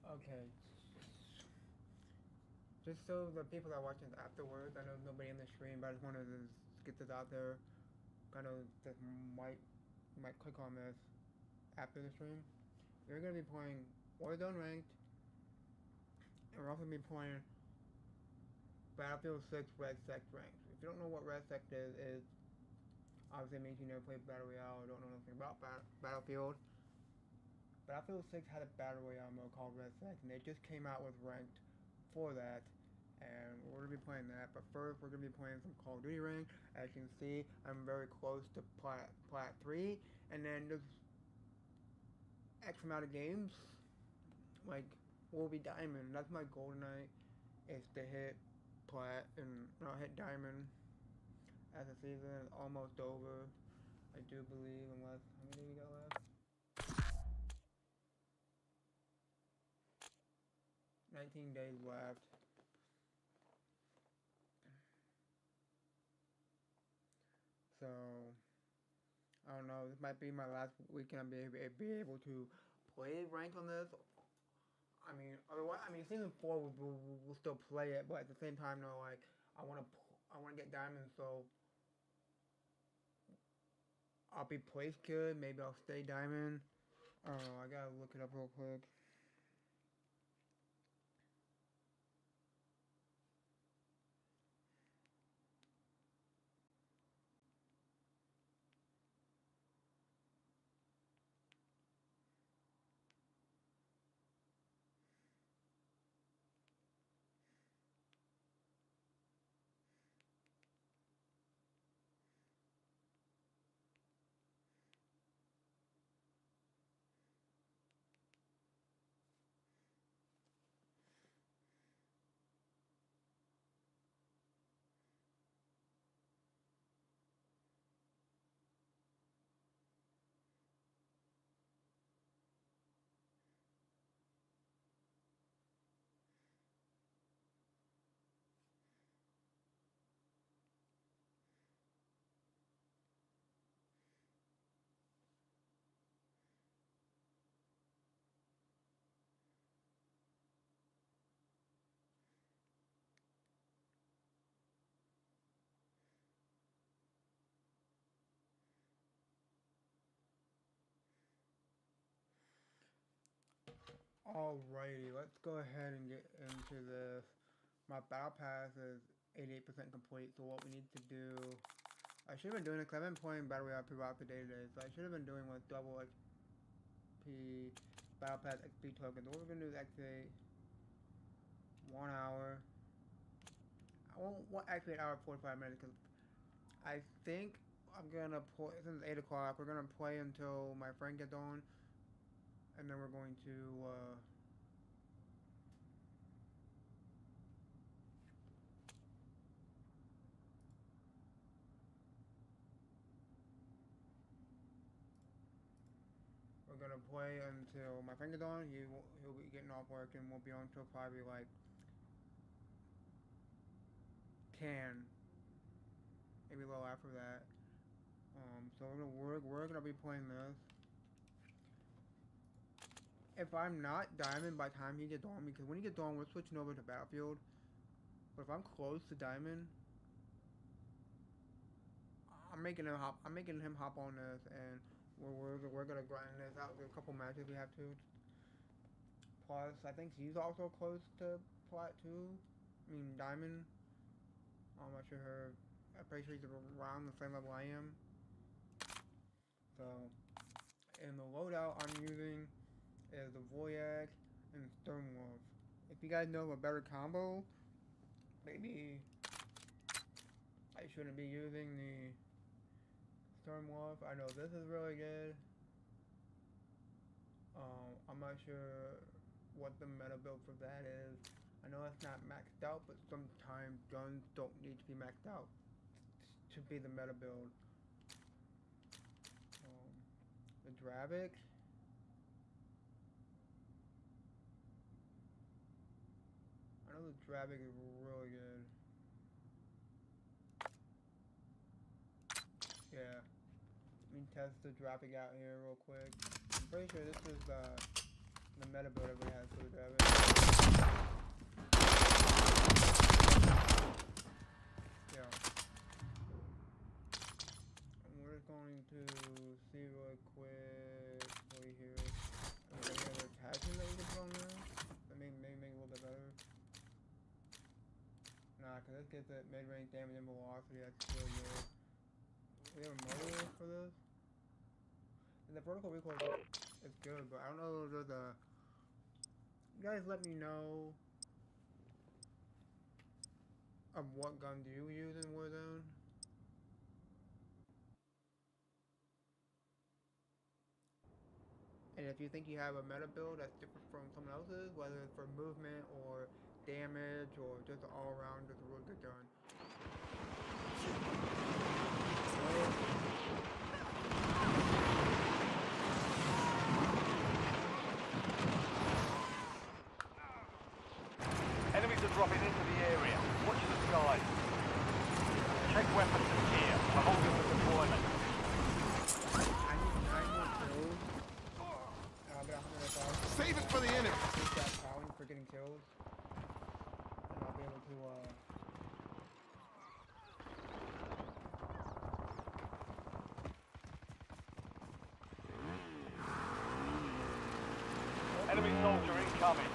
Okay. Just so the people that are watching this afterwards, I know nobody in the stream, but I just wanted to get this out there. Kind of just might click on this after the stream. We're gonna be playing Warzone ranked, and we're also gonna be playing Battlefield 6 Redsec ranked. If you don't know what Redsec is obviously it means you never played Battle Royale or don't know nothing about Battlefield. Battlefield 6 had a Battle Royale mode called Redsec, and they just came out with ranked for that. And we're going to be playing that, but first we're going to be playing some Call of Duty ranked. As you can see, I'm very close to Plat 3, and then just X amount of games, like, will be Diamond. That's my goal tonight, is to hit Plat, and not hit Diamond, as the season is almost over. I do believe, unless, how many do we got left? 19 days left. So, I don't know, this might be my last weekend I'll be able to play rank on this. I mean, otherwise, season 4 we'll still play it, but at the same time, though, like, I want to get diamonds, so I'll be placed good, maybe I'll stay diamond. I don't know, I gotta look it up real quick. Alrighty, let's go ahead and get into this. My battle pass is 88% complete, so what we need to do... I should have been doing it because I've been playing Battle Royale throughout the day today, so I should have been doing with double XP, Battle Pass XP tokens. What we're going to do is activate 1 hour. I won't activate hour 45 minutes because I think I'm going to play, since it's 8 o'clock, we're going to play until my friend gets on, and then we're going to... we're gonna play until my friend gets on. He'll be getting off work and won't be on until probably like 10, maybe a little after that. So we're gonna be playing this. If I'm not diamond by the time he gets on, because when he gets on, we're switching over to Battlefield. But if I'm close to diamond, I'm making him hop on this, and we're gonna grind this out. There's a couple matches we have to. Plus, I think he's also close to plat 2. I mean diamond. I'm not sure. I'm pretty sure he's around the same level I am. So, in the loadout I'm using is the Voyak and Stonewolf. If you guys know of a better combo, maybe I shouldn't be using the Stormwolf. I know this is really good. I'm not sure what the meta build for that is. I know it's not maxed out, but sometimes guns don't need to be maxed out to be the meta build. The Dravik. I know the Dravik is really good. Yeah. Let me test the Dravik out here real quick. I'm pretty sure this is the The meta build everybody has to grab it. Yeah. We're just going to see real quick over here. Any other attachment that we can put on there? That maybe make it a little bit better. Nah, cause this gets it mid-range damage and velocity. That's really good. We have a motor for this. And the vertical recoil is good, but I don't know if there's a. You guys let me know what gun do you use in Warzone? And if you think you have a meta build that's different from someone else's, whether it's for movement or damage or just all around, just a real good gun. Enemies are dropping into the area. Watch the skies. Check weapons and gear. I'm holding for deployment. I need 9 more kills. I'll get 100 Save it for the enemy. Use that challenge for getting kills. And I'll be able to, Enemy soldier incoming.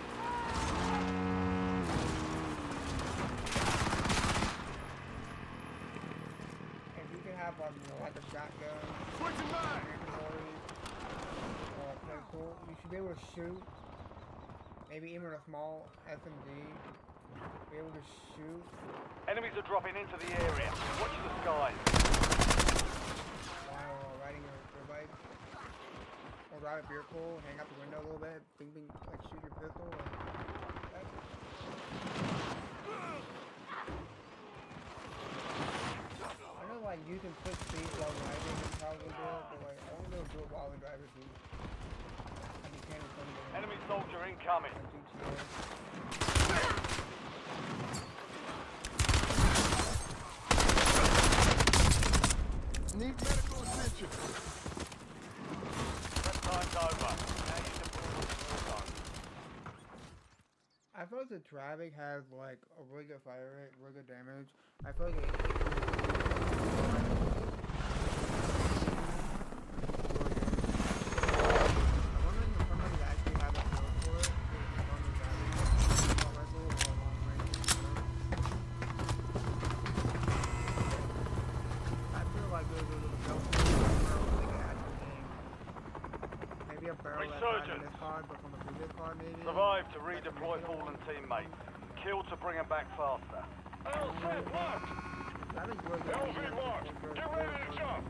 if you can have like a shotgun, Switching mine. or a pistol, you should be able to shoot. Maybe even a small SMG. Be able to shoot. Enemies are dropping into the area. Watch the skies. While riding your bike, or ride a vehicle, hang out the window a little bit, bing, like shoot your pistol. I know like you can put speed while riding and probably do it, but like I want to do it while the driver seat. Like you can in some games. Enemy soldier incoming. Like GTA. Need medical attention. That time's over. Now you deploy the war zone. I feel like the traffic has like a really good fire rate, really good damage. I feel like it. I'm wondering if somebody actually have a build for it. I feel like there's a little build for the actual game. Maybe a barrel that's not in this card, but from the previous card maybe. Survive to redeploy fallen teammates. Kill to bring them back faster. LZ marked! I think we're LZ marked! Get ready to jump!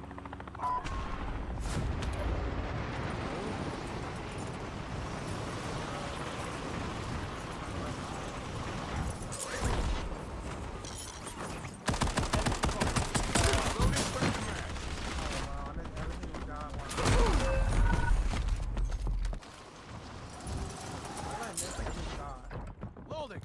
Loading.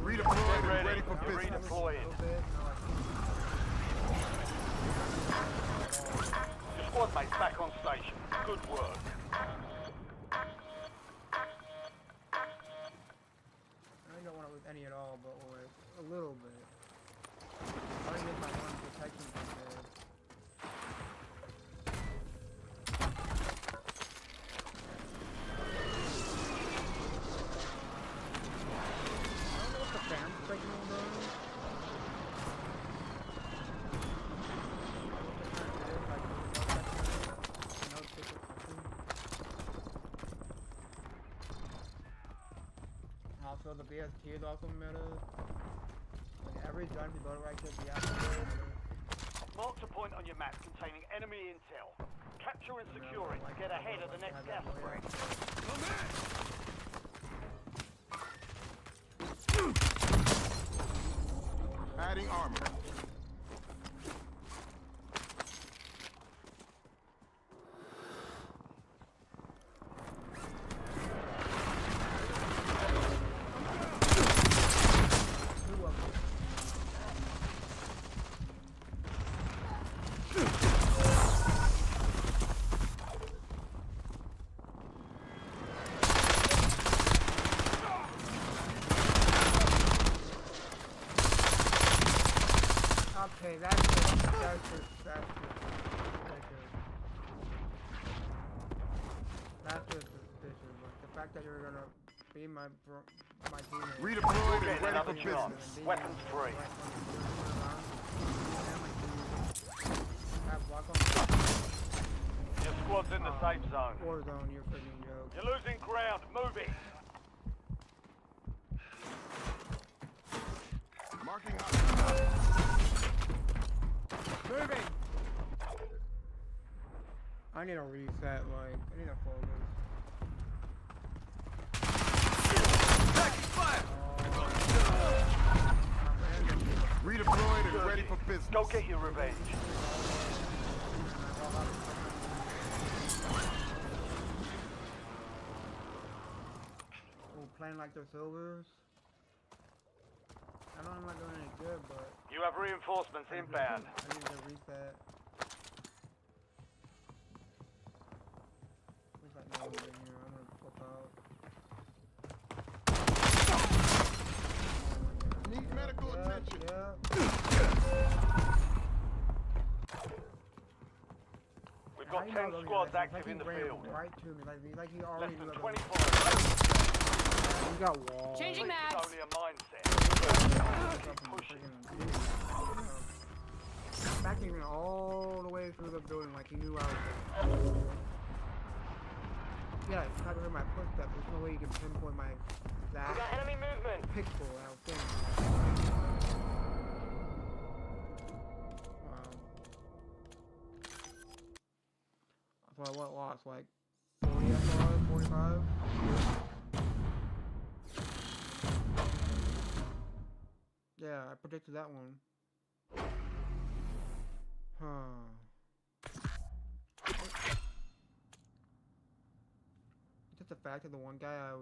Redeployed and ready for You're business. redeploying. Your squad mate's back on station. Good work. I don't want to lose any at all, but like a little bit. I already get my one protection from there. I don't know what the fan's signal does. Also, the BST is also meta. Like every gun you go to right click the activate. Mark a point on your map containing enemy intel. Capture and secure it to get ahead of the next gas break. Adding armor. Okay, that's good. That's good. That's just suspicious. Like the fact that you're gonna be my teammate. Redeployed You're and getting ready another for job. business. Weapons free. Your squad's in the safe zone. Warzone, you're freaking joke. You're losing ground. Moving. Marking hostile. Moving! I need a reset, like, I need a focus. Redeployed and ready for business. Go get your revenge. Oh, playing like they're silvers. I know I'm not doing any good, but You have reinforcements inbound. I need to reset. Looks like no one in here. I'm gonna flip out. Need medical attention. Yeah. We've got 10 squads active in the field. Right to me, like he Less already than knew 24 about it. He got walls. Changing It's mags. only a mindset. Backing me all the way through the building like he knew I was there. Yeah, you probably heard my footsteps. There's no way you can pinpoint my exact We got enemy movement. pixel out there. Wow. So I what lost? Like 40 SR, 45? Yeah, I predicted that one. Huh. Just the fact that the one guy I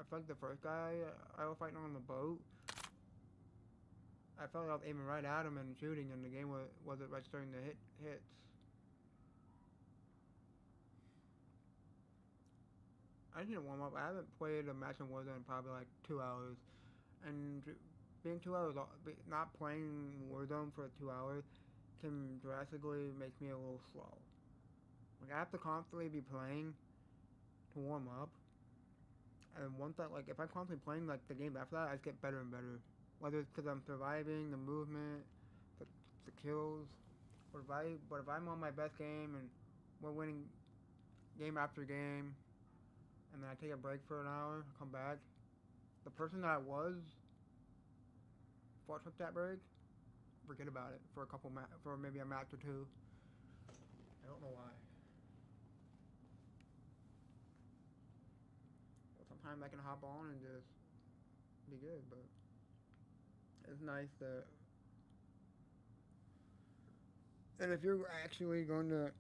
felt like the first guy I was fighting on the boat, I felt like I was aiming right at him and shooting, and the game wasn't registering the hits. I just need to warm up. I haven't played a match in Warzone in probably like 2 hours, and being 2 hours not playing Warzone for 2 hours can drastically make me a little slow. Like I have to constantly be playing to warm up, and once that, like if I'm constantly playing, like the game after that, I just get better and better. Whether it's because I'm surviving, the movement, the kills, but if I'm on my best game and we're winning game after game, and then I take a break for an hour, come back, the person that I was before I took that break, forget about it for for maybe a match or two. I don't know why. Well, sometimes I can hop on and just be good, but it's nice that. And if you're actually going to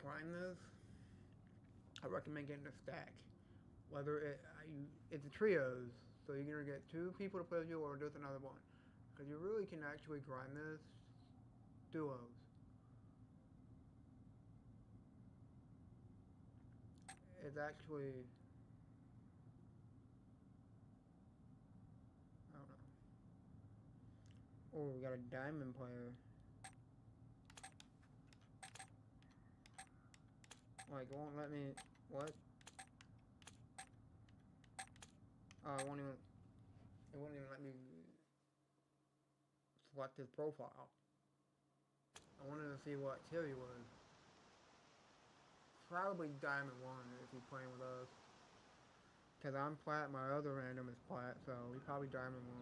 climb this, I recommend getting a stack. Whether it's a trios, so you're gonna get 2 people to play with you, or just another one. Because you really can actually grind this duos. It's actually, I don't know. Oh, we got a diamond player. Like, it won't let me, what? Oh, it won't even let me select his profile. I wanted to see what tier he was. Probably Diamond 1 if he's playing with us. Cause I'm plat, my other random is plat, so he's probably Diamond 1.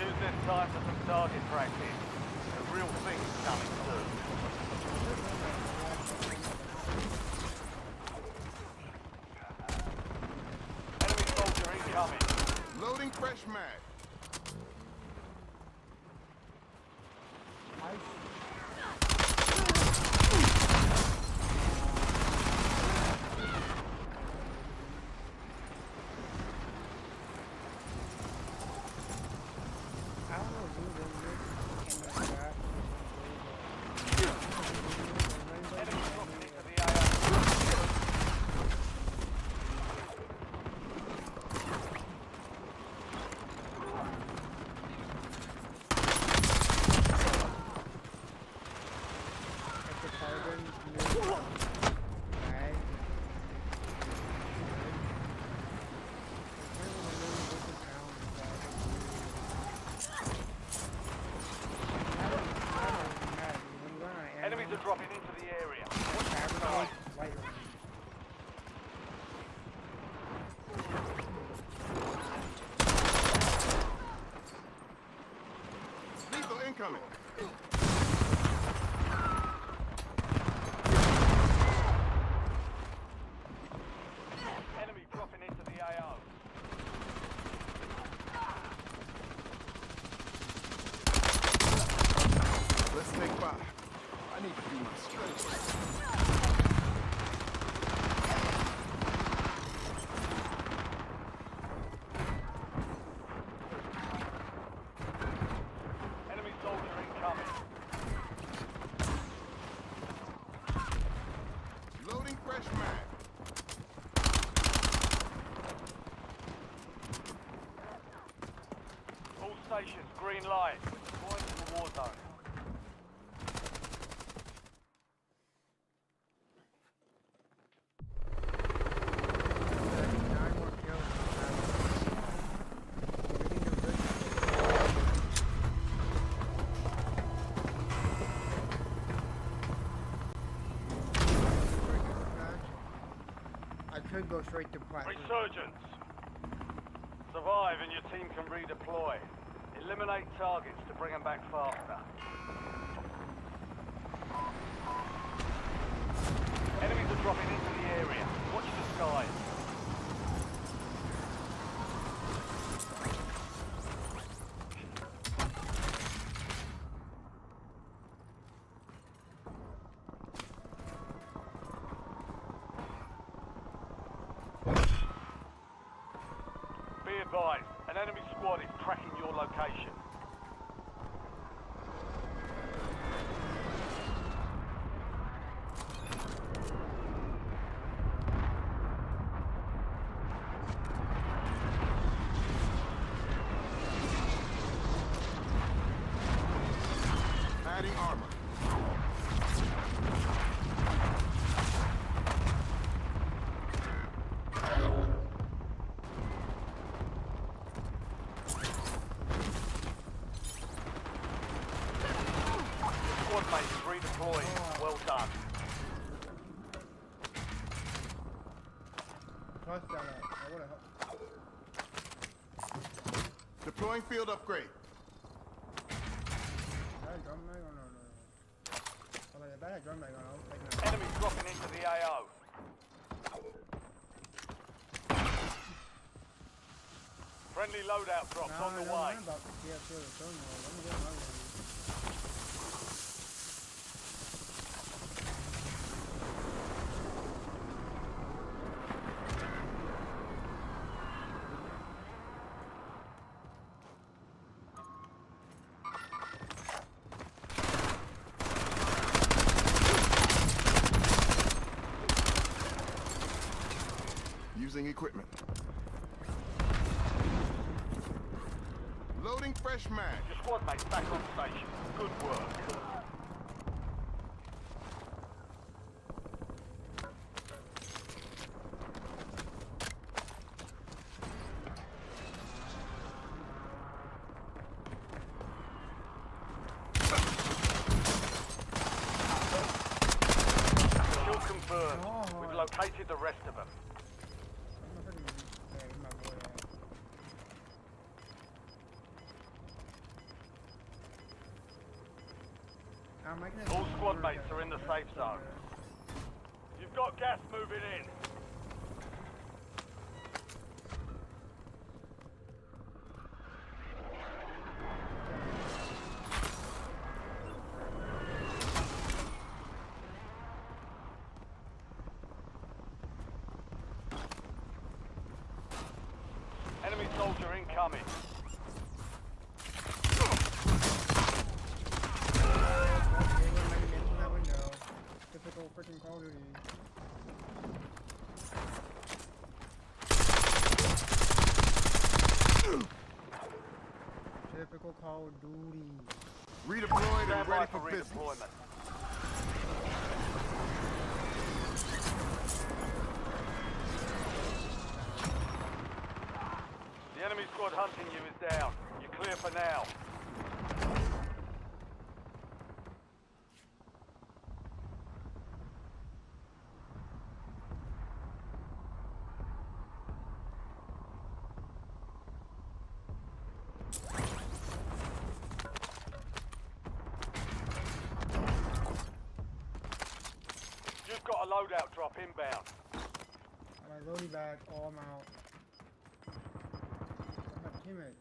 Use this time for some target practice. The real thing's coming soon. Enemy soldier incoming. Loading fresh mag. I don't know who this is. Enemy dropping into the AO. Alright. Enemies are dropping into the area. Watch the side. Lethal incoming. Enemy dropping into the AO. Let's take 5. I need to do my stretch. Enemy soldier incoming. Loading fresh mag. All stations, green light. Deploying to the war zone. I could go straight to platinum. Resurgence. Survive and your team can redeploy. Eliminate targets to bring them back faster. Enemies are dropping into the area. Watch the skies. Be advised, an enemy squad is tracking your location. Adding armor. Squad mates redeployed. Well done. Plus that, I would have helped. Deploying field upgrade. That drum mag or no? Oh, like, if I had drum mag on, I was taking that. Enemy dropping into the AO. Friendly loadout drops on the way. I'm about to see up here with drum mag. Let me get my one. Using equipment. Loading fresh mag. Your squad mates back on station. Good work. Kill confirmed. We've located the rest of them. All squad mates are in the safe zone. You've got gas moving in. Enemy soldier incoming. Typical freaking Call of Duty. Typical Call of Duty. Redeployed Stand and by ready for for business. redeployment. now. You've got a loadout drop inbound. My loading bag, oh, I'm out. Where's my teammate?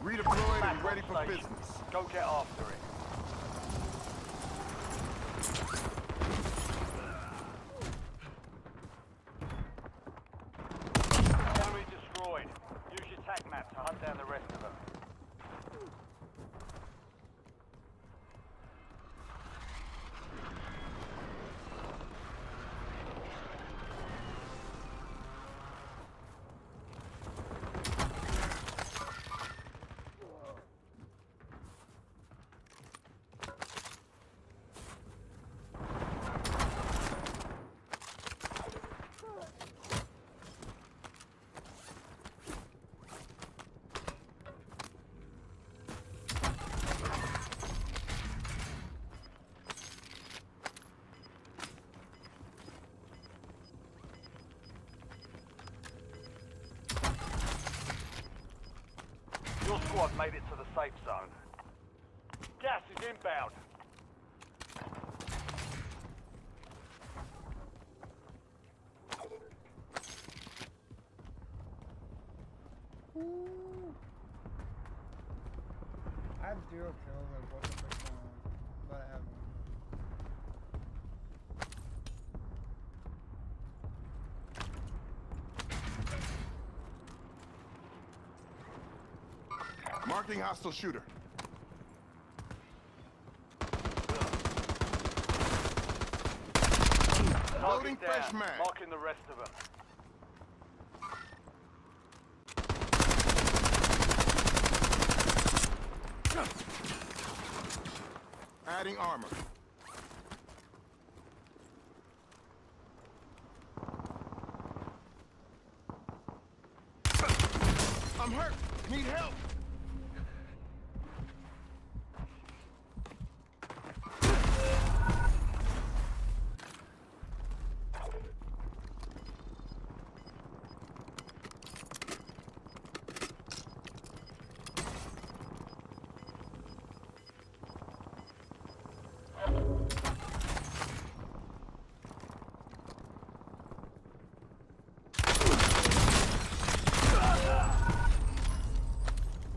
Redeployed and Back ready on for station. business. Go get after it. Enemy destroyed. Use your tac map to hunt down the rest of them. Your squad made it to the safe zone. Gas is inbound. Ooh. I have 0 kills on both the first one, but I have one. Marking hostile shooter. Loading Target fresh down. mag. Marking the rest of them. Adding armor. I'm hurt. Need help.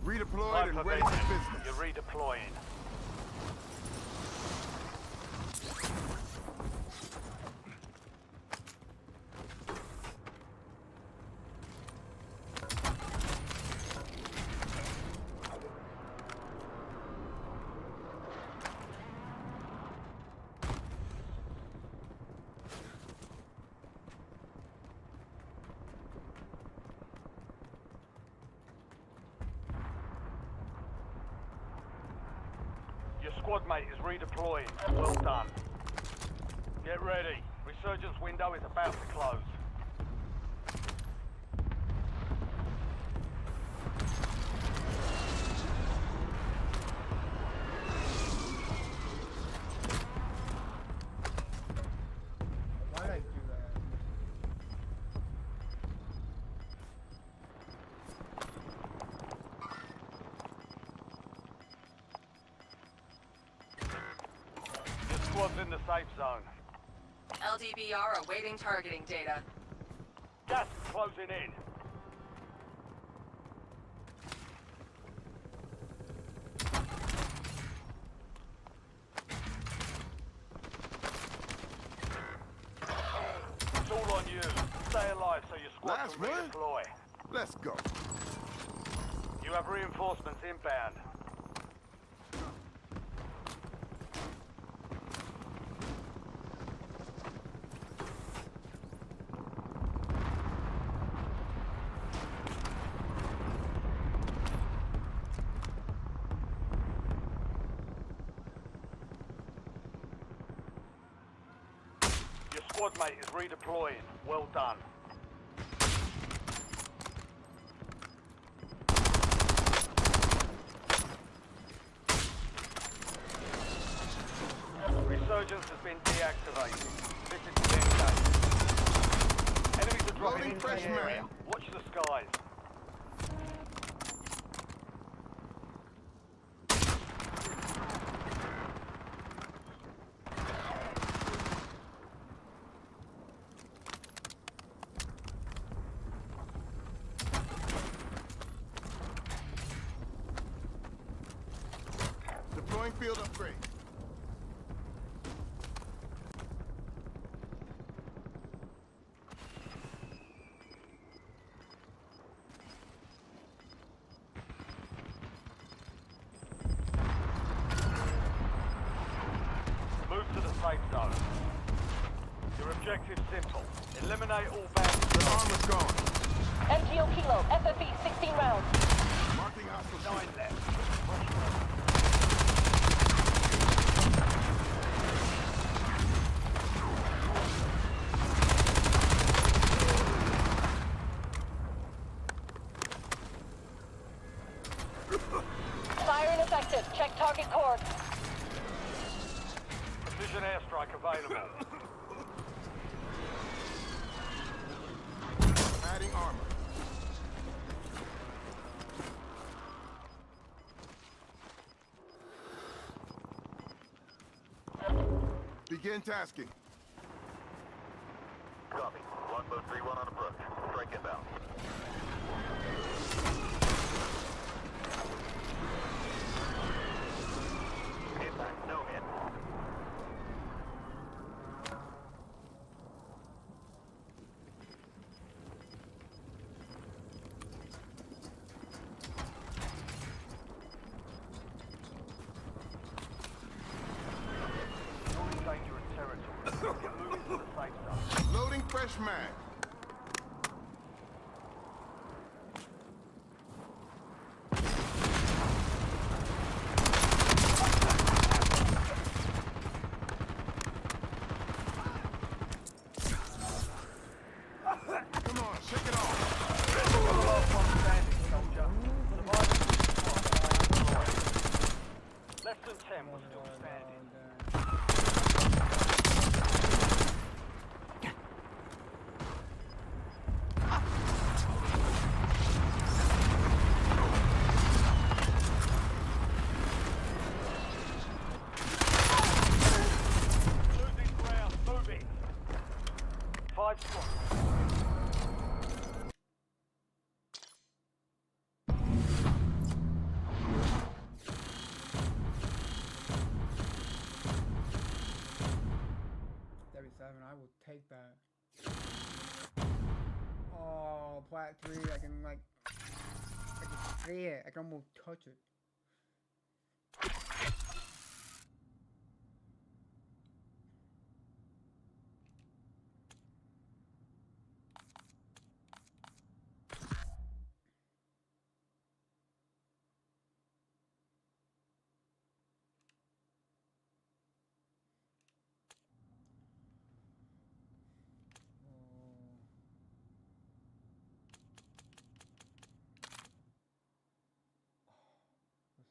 Redeployed and ready for business. You're redeploying. Your squad mate is redeploying. Well done. Get ready. Resurgence window is about to close. Why did I do that? Your squad squad's in the safe zone. LDBR awaiting targeting data. Gas is closing in. It's all on you. Stay alive so your squad Last can one? redeploy. Let's go. You have reinforcements inbound. Your squad mate is redeploying. Well done. Resurgence has been deactivated. This is the engage. Enemies are dropping Loading into fresh the area. mag. Watch the skies. Deploying field upgrade. Move to the safe zone. Your objective's simple. Eliminate all bounds. The armor's gone. MTO Kilo, FFE, 16 rounds. Marking hostile 9 shield. left. Fire ineffective. Check target core. Precision airstrike available. Adding armor. Begin tasking. Copy. Longbow 3-1 on approach. Strike inbound. Impact. No hit. You're in dangerous territory. Get moving to the safe zone. Loading fresh mag. Come on, shake it off. You're the last one standing, soldier. Survive the squad. Less than 10 was still standing. Losing ground. Move it. 5 squads. I will take that. Oh, plat 3, I can see it. I can almost touch it.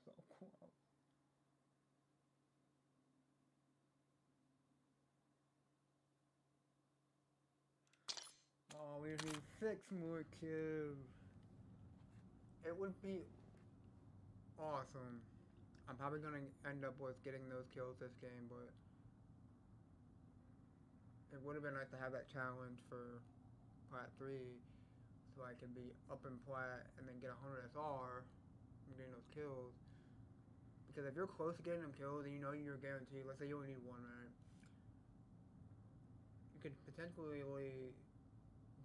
So cool. Oh, we just need 6 more kills. It would be awesome. I'm probably gonna end up with getting those kills this game, but it would have been nice to have that challenge for Plat 3 so I could be up in Plat and then get 100 SR and getting those kills. Because if you're close to getting them kills and you know you're guaranteed, let's say you only need one, right? You could potentially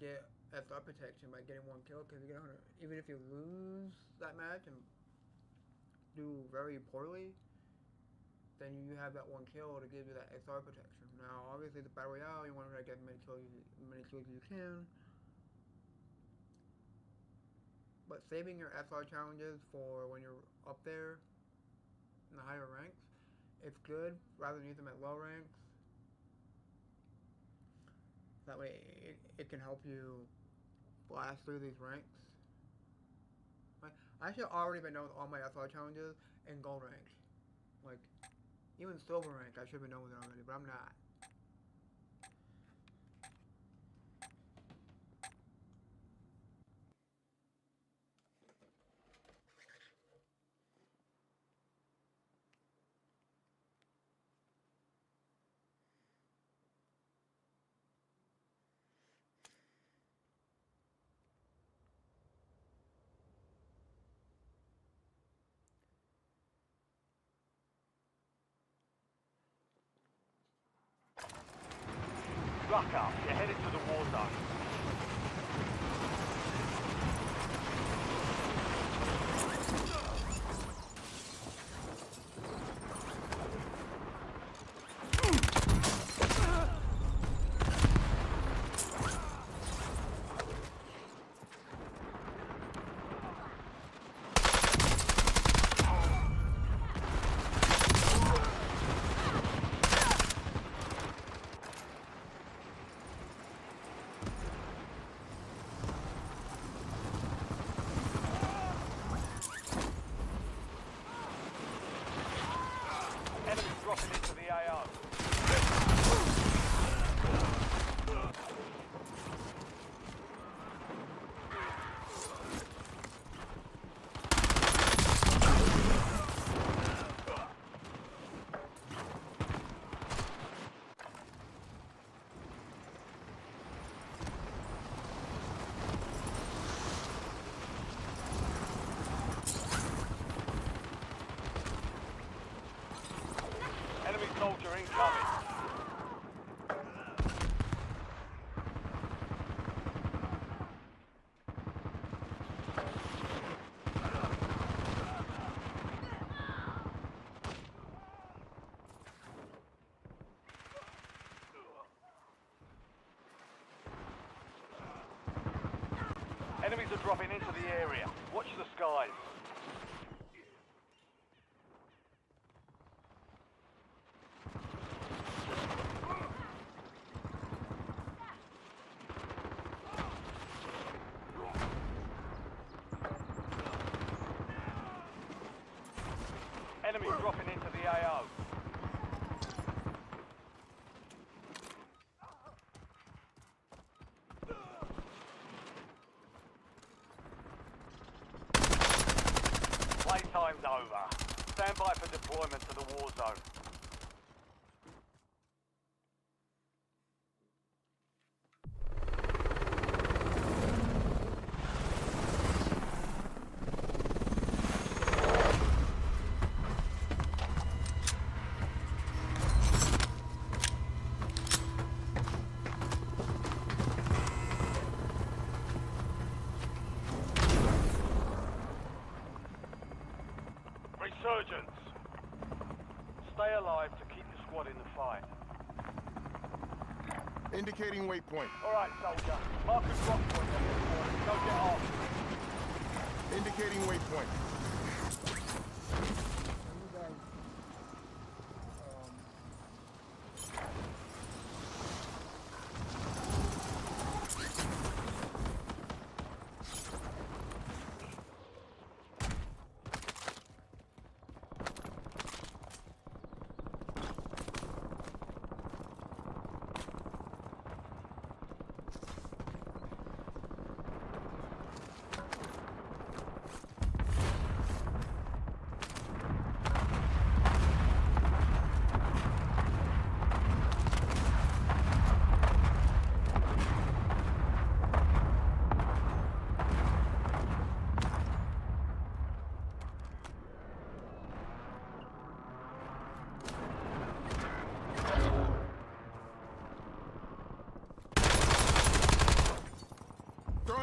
get SR protection by getting one kill because you get 100. Even if you lose that match and do very poorly, then you have that one kill to give you that SR protection. Now, obviously, the Battle Royale, you want to get as many kills as you can. But saving your SR challenges for when you're up there in the higher ranks, it's good rather than use them at low ranks. That way, it can help you blast through these ranks. I should already been done with all my SR challenges in gold rank. Like, even silver rank, I should have been done with it already, but I'm not. Ruck up, you're headed to the war zone. Dropping into the AO. Enemy soldier incoming. Enemies are dropping into the area. Watch the skies. Enemies dropping into the AO. Playtime's over. Stand by for deployment to the war zone. Resurgence. Stay alive to keep the squad in the fight. Indicating waypoint. Alright, soldier. Mark a drop point on this point. Go get off. Indicating waypoint.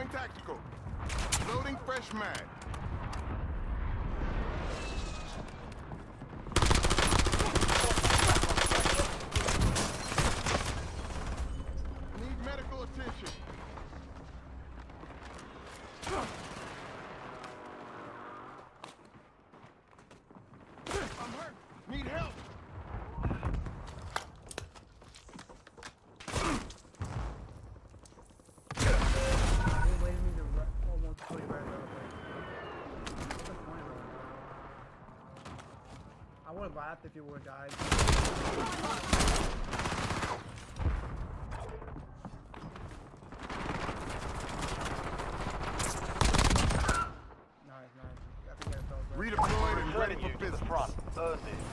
Deploying tactical. Loading fresh mag. Need medical attention. I'm hurt. Need help. They waited me to almost put it right up. What's the point of it? I would have laughed if you would have died. Nice, nice. I think that felt good. Redeployed and ready Returning for you to the business. front. Earned it.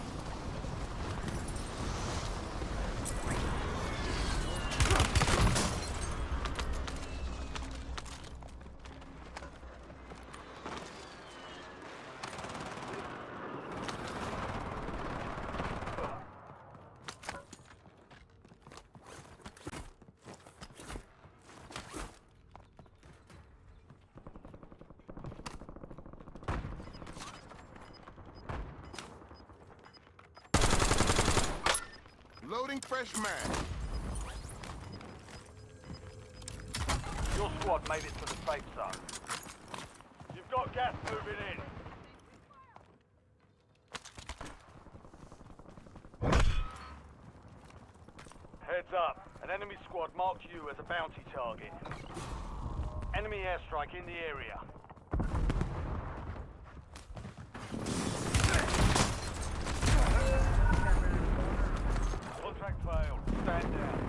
Loading fresh mag. Your squad made it to the safe zone. You've got gas moving in. Heads up. An enemy squad marked you as a bounty target. Enemy airstrike in the area. Contract failed. Stand down.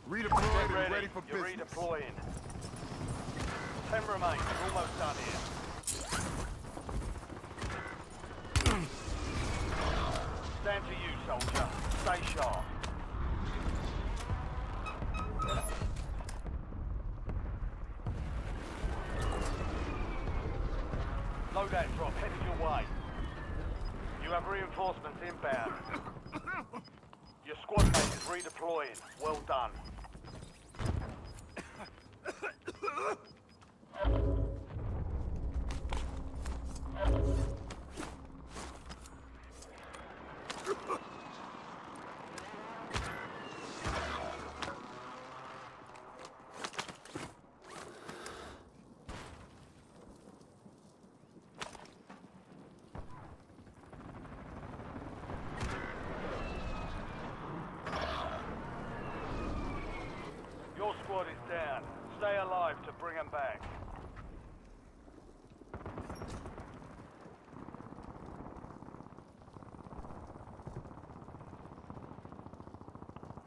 Redeployed Get and ready for You're business. redeploying. 10 remain. You're almost done here. Stand to you, soldier. Stay sharp. Loadout drop headed your way. You have reinforcements inbound. Your squad mate is redeploying. Well done. Your squad is down. Stay alive to bring them back.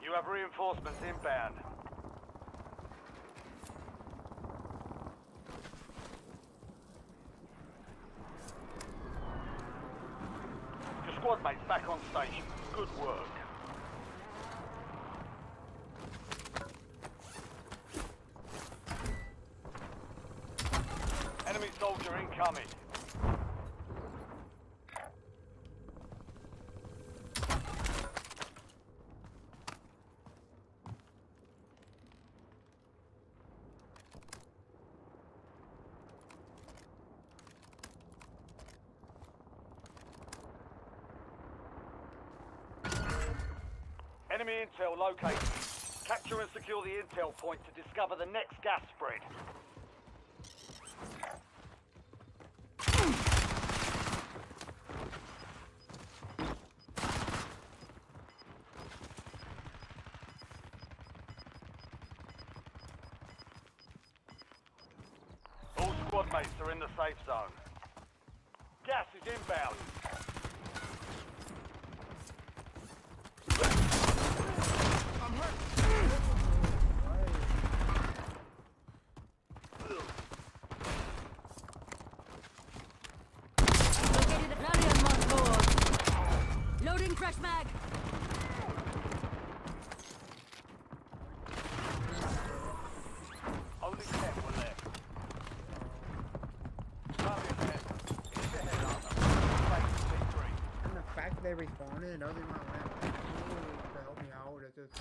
You have reinforcements inbound. Your squad mate's back on station. Good work. Enemy soldier incoming. Enemy intel located. Capture and secure the intel point to discover the next gas spread. All squad mates are in the safe zone. Gas is inbound. I'm hurt. Located a Radiant mod board. Loading fresh mag. Only 10 were left. they respawn it and doesn't want to land to help me out. It's just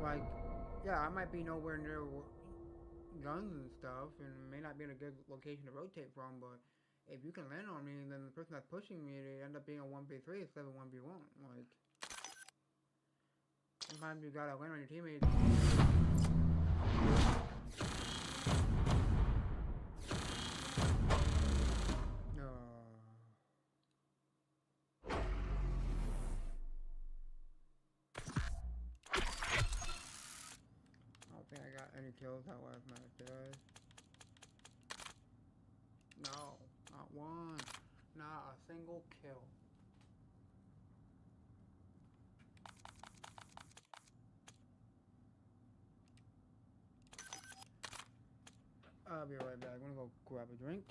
like, yeah, I might be nowhere near guns and stuff, and may not be in a good location to rotate from, but if you can land on me, then the person that's pushing me, they end up being a 1v3 instead of a 1v1. Like, sometimes you gotta land on your teammates. I don't think I got any kills that last match, did I? No, not one. Not a single kill. I'll be right back. I'm gonna go grab a drink.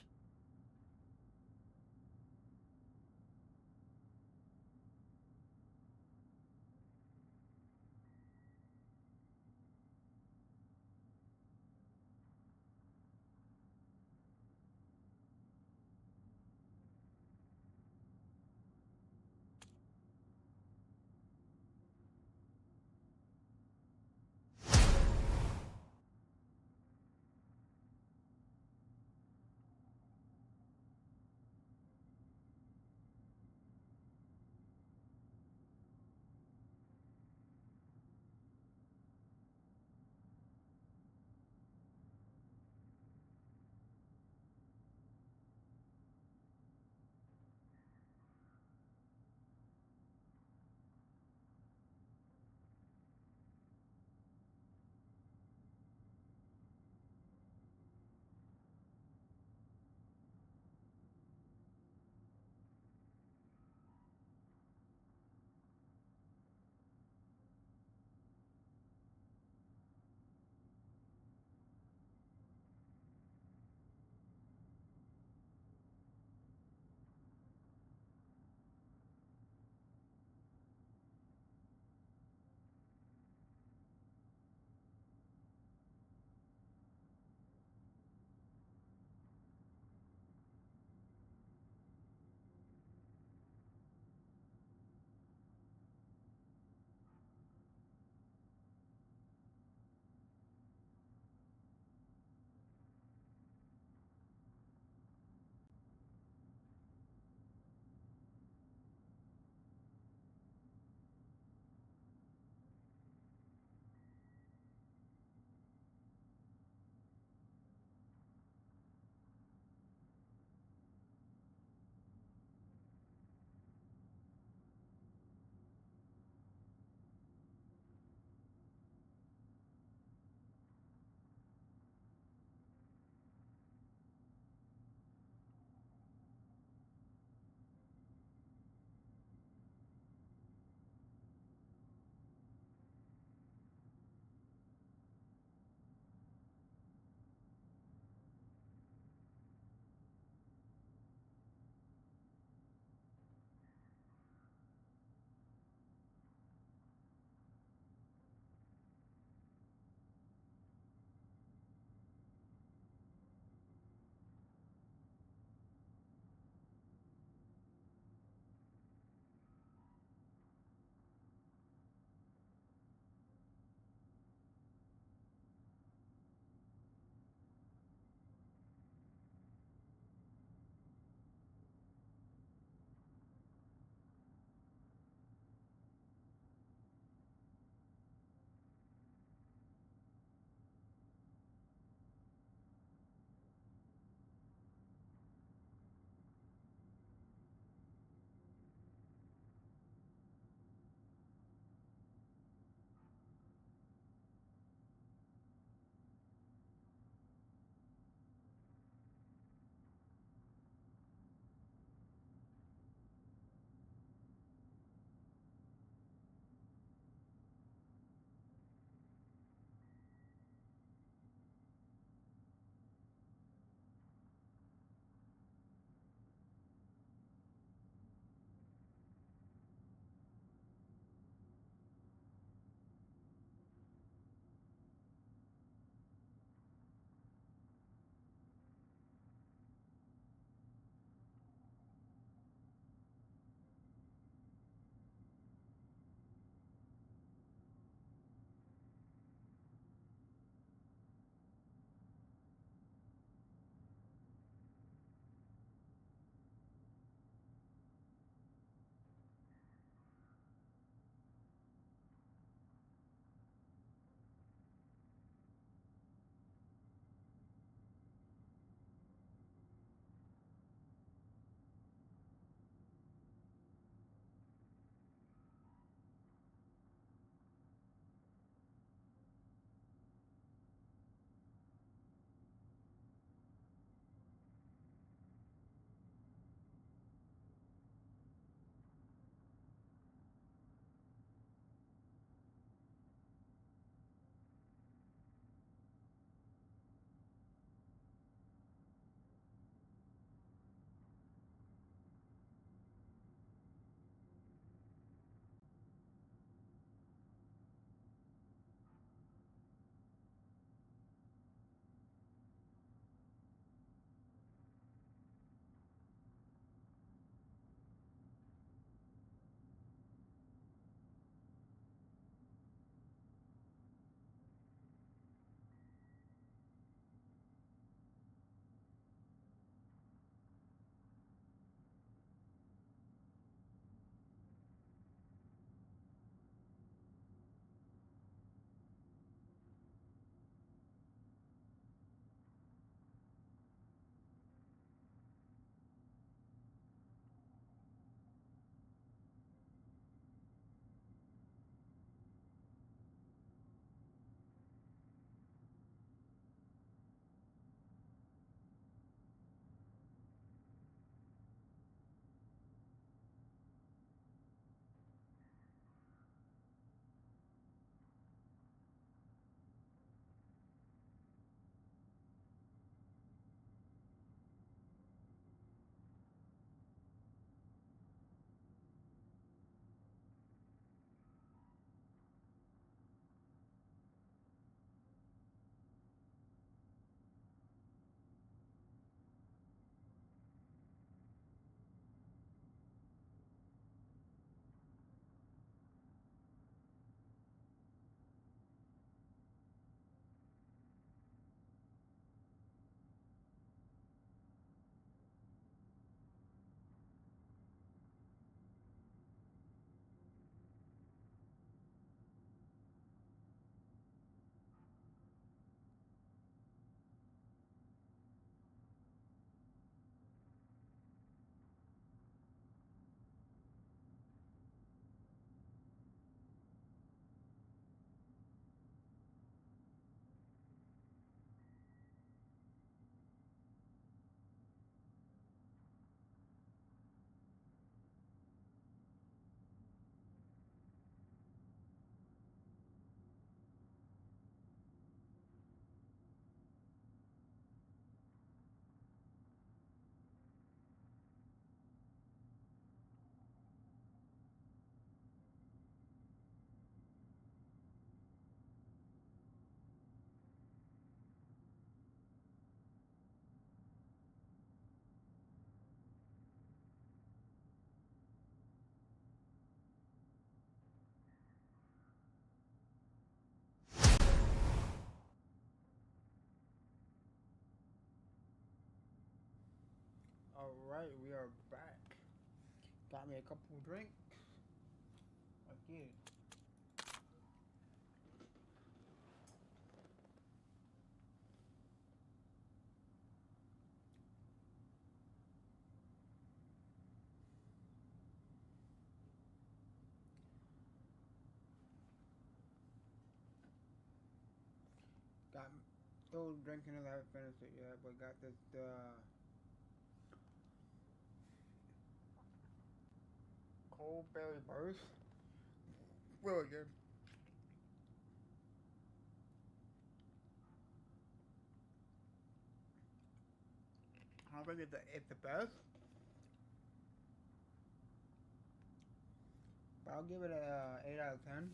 Alright, we are back. Got me a couple drinks. Again. Got still drinking it, I haven't finished it yet, but got this cold berry burst. Really good. I don't think it's the best, but I'll give it a 8 out of 10.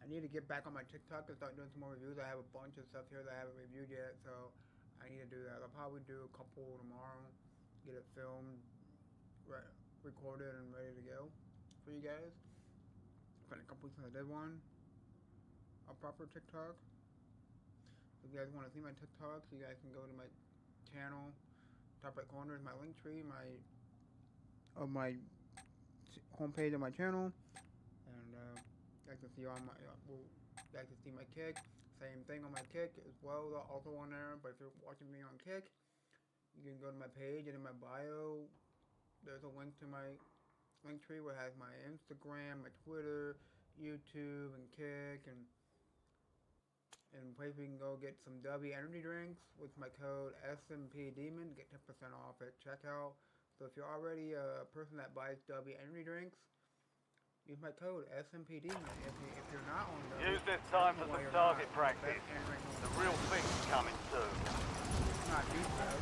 I need to get back on my TikTok and start doing some more reviews. I have a bunch of stuff here that I haven't reviewed yet, so I need to do that. I'll probably do a couple tomorrow, get it filmed, recorded, and ready to go for you guys. It's been a couple weeks since I did one, a proper TikTok. If you guys want to see my TikToks, you guys can go to my channel. Top right corner is my link tree, my homepage of my channel, and you guys can see all my you guys can see my kick. Same thing on my kick as well, also on there. But if you're watching me on kick, you can go to my page, and in my bio, there's a link to my link tree where it has my Instagram, my Twitter, YouTube, and kick, and place where you can go get some W energy drinks with my code SMPDemon, get 10% off at checkout. So if you're already a person that buys W energy drinks, use my code SMPDemon. If you're not on W, Use this time for some target practice. The real thing's coming soon. Not douchebag.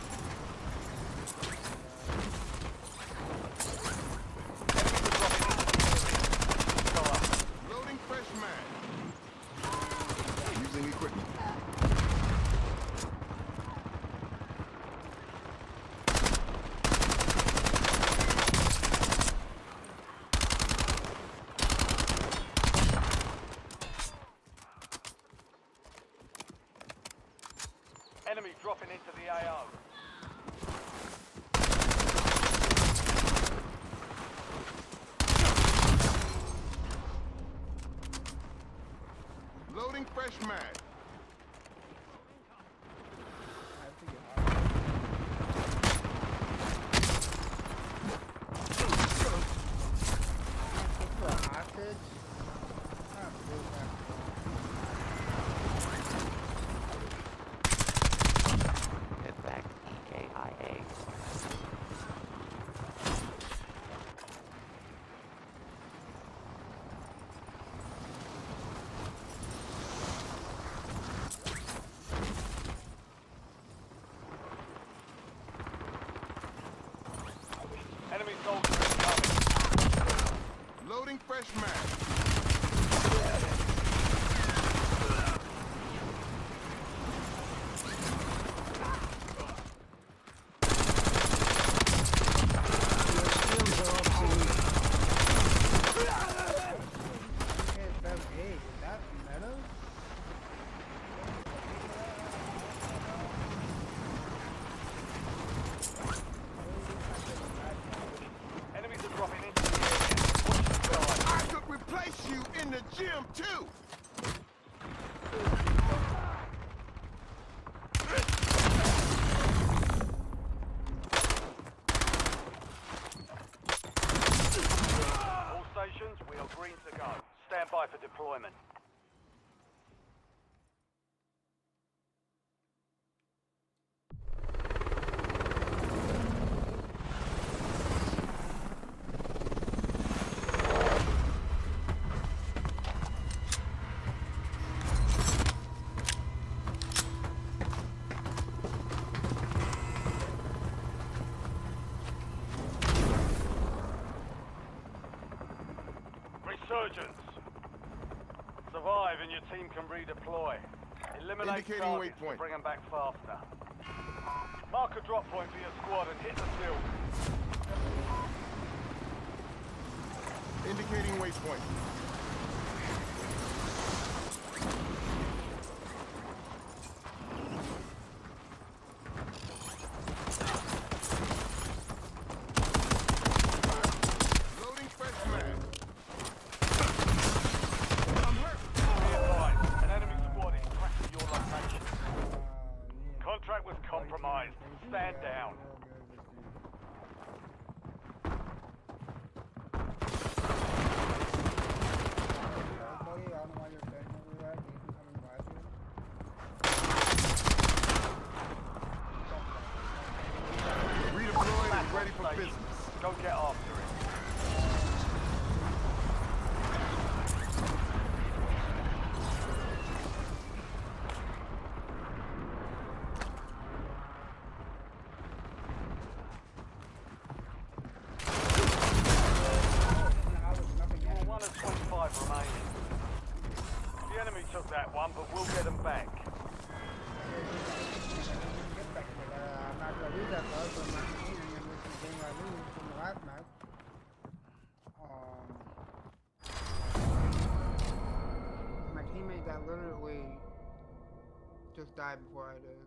Loading fresh mag. Using equipment. Enemy dropping into the AO. Loading fresh mag. Enemy soldier incoming. Loading fresh mag. Enemies are dropping into the area. Watch the sky. I could replace you in the gym too. All stations, we are green to go. Stand by for deployment. Resurgence. Survive and your team can redeploy. Eliminate Indicating targets to waypoint. bring them back faster. Mark a drop point for your squad and hit the field. Indicating waypoint. Go get after it. Well, 1 of 25 remaining. The enemy took that one, but we'll get them back. I'm not gonna lose that much, but I'm not continuing in this game I lose from the last match. My teammate that literally just died before I did.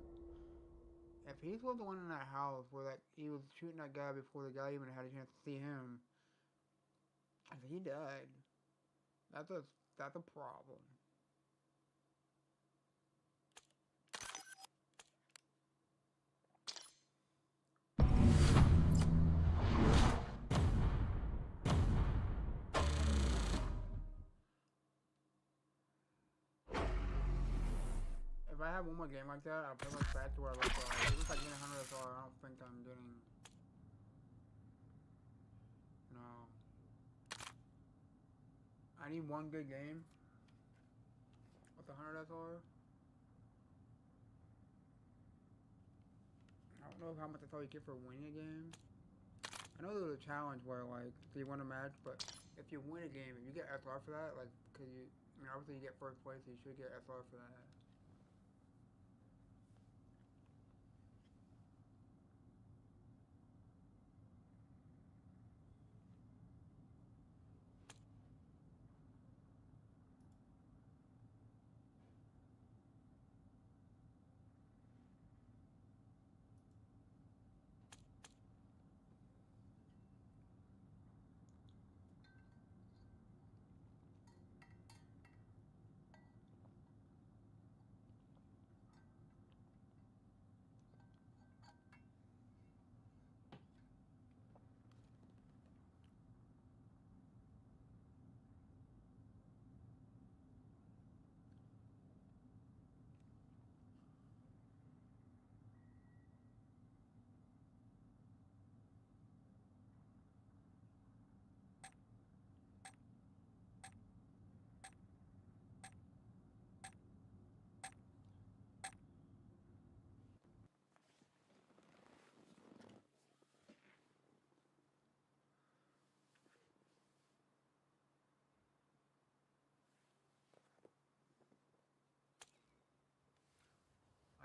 If he was the one in that house where like he was shooting that guy before the guy even had a chance to see him, I think he died. That's a problem. If I have one more game like that, I'll pretty much back to where I left off. If it's like getting 100 SR, I don't think I'm getting... No. I need one good game with 100 SR. I don't know how much SR you get for winning a game. I know there's a challenge where like, so you win a match, but if you win a game, if you get SR for that, like, cause you, I mean, obviously you get first place, so you should get SR for that.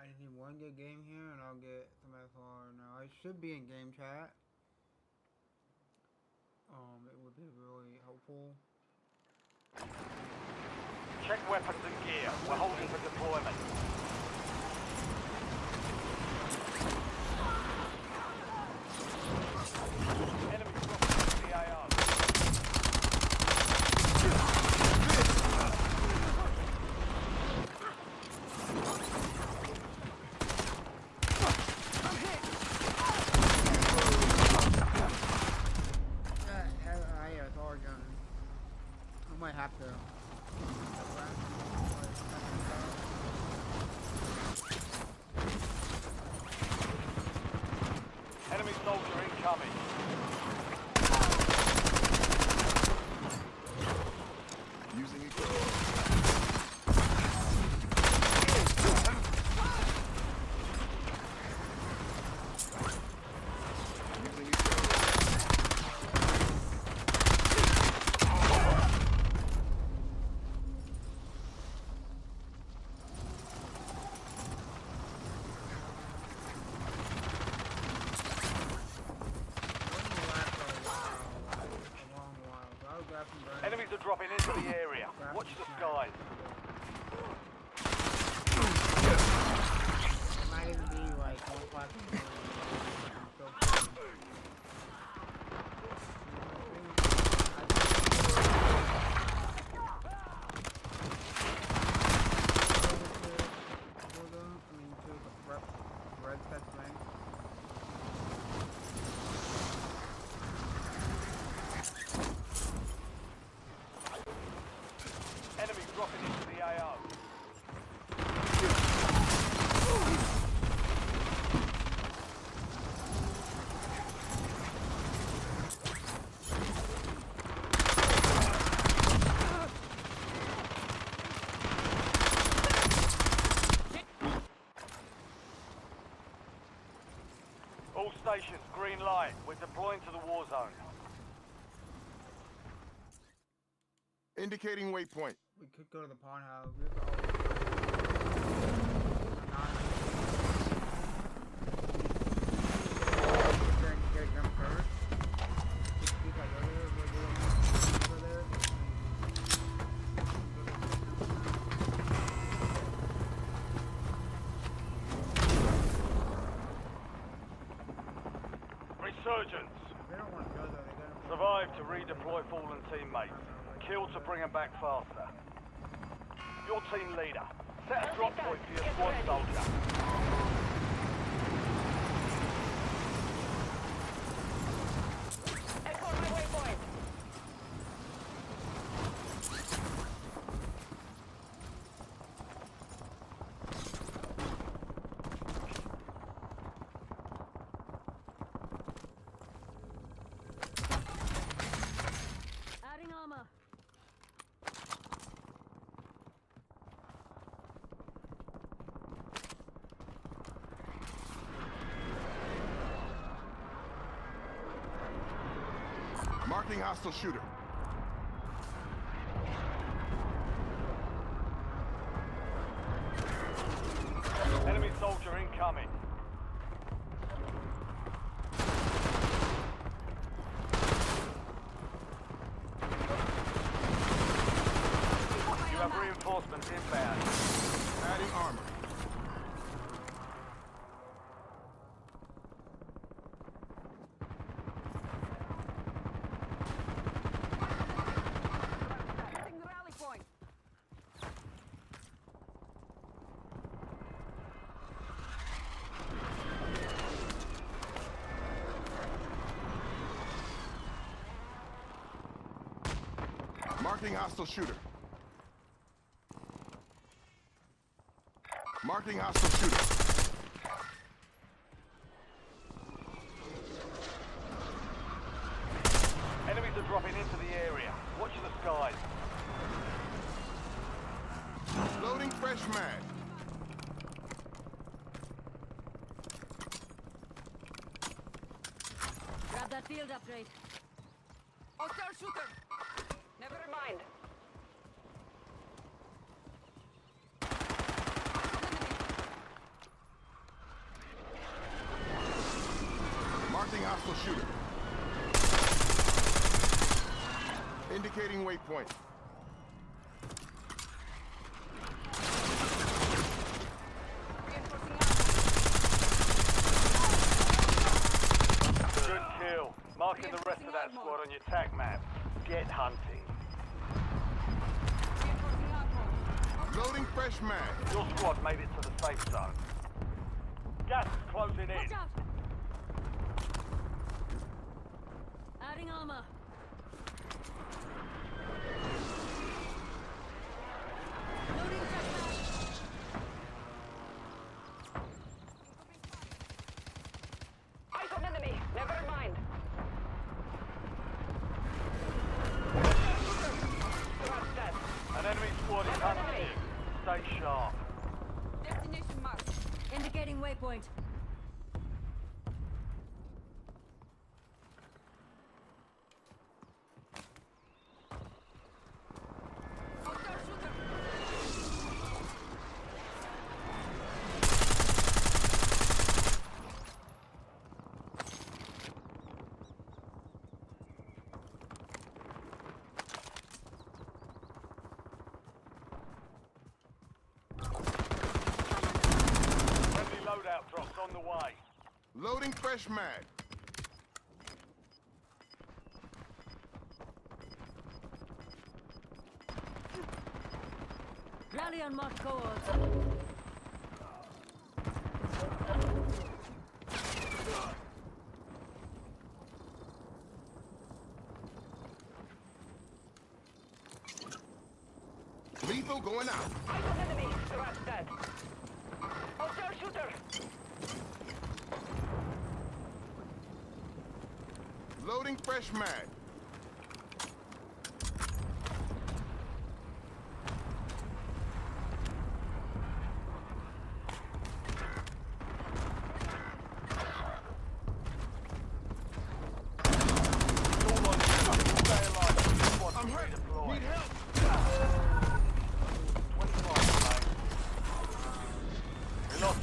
I just need one good game here and I'll get some SR. Now I should be in game chat. It would be really helpful. Check weapons and gear. We're holding for deployment. Enemy dropping the AR. I might have to. Enemy soldier incoming. Using equipment. Enemies are dropping into the area. Watch the skies. It might even be like 1 o'clock in the morning. Redsec rank. Enemy dropping All stations, green light. We're deploying to the war zone. Indicating waypoint. We could go to the pawn house. We have to always... Get them first. Keep like earlier, over there. Resurgence. They don't want to go though. They gotta... Survive to redeploy fallen teammates. Kill to bring them back faster. Your team leader. Set a drop point for your squad soldier. Escort my waypoint. Adding armor. Marking hostile shooter. Enemy soldier incoming. You have reinforcements inbound. Adding armor. Using the rally point. Marking hostile shooter. Marking hostile shooter. Enemies are dropping into the area. Watch the skies. Loading fresh mag. Grab that field upgrade. Hostile shooter. Never mind. Marking hostile shooter. Indicating waypoint. Reinforcing Good kill. Marking the rest of that squad on your tac map. Get hunting. Loading fresh mag. Your squad made it to the safe zone. Gas is closing Watch in. out! Adding armor. Loading fresh mag. Eyes on enemy. Never mind. An enemy squad is hunting you. Stay sharp. Destination marked. Indicating waypoint. Hostile shooter. Friendly loadout drops on the way. Loading fresh mag. Rally on marked cohorts. Lethal going out. Eyes on enemy. Redsec. Hostile shooter. Loading fresh mag.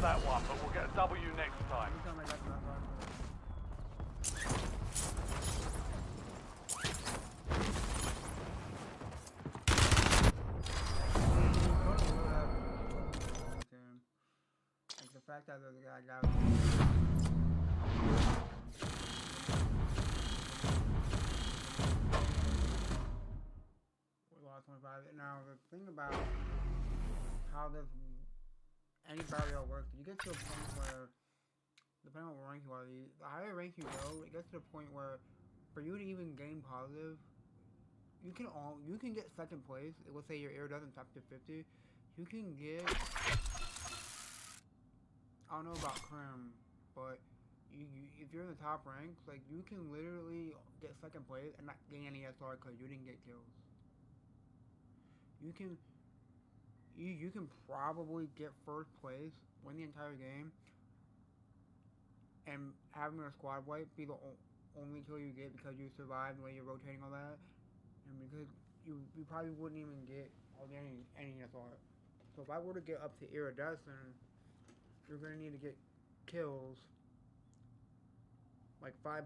that one, but we'll get a W next time. Every time I got to that part, like the fact that the guy got we lost 25. Now the thing about how this any barrier works, you get to a point where depending on what rank you are, the higher rank you go, it gets to the point where for you to even gain positive, you can get second place. Let's say your air doesn't top to 50. You can get, I don't know about Crim, but if you're in the top ranks, like you can literally get second place and not gain any SR because you didn't get kills. You can probably get first place, win the entire game, and having a squad wipe be the only kill you get because you survived the way you're rotating all that, and because you probably wouldn't even get any SR. So if I were to get up to iridescent, you're gonna need to get kills like 5+,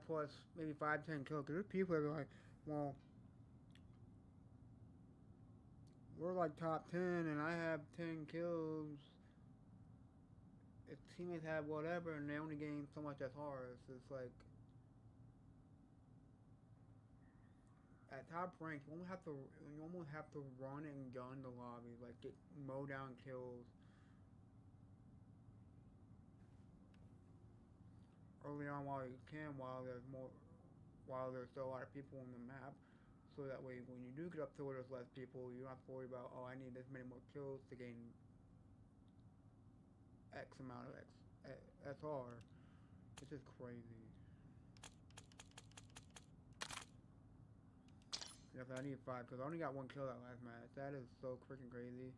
maybe 5-10 kills. Cause there's people that are like, well, we're like top 10 and I have 10 kills. If teammates have whatever and they only gain so much SR, it's just like at top rank you almost have to run and gun the lobby, like get mow down kills early on while you can, while there's still a lot of people on the map, so that way when you do get up to where there's less people, you don't have to worry about, oh, I need this many more kills to gain X amount of SR. It's just crazy. Yes, I need 5 because I only got 1 kill that last match. That is so freaking crazy.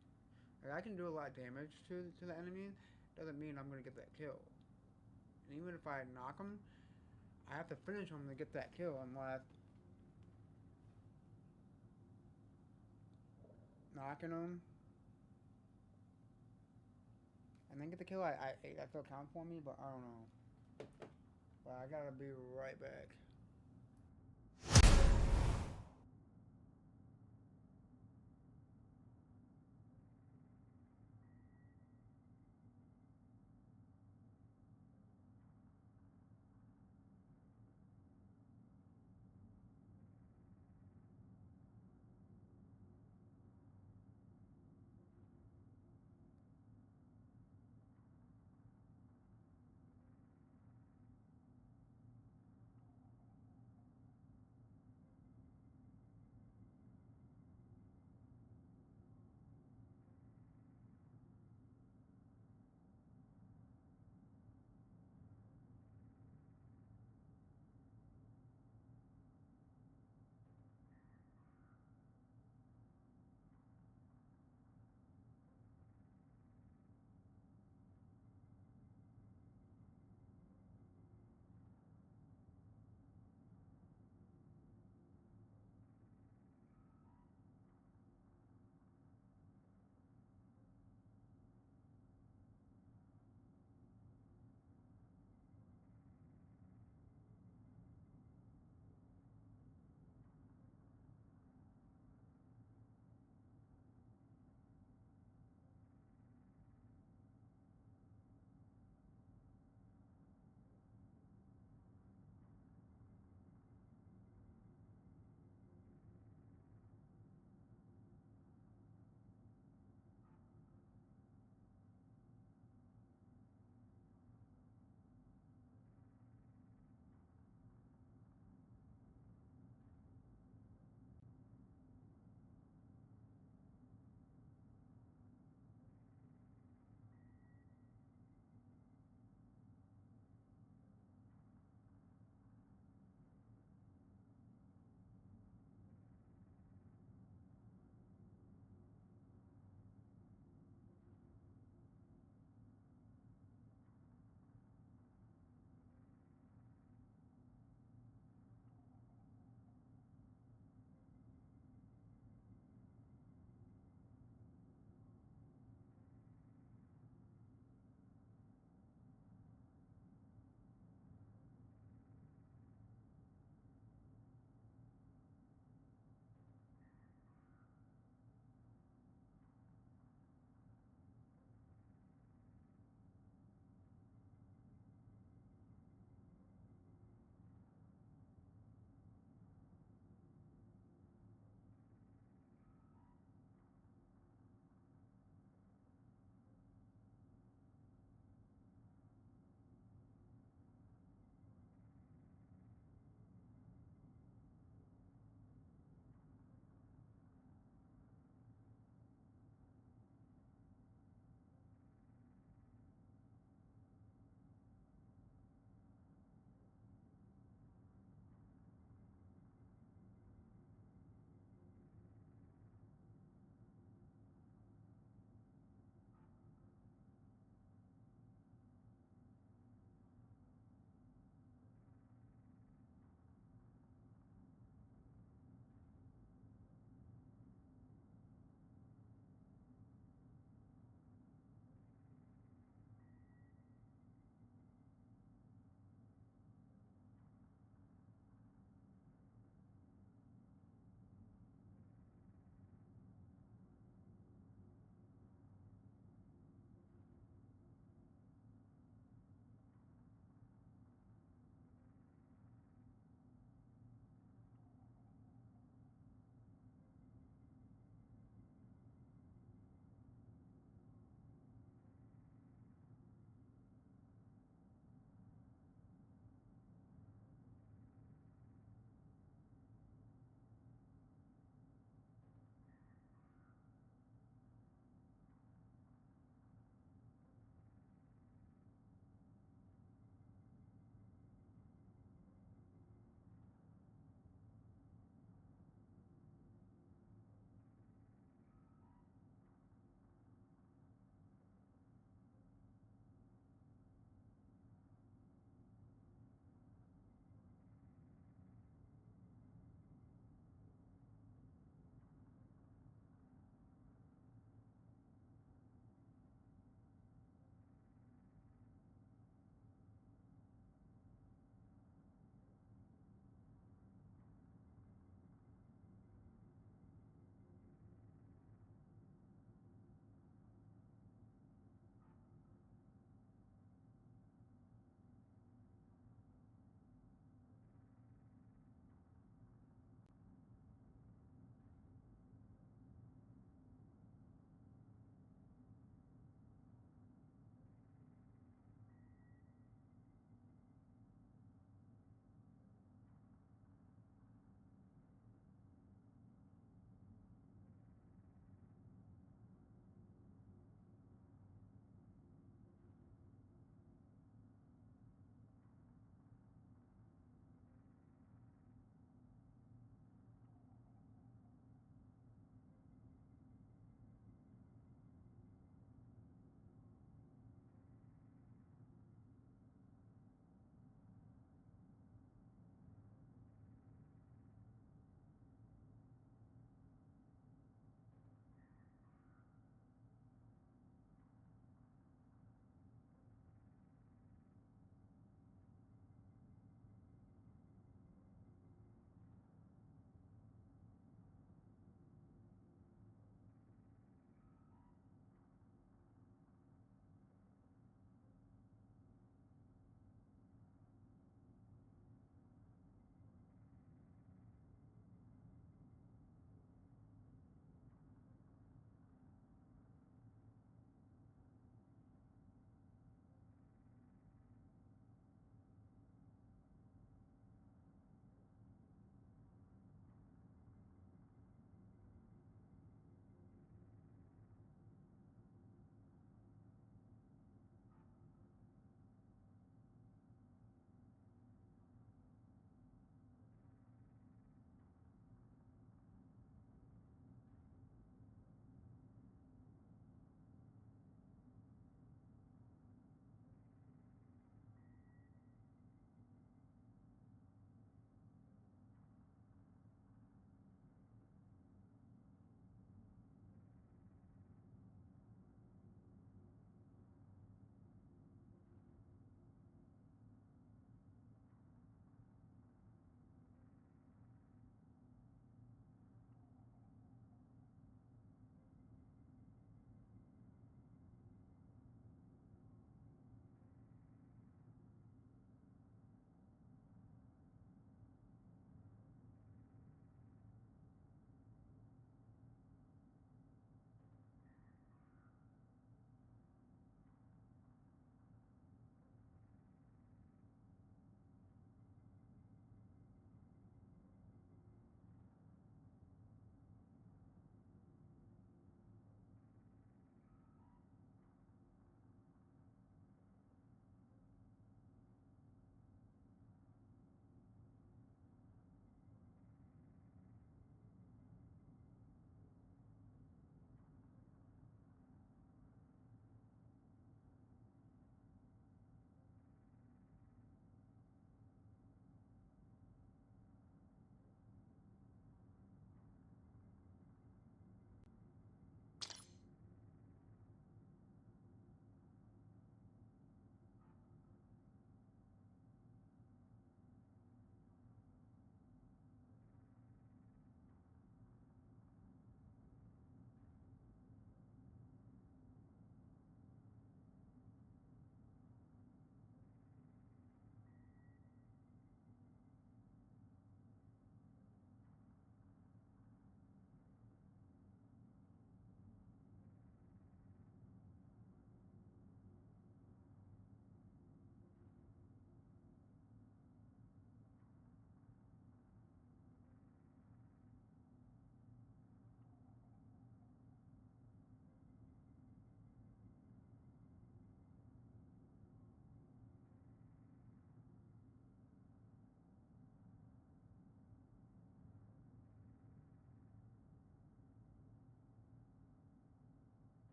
Like I can do a lot of damage to the enemies. Doesn't mean I'm gonna get that kill. And even if I knock them, I have to finish them to get that kill unless knocking them and then get the kill. That still counts for me, but I don't know. But I gotta be right back.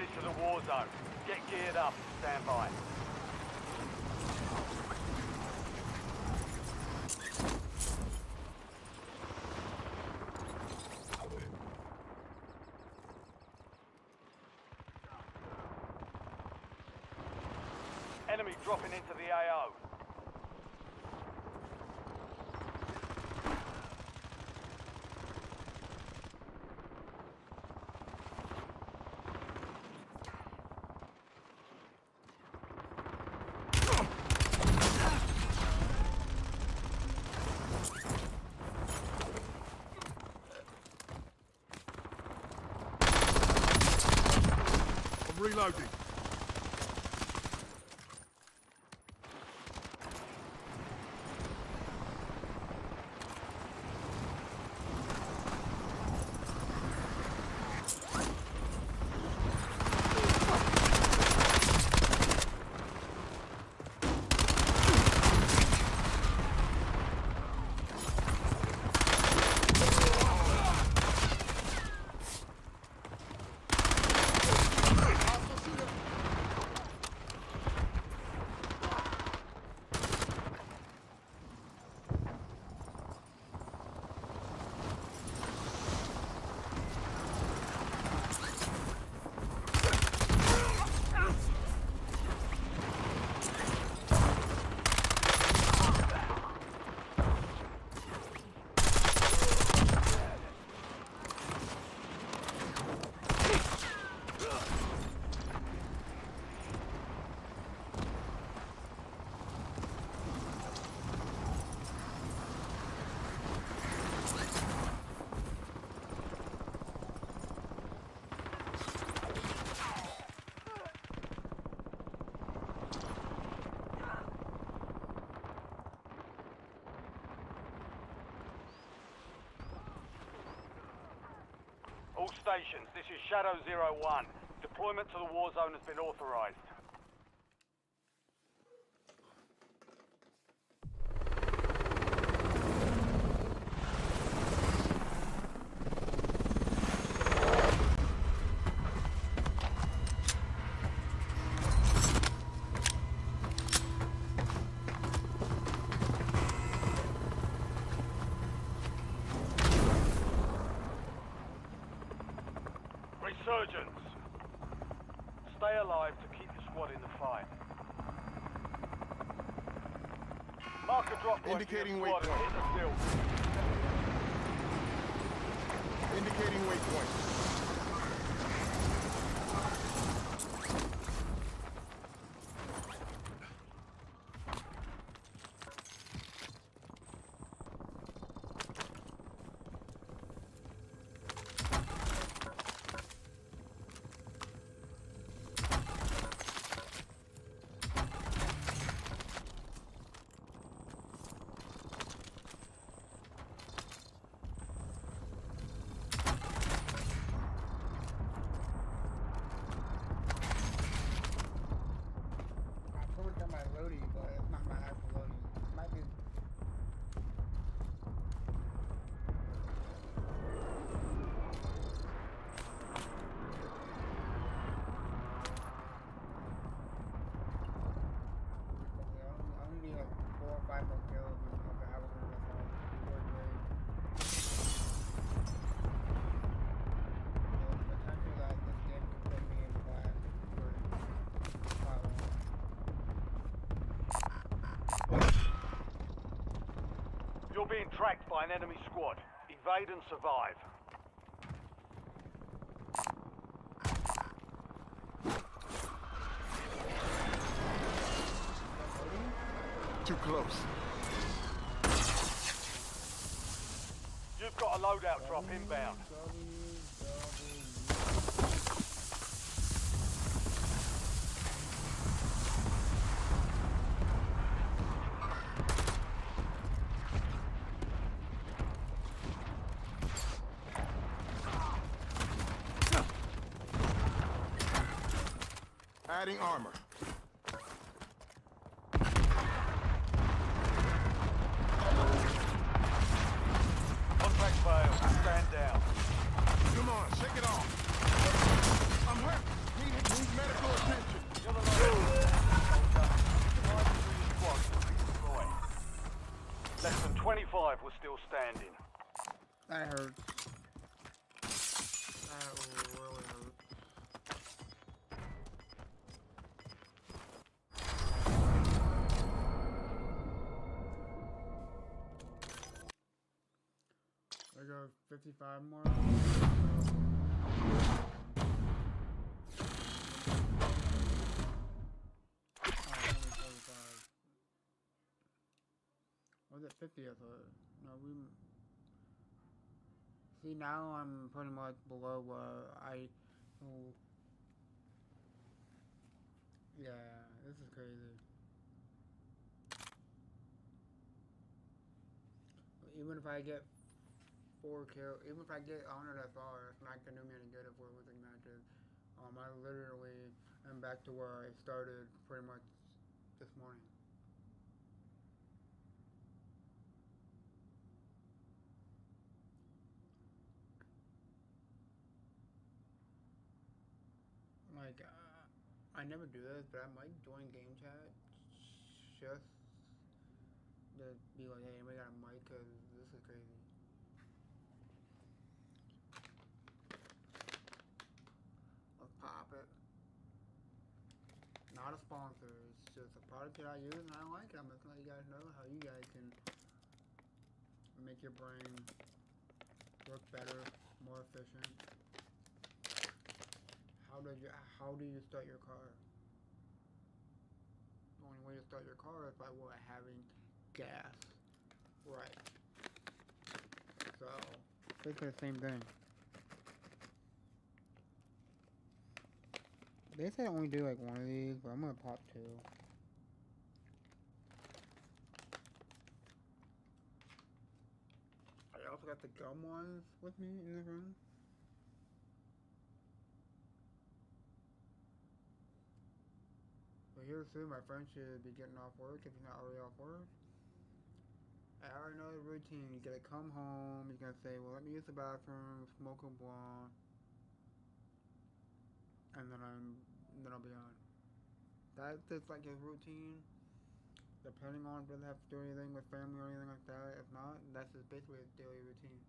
headed to the war zone. Get geared up. Stand by. Enemy dropping into the AO. I'm reloading. All stations, this is Shadow 01. Deployment to the war zone has been authorized. Resurgence. Stay alive to keep the squad in the fight. Mark a drop point Indicating for your squad and hit the field. Indicating waypoint. You're being tracked by an enemy squad. Evade and survive. Too close. You've got a loadout drop inbound. Adding armor. Contract failed. Stand down. Come on, shake it off. I'm hurt. Need 5 was still standing. That hurts. That really hurts. I go 55 more. Was it 50 I thought? No, we... See, now I'm pretty much below where I... Oh. Yeah, this is crazy. Even if I get 4 kills, even if I get 100 SR, it's not gonna do me any good if we're losing matches. I literally am back to where I started pretty much this morning. Like, I never do this, but I might join game chat just to be like, hey, anybody got a mic? Cause this is crazy. Let's pop it. Not a sponsor, it's just a product that I use and I like it. I'm just gonna let you guys know how you guys can make your brain work better, more efficient. How do you start your car? The only way to start your car is by what? Having gas. Right. So, basically the same thing. They say I only do like one of these, but I'm gonna pop 2. I also got the gum ones with me in the room. But here soon, my friend should be getting off work if he's not already off work. I already know the routine. He's gonna come home, he's gonna say, well, let me use the bathroom, smoke a blunt, and then I'll be on. That's just like his routine. Depending on if he doesn't have to do anything with family or anything like that. If not, that's just basically his daily routine.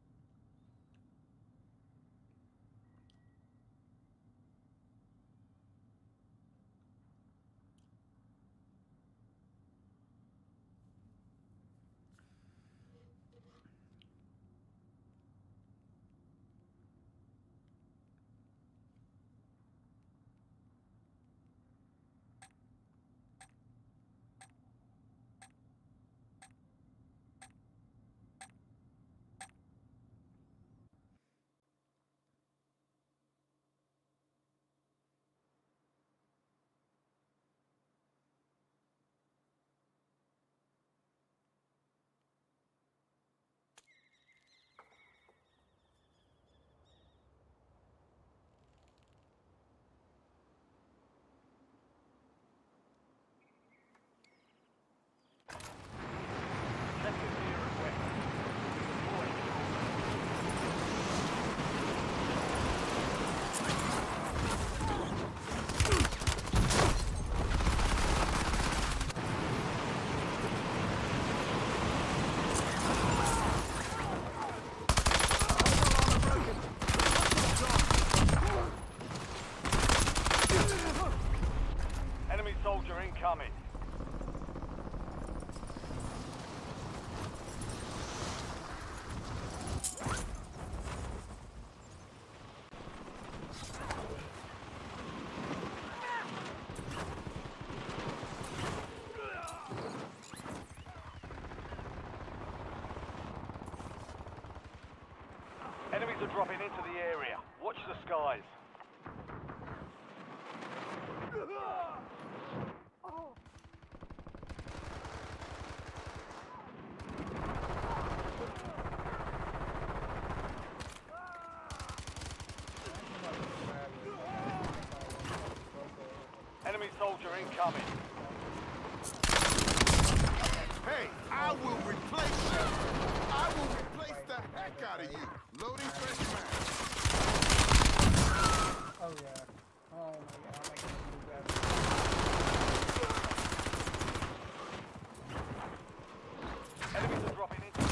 Soldier incoming. Enemies are dropping into the area. Watch the skies. Enemy soldier incoming. Hey, I will replace you. I will replace the heck out of you. Loading fresh mag. Oh yeah. Oh my god, I can't do that. Enemies are dropping into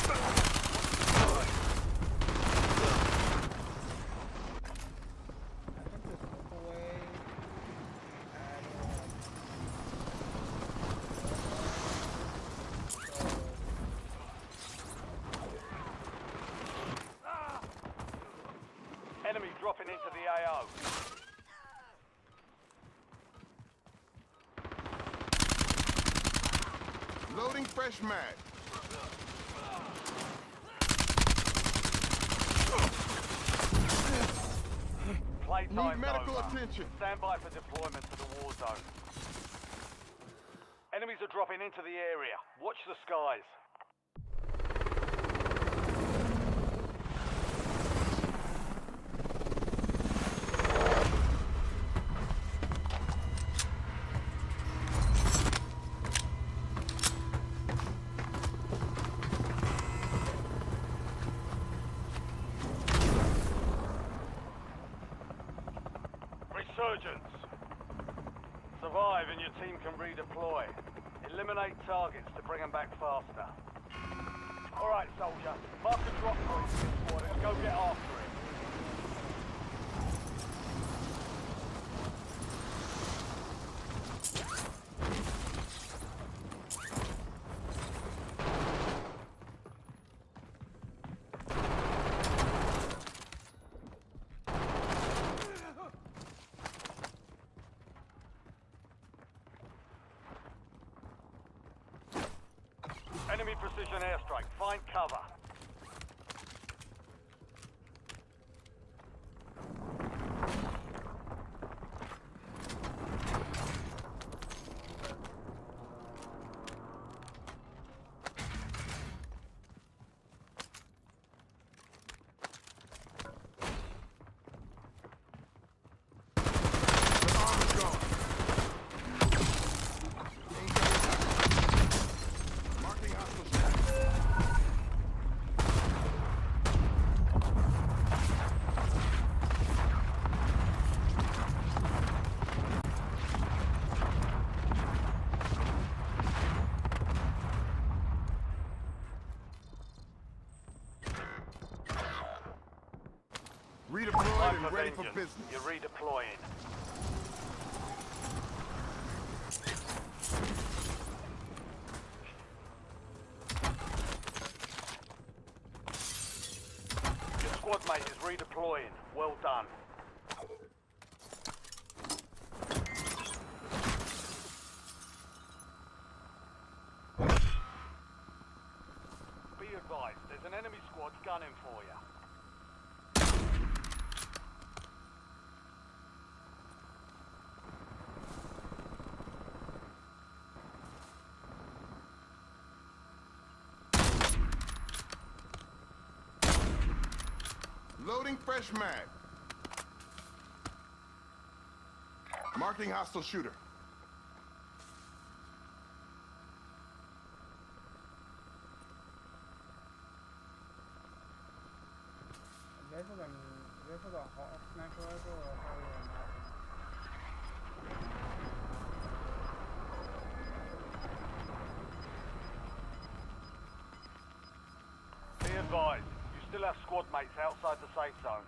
the AO. Loading fresh mag. Playtime's Need medical over. attention. Stand by for deployment to the war zone. Enemies are dropping into the area. Watch the skies. Resurgence. Survive and your team can redeploy. Eliminate targets to bring them back faster. Alright, soldier. Mark a drop point for this squad and go get after it. Enemy precision airstrike. Find cover. The arm is gone. Marking hostile shooter. Redeployed Time and ready for vengeance. business. You're redeploying. Your squad mate is redeploying. Well done. Be advised, there's an enemy squad gunning for you. Loading fresh mag. Marking hostile shooter. This is a hot sniper rifle or a heavy or not? Be advised, you still have squad mates outside the safe zone.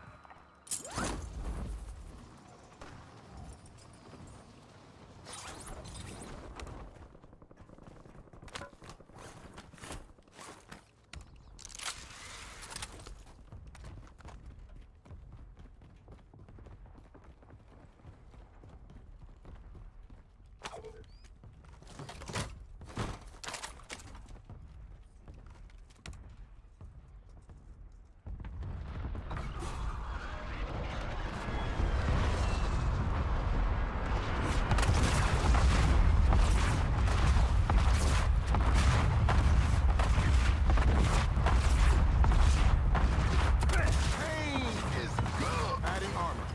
Pain is good. Adding armor.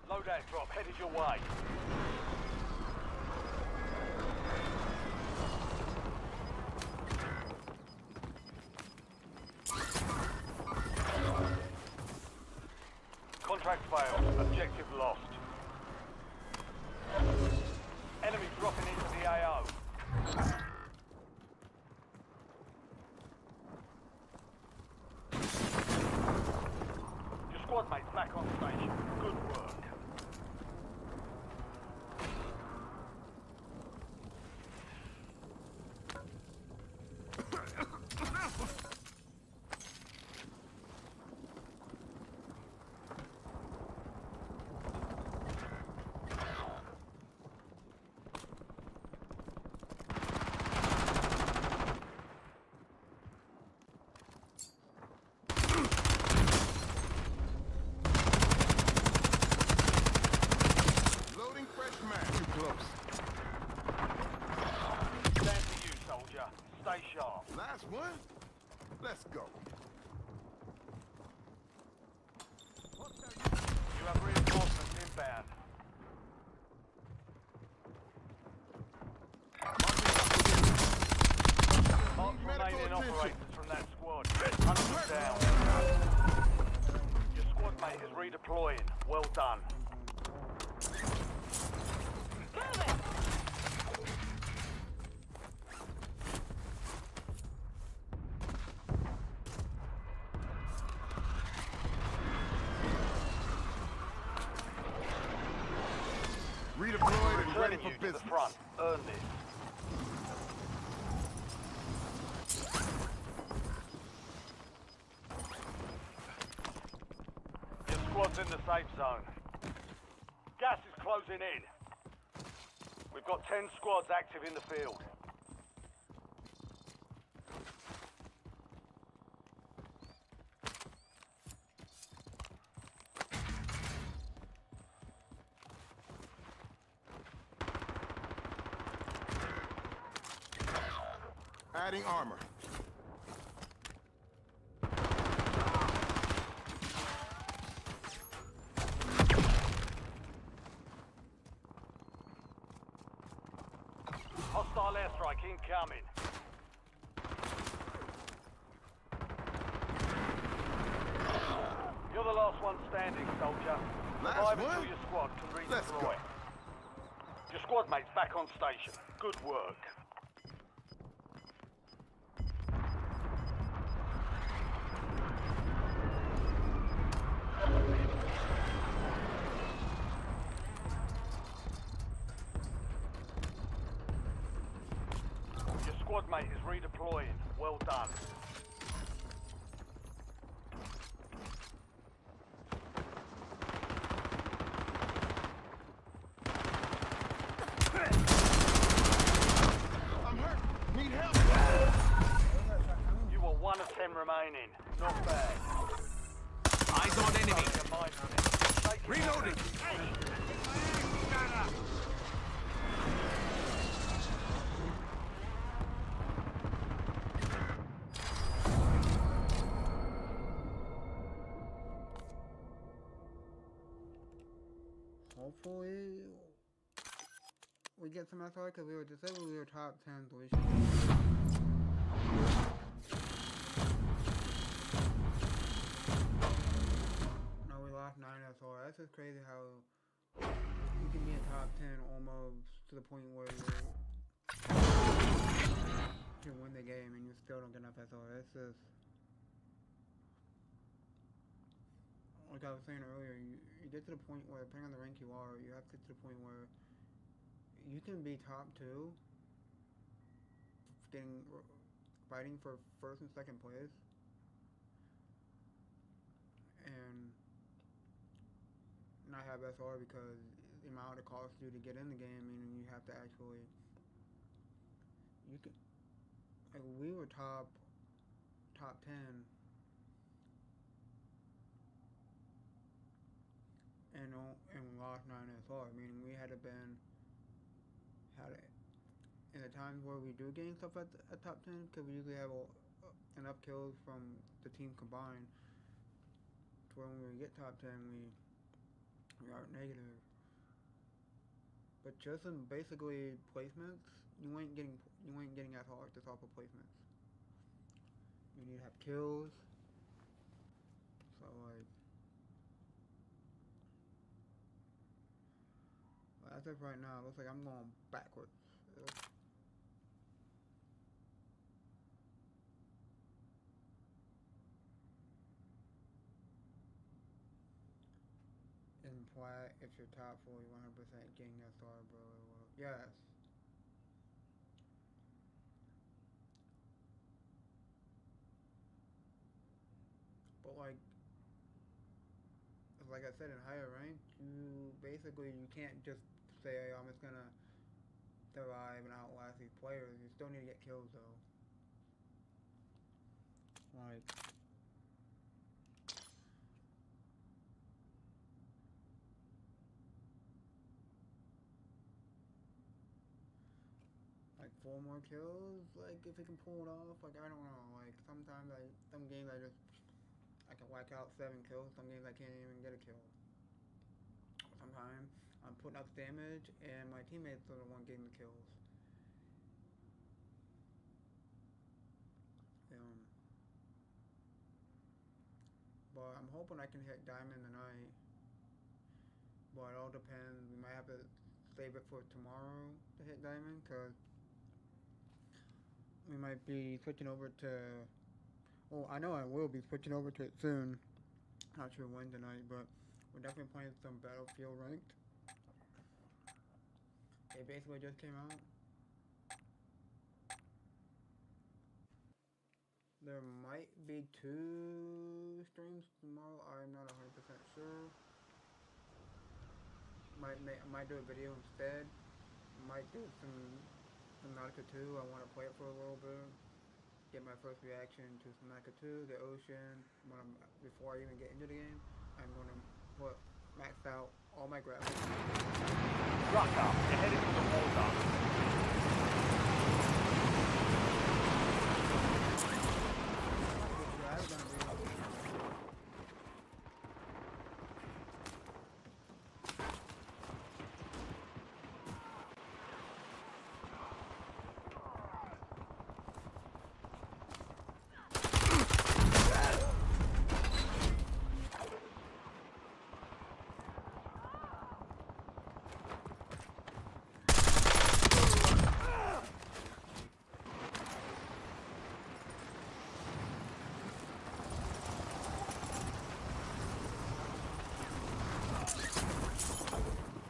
Loadout drop headed your way. Contract failed. Objective lost. Enemy dropping into the AO. Your squad mate's back on station. Good work. Let's go. You have reinforcements inbound. Mark Need medical remaining attention. operators from that squad. Hunt them down. Your squad mate is redeploying. Well done. Redeployed and ready Returning for you to business. the front. Earn this. Your squad's in the safe zone. Gas is closing in. We've got 10 squads active in the field. Adding armor. Hostile airstrike incoming. You're the last one standing, soldier. Last Survive one? until your squad can Let's go. redeploy. Your squad mate's back on station. Good work. Your squad mate is redeploying. Well done. I'm hurt. Need help. You were 1 of 10 remaining. Not bad. Eyes on enemy. Reloading. Hopefully, we get some SR because we were disabled. We were top 10, so we should. No, we lost 9 SR. That's just crazy how you can be in top 10 almost to the point where you can win the game and you still don't get enough SR. That's just. Like I was saying earlier, you get to the point where, depending on the rank you are, you have to get to the point where you can be top 2, fighting for first and second place, and not have SR because the amount it costs you to get in the game, meaning you have to actually, like we were top 10. And we lost 9 SR, meaning we had in the times where we do gain stuff at top 10, because we usually have enough kills from the team combined to where when we get top 10 we are negative. But just in basically placements, you ain't getting SR just off of placements. You need to have kills. So like, as of right now, it looks like I'm going backwards. In Plat, if you're top 40, 100% getting SR, bro. Well, yes. But like I said, in higher rank, you can't just say, hey, I'm just gonna survive and outlast these players. You still need to get kills though. Like 4 more kills. Like if he can pull it off, like I don't know. Like sometimes some games I can whack out 7 kills. Some games I can't even get a kill. Sometimes I'm putting out damage and my teammates are the one getting the kills. But I'm hoping I can hit diamond tonight. But it all depends. We might have to save it for tomorrow to hit diamond, because we might be switching over to... Well, I know I will be switching over to it soon. Not sure when tonight, but we're definitely playing some Battlefield ranked. It basically just came out. There might be 2 streams tomorrow. I'm not 100% sure. Might do a video instead. Might do some Nautica 2. I want to play it for a little bit. Get my first reaction to some Nautica 2, the ocean. Before I even get into the game, I'm going to max out all my graphics. Rucker, you're heading to the war zone.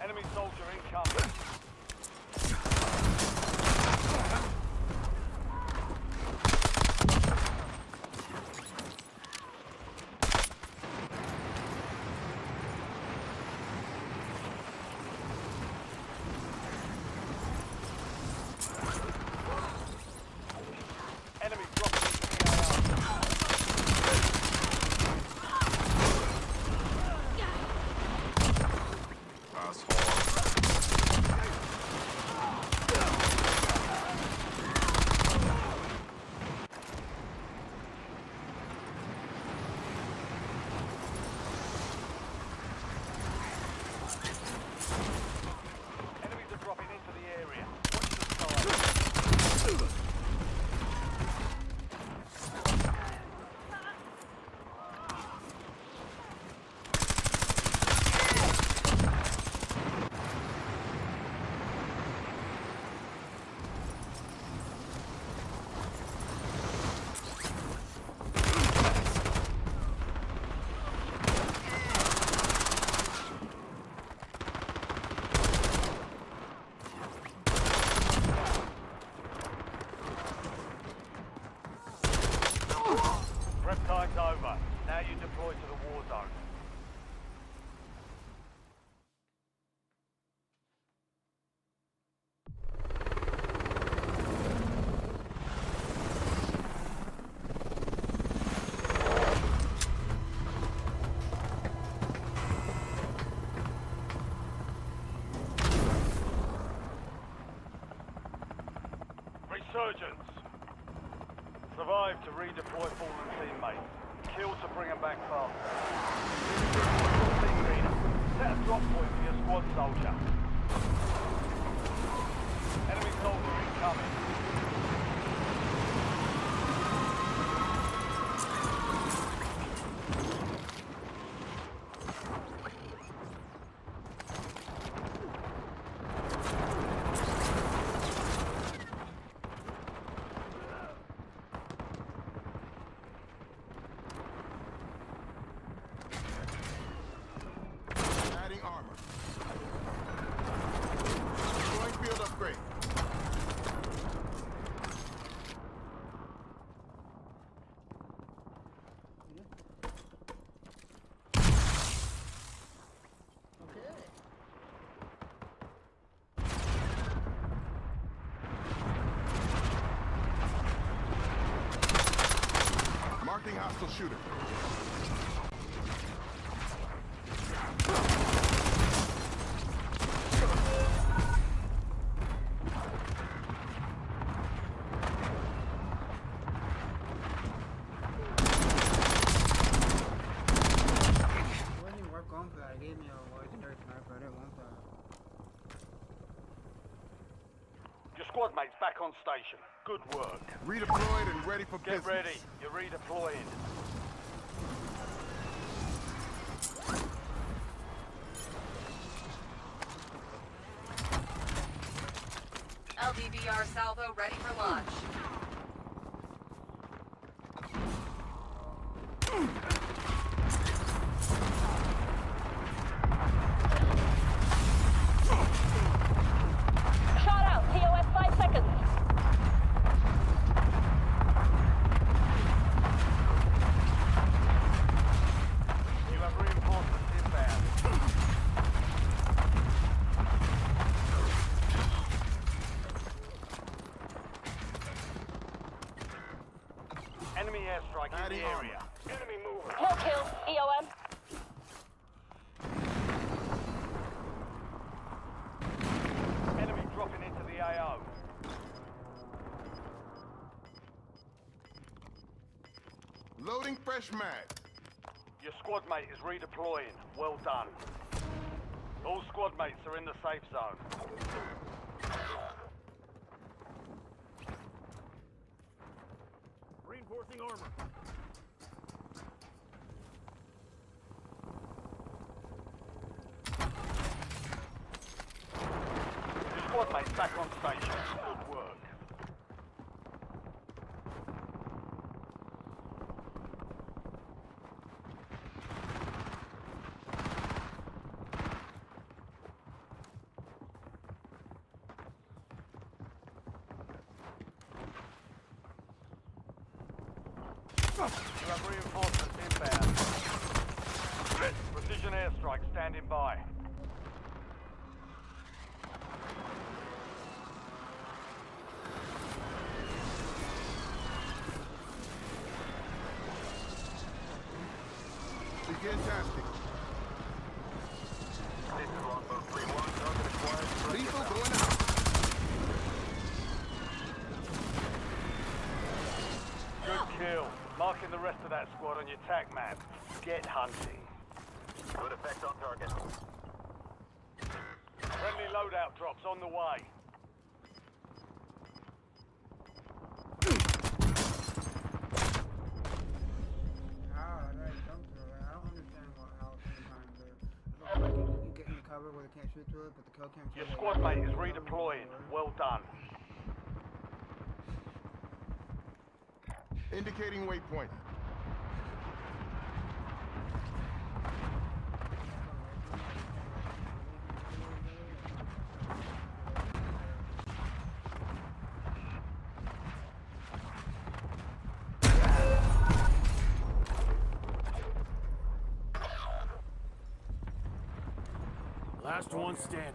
Enemy soldier incoming. Enemy dropping into the AR. Enemies are dropping into the area. Watch the sky. Prep time's over. Now you deploy to the war zone. Resurgence. Survive to redeploy fallen teammates. Kill to bring them back faster. Team leader. Set a drop point for your squad soldier. Enemy soldier incoming. Adding armor. Going field upgrade. Okay. Marking hostile shooter. going for that. It gave me a legendary sniper. I didn't want that. Your squad mate's back on station. Good work. Redeployed and ready for Get business. ready. You're redeploying. LDVR salvo ready for launch. Shot out. TOS 5 seconds. You have reinforcements inbound. Enemy airstrike in Adding the armor. area. Enemy moving. No kill. EOM. Enemy dropping into the AO. Loading fresh mag. Your squad mate is redeploying. Well done. All squad mates are in the safe zone. Reinforcing armor. Your squad mate's back on station. Good work. You have reinforcements inbound. Precision airstrike standing by. Begin tasking. This is Longbow 3-1. Target acquired. Lethal going out. Good kill. Marking the rest of that squad on your tac map. Get hunting. Good effect on target. Friendly loadout drops on the way. How? I gotta jump through it. I don't understand how sometimes you get in the cover where they can't shoot through it, but the kill cam. Your squad mate is redeploying. Well done. Indicating waypoint. Last one standing.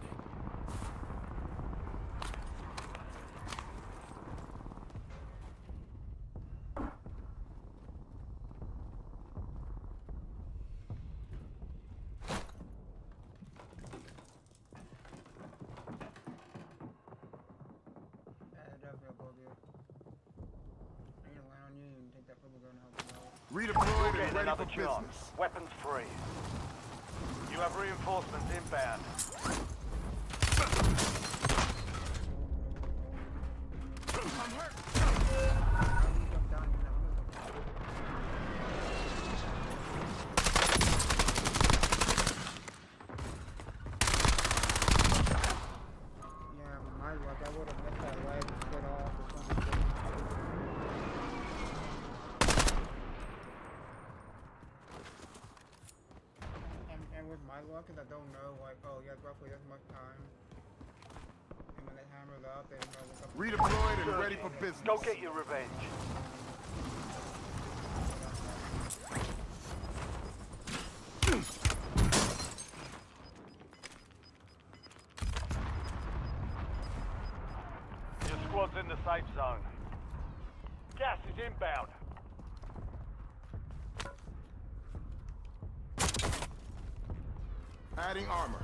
Redeployed Getting and ready another for chance. business. Weapons free. You have reinforcements inbound. I'm hurt. Yeah, my luck. I would have missed that leg and split off or something. And with my luck, is I don't know, like, oh, you have roughly this much time. And when they hammer it up, they don't know what's up. Redeployed and ready for business. Go get your revenge. Your squad's in the safe zone. Gas is inbound. Adding armor.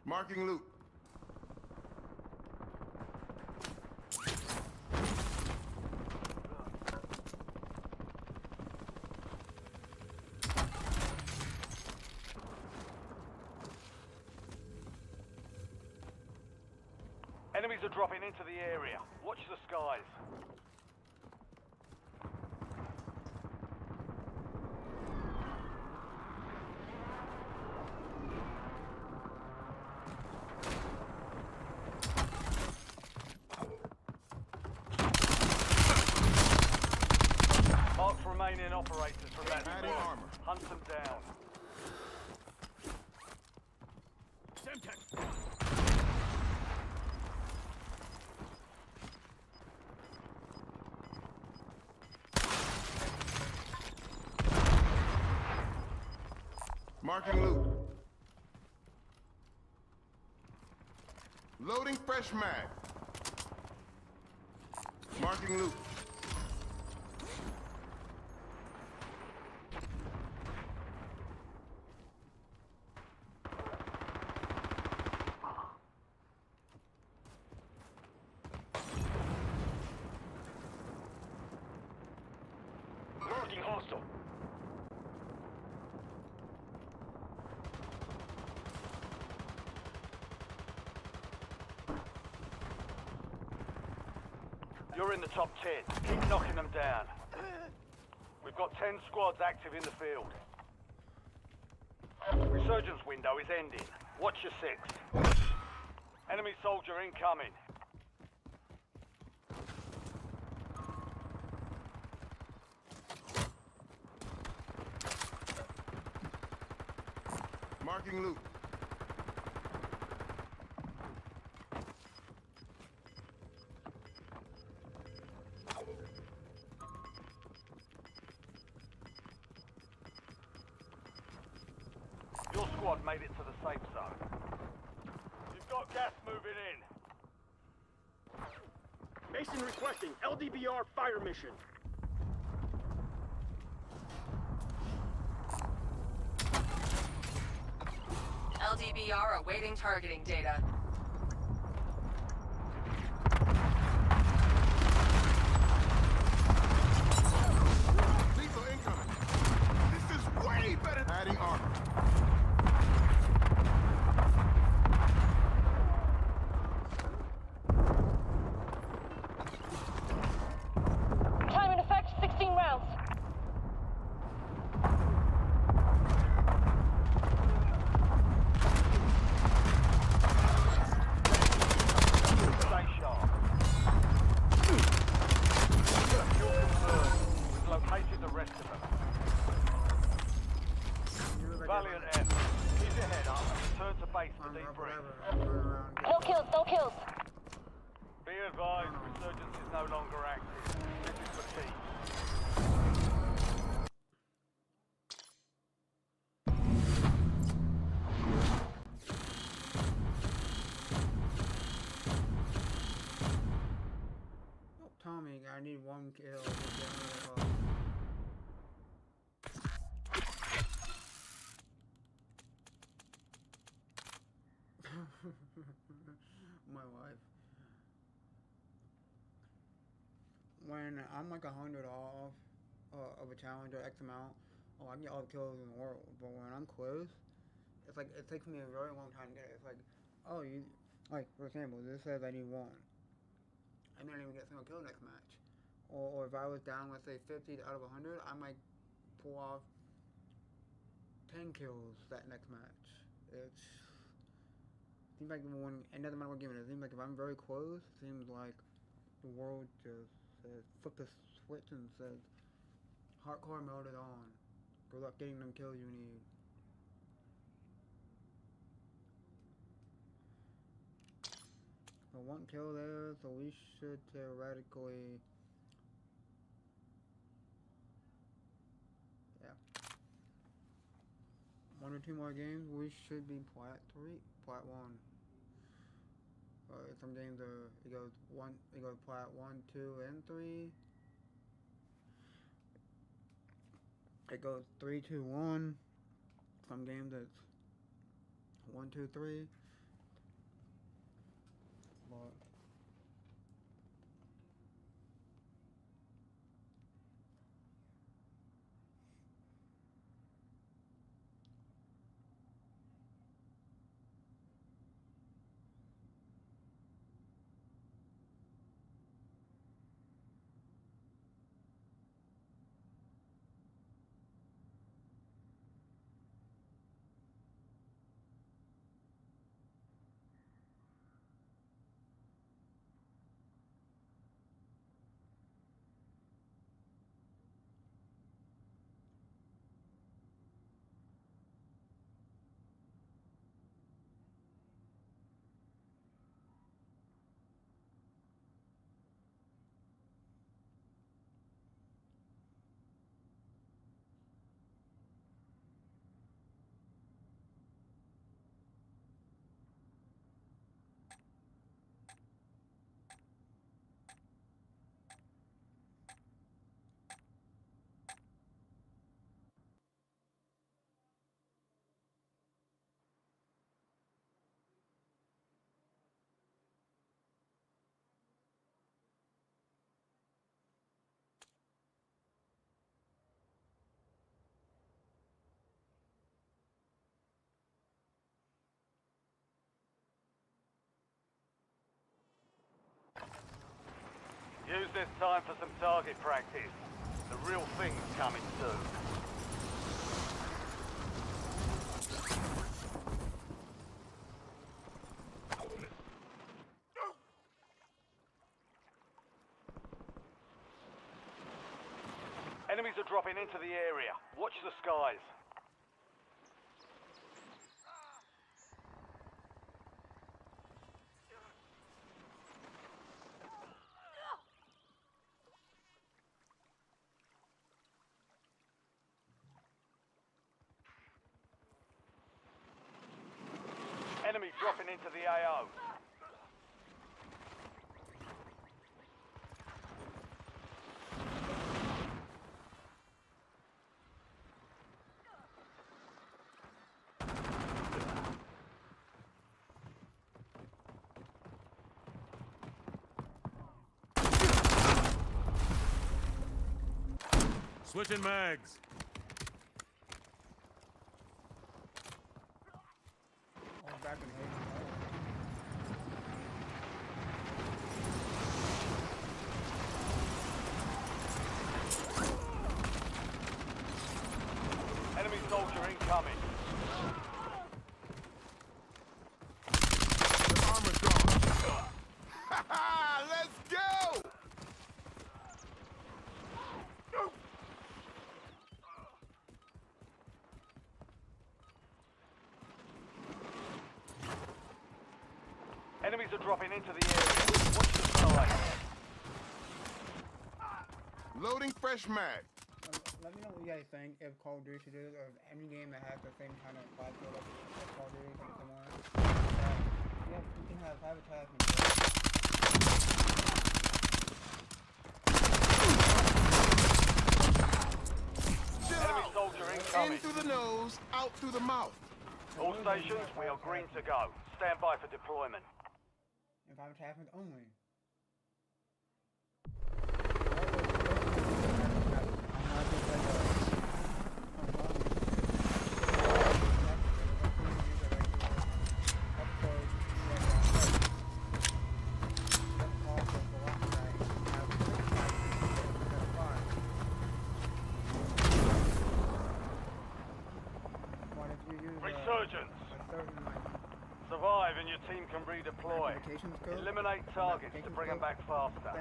Marking loot. Enemies are dropping into the area. Watch the skies. Mark remaining operators from that Adding squad. armor. Hunt them down. Semtex. Marking loot. Loading fresh mag. Marking loot. Marking hostile. You're in the top 10. Keep knocking them down. We've got 10 squads active in the field. Resurgence window is ending. Watch your six. Enemy soldier incoming. Marking loot. Your squad made it to the safe zone. You've got gas moving in. Mason requesting LDBR fire mission. LDBR awaiting targeting data. Lethal incoming. This is way better. Adding armor. Time in effect, 16 rounds. Stay sharp. You're confirmed. We've located the rest of them. Valiant F. Keep your head up and return to base for debrief. No kills, no kills. Be advised, resurgence is no longer active. This is fatigue. Tommy, I need one kill. My wife. When I'm like 100 off of a challenge or X amount, oh, I can get all the kills in the world. But when I'm close, it's like it takes me a very long time to get it. It's like, oh, you like for example, this says I need one. I didn't even get a single kill next match. Or if I was down, let's say 50 out of 100, I might pull off 10 kills that next match. It seems like when it doesn't matter what game it is. It seems like if I'm very close, it seems like the world just says flip the switch and says hardcore mode it on. Good luck getting them kills you need. So one kill there, so we should theoretically, yeah, 1 or 2 more games, we should be plat 3, plat 1. Some games are, it goes plat 1, 2, and 3. It goes 3, 2, 1. Some games it's 1, 2, 3. But Use this time for some target practice. The real thing's coming soon. Enemies are dropping into the area. Watch the skies. Enemy dropping into the AO. Switching mags. Oh, back in Haiti. Enemy soldier incoming. The armor's gone. Ha ha! Let's go! Enemies are dropping into the area. Watch the sky. Loading fresh mag. Let me know what you guys think if Call of Duty should do it, or if any game that has the same kind of class build up as Call of Duty can come on. Yeah, you can have advertisements. Enemy soldier In incoming. through the nose, out through the mouth. All stations, we are green to go. Stand by for deployment. If advertisements only. Resurgence. Survive and your team can redeploy. Eliminate targets to bring them back faster.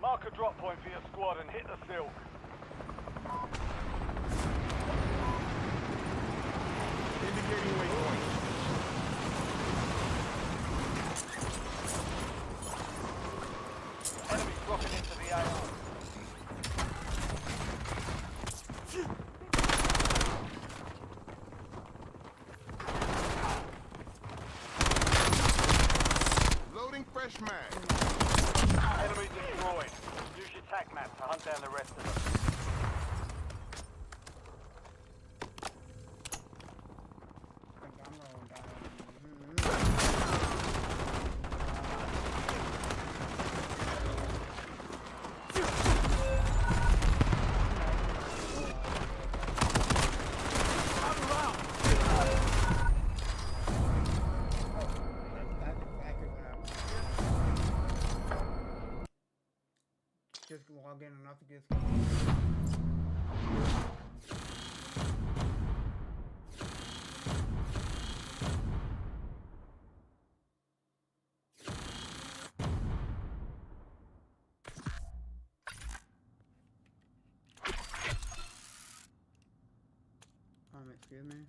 Mark a drop point for your squad and hit the silk. Indicating waypoint. Enemy dropping into the AO. Loading fresh mag. Enemy destroyed. Use your tac map to hunt down the rest of them. Just log in enough to get. Excuse me.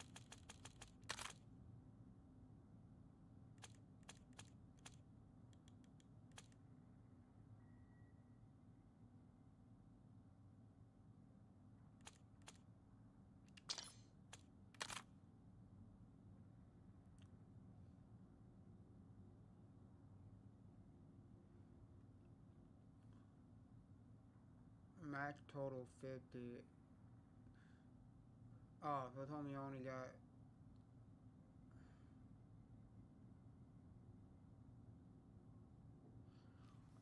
Max total 50. Oh, so it told me I only got.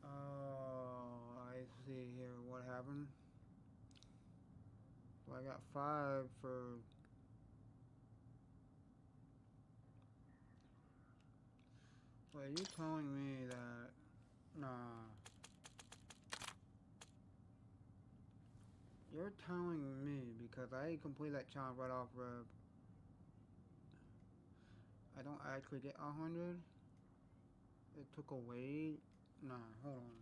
Oh, I see here what happened. So I got 5 for. So are you telling me that? Nah. You're telling me because I complete that challenge right off rip. I don't actually get 100. It took away. Nah, hold on.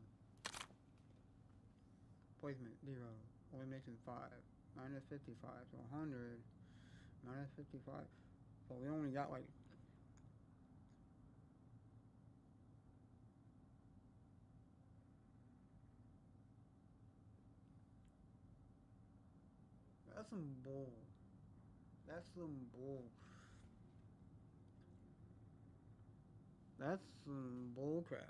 Placement 0. Elimination 5. Minus 55. So 100. Minus 55. So we only got like. That's some bull. That's some bull. That's some bull crap.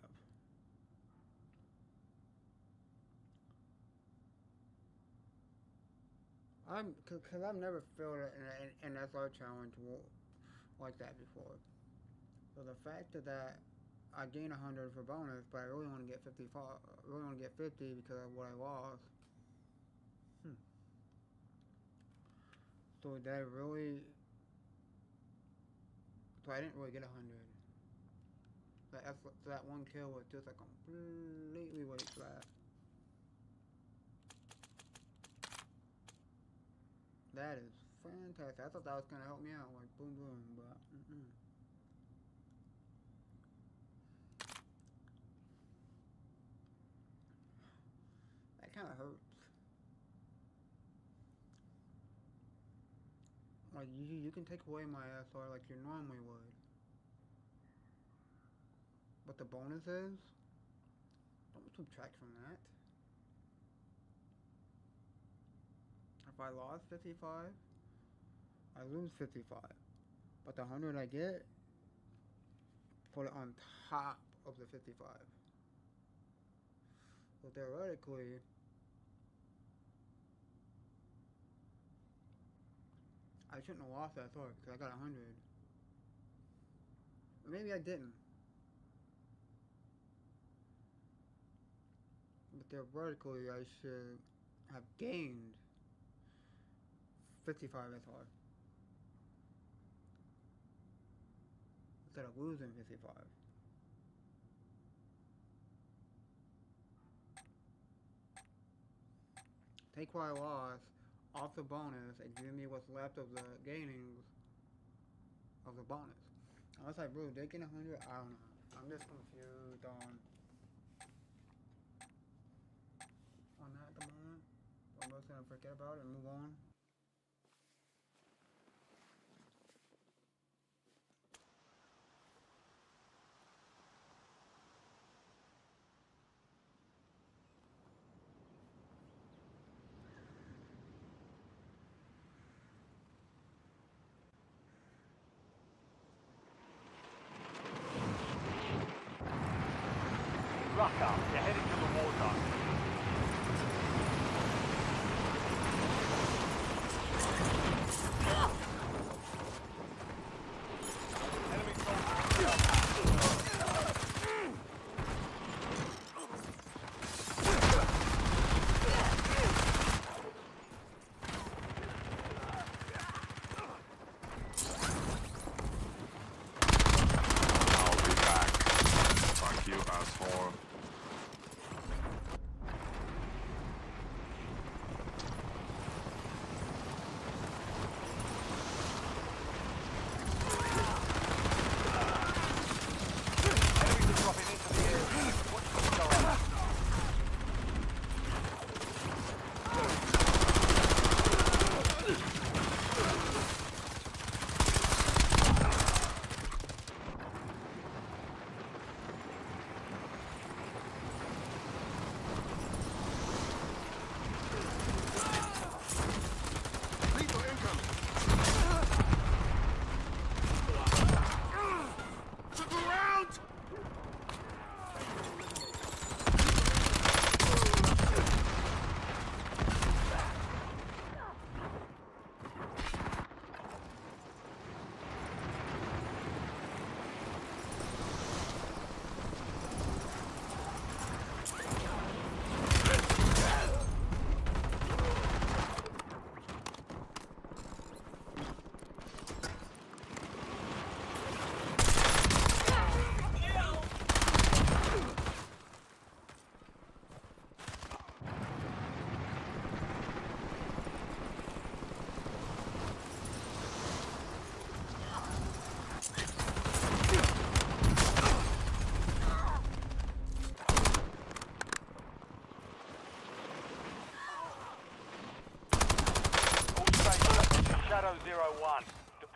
Cause I've never filled an SR challenge like that before. So the fact that I gain 100 for bonus, but I really want to get 55. I really want to get 50 because of what I lost. So did I really? So I didn't really get 100. That one kill was just a completely waste flat. That is fantastic. I thought that was gonna help me out, like boom boom, but that kind of hurts. Like you can take away my SR like you normally would, but the bonus is don't subtract from that. If I lost 55, I lose 55. But the 100 I get, put it on top of the 55. So theoretically, I shouldn't have lost that sword because I got 100. Or maybe I didn't. But theoretically, I should have gained 55 SR instead of losing 55. Take what I lost off the bonus and give me what's left of the gainings of the bonus. Unless I really did get 100, I don't know. I'm just confused on that at the moment. I'm just gonna forget about it and move on. Rucker, you're heading to the war zone. Enemy I'll be back. Fuck you, asshole.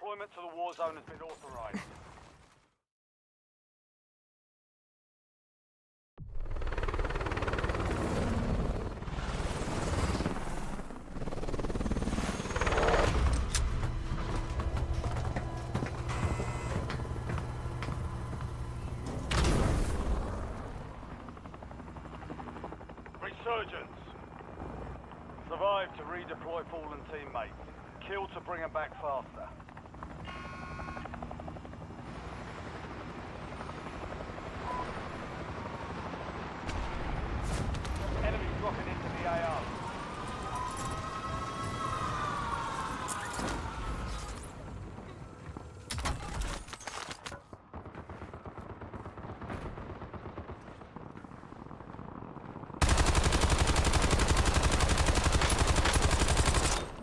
Redeployment to the war zone has been authorized. Resurgence. Survive to redeploy fallen teammates. Kill to bring them back faster. Enemy dropping into the AR.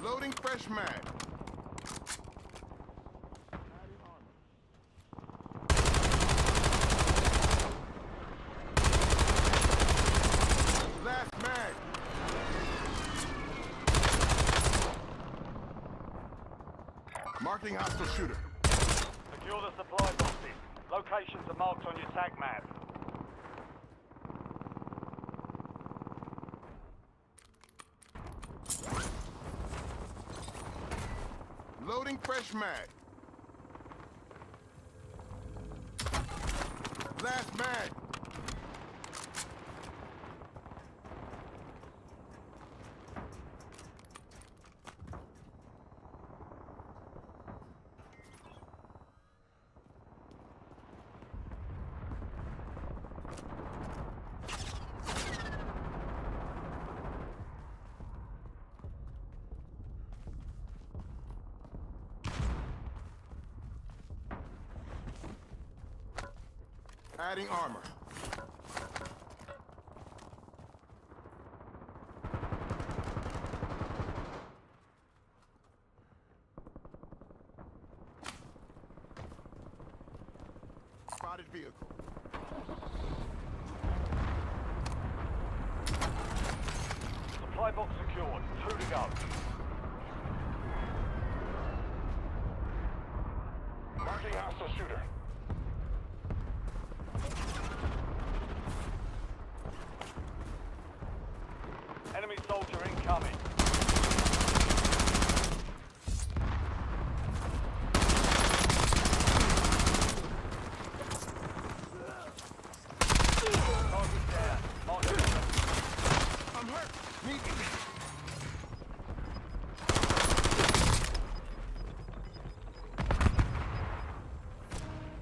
Loading fresh mag. Last mag. Marking hostile shooter. Secure the supply boxes. Locations are marked on your tag map. Loading fresh mag. Last mag. Adding armor. Spotted vehicle. Supply box secured. 2 to go. Marking hostile shooter. Enemy soldier incoming. Target down. Mark it. I'm hurt. Need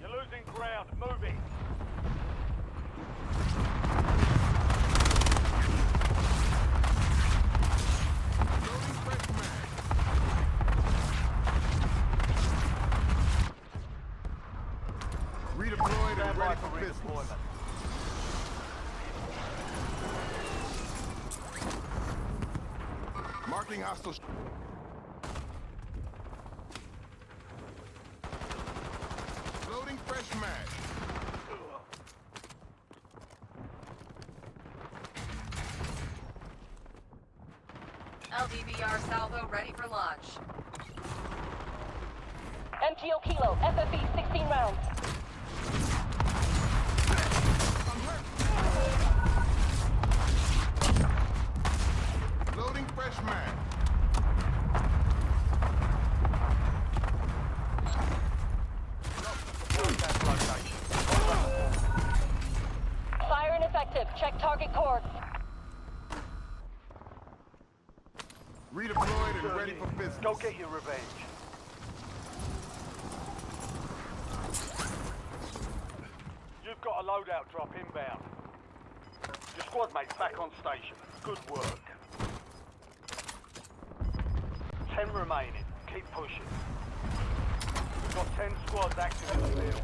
You're losing ground. Moving. loading fresh mag. Redeployed and ready for business. redeployment. Marking hostile. Loading fresh mag. LDBR salvo ready for launch. MTO Kilo, FFE, 16 rounds. Loading fresh mag. Fire ineffective. Check target coordinates. Redeployed and ready for business. Go get your revenge. You've got a loadout drop inbound. Your squad mate's back on station. Good work. 10 remaining. Keep pushing. We've got 10 squads active in the field.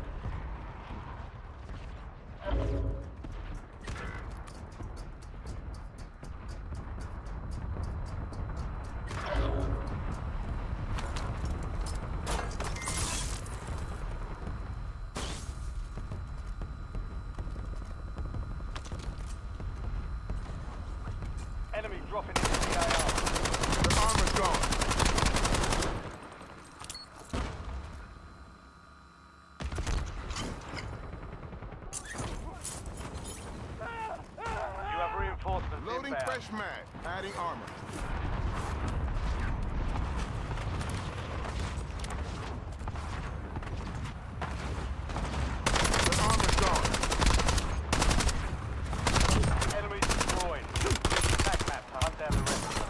Enemy dropping into the AR. The armor's gone. fresh mag. Adding armor. The armor's gone. Enemy destroyed. Attack map to hunt down the rest of them.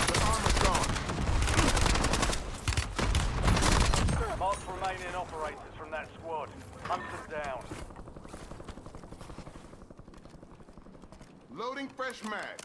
The armor's gone. Mark remaining operators from that squad. Hunt them down. Loading fresh mag.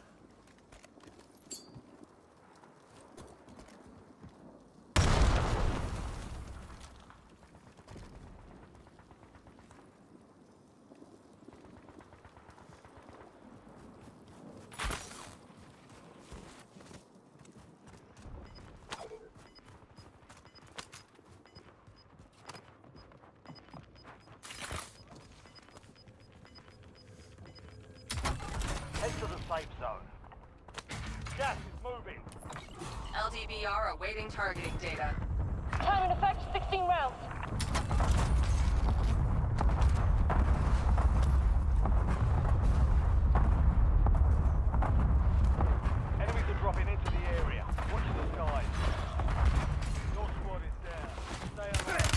Head to the safe zone. Gas is moving. LDBR awaiting targeting data. Time in effect, 16 rounds. Enemies are dropping into the area. Watch the skies. Your squad is down. Stay alert.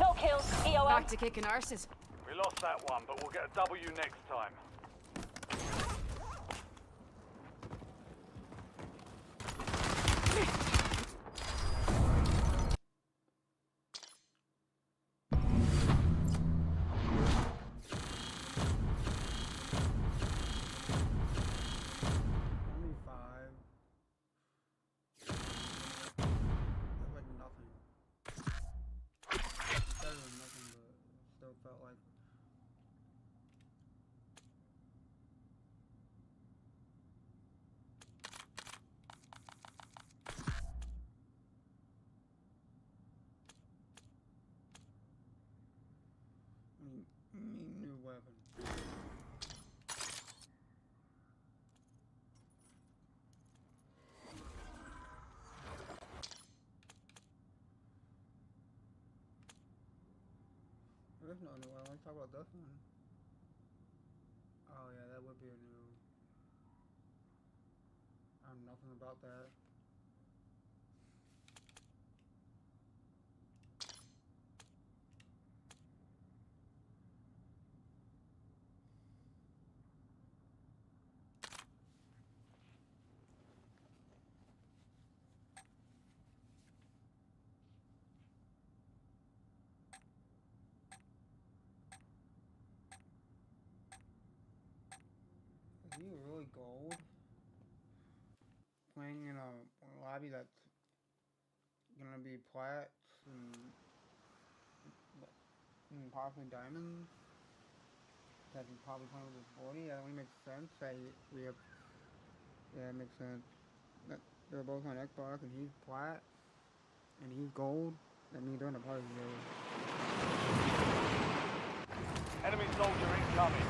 No kills, EOM. Back to kicking arses. We lost that one, but we'll get a W next time. Only 5. That's like nothing. It's better than nothing, but it still felt like. New weapon. There's no new one. Let's talk about this one. Oh yeah, that would be a new. I know nothing about that. Is he really gold? Playing in a lobby that's gonna be plats and possibly diamonds? That he's probably playing with his 40? That only makes sense. That we have. Yeah, it makes sense. That they're both on Xbox and he's plat and he's gold. That means they're in a party together. Enemy soldier incoming.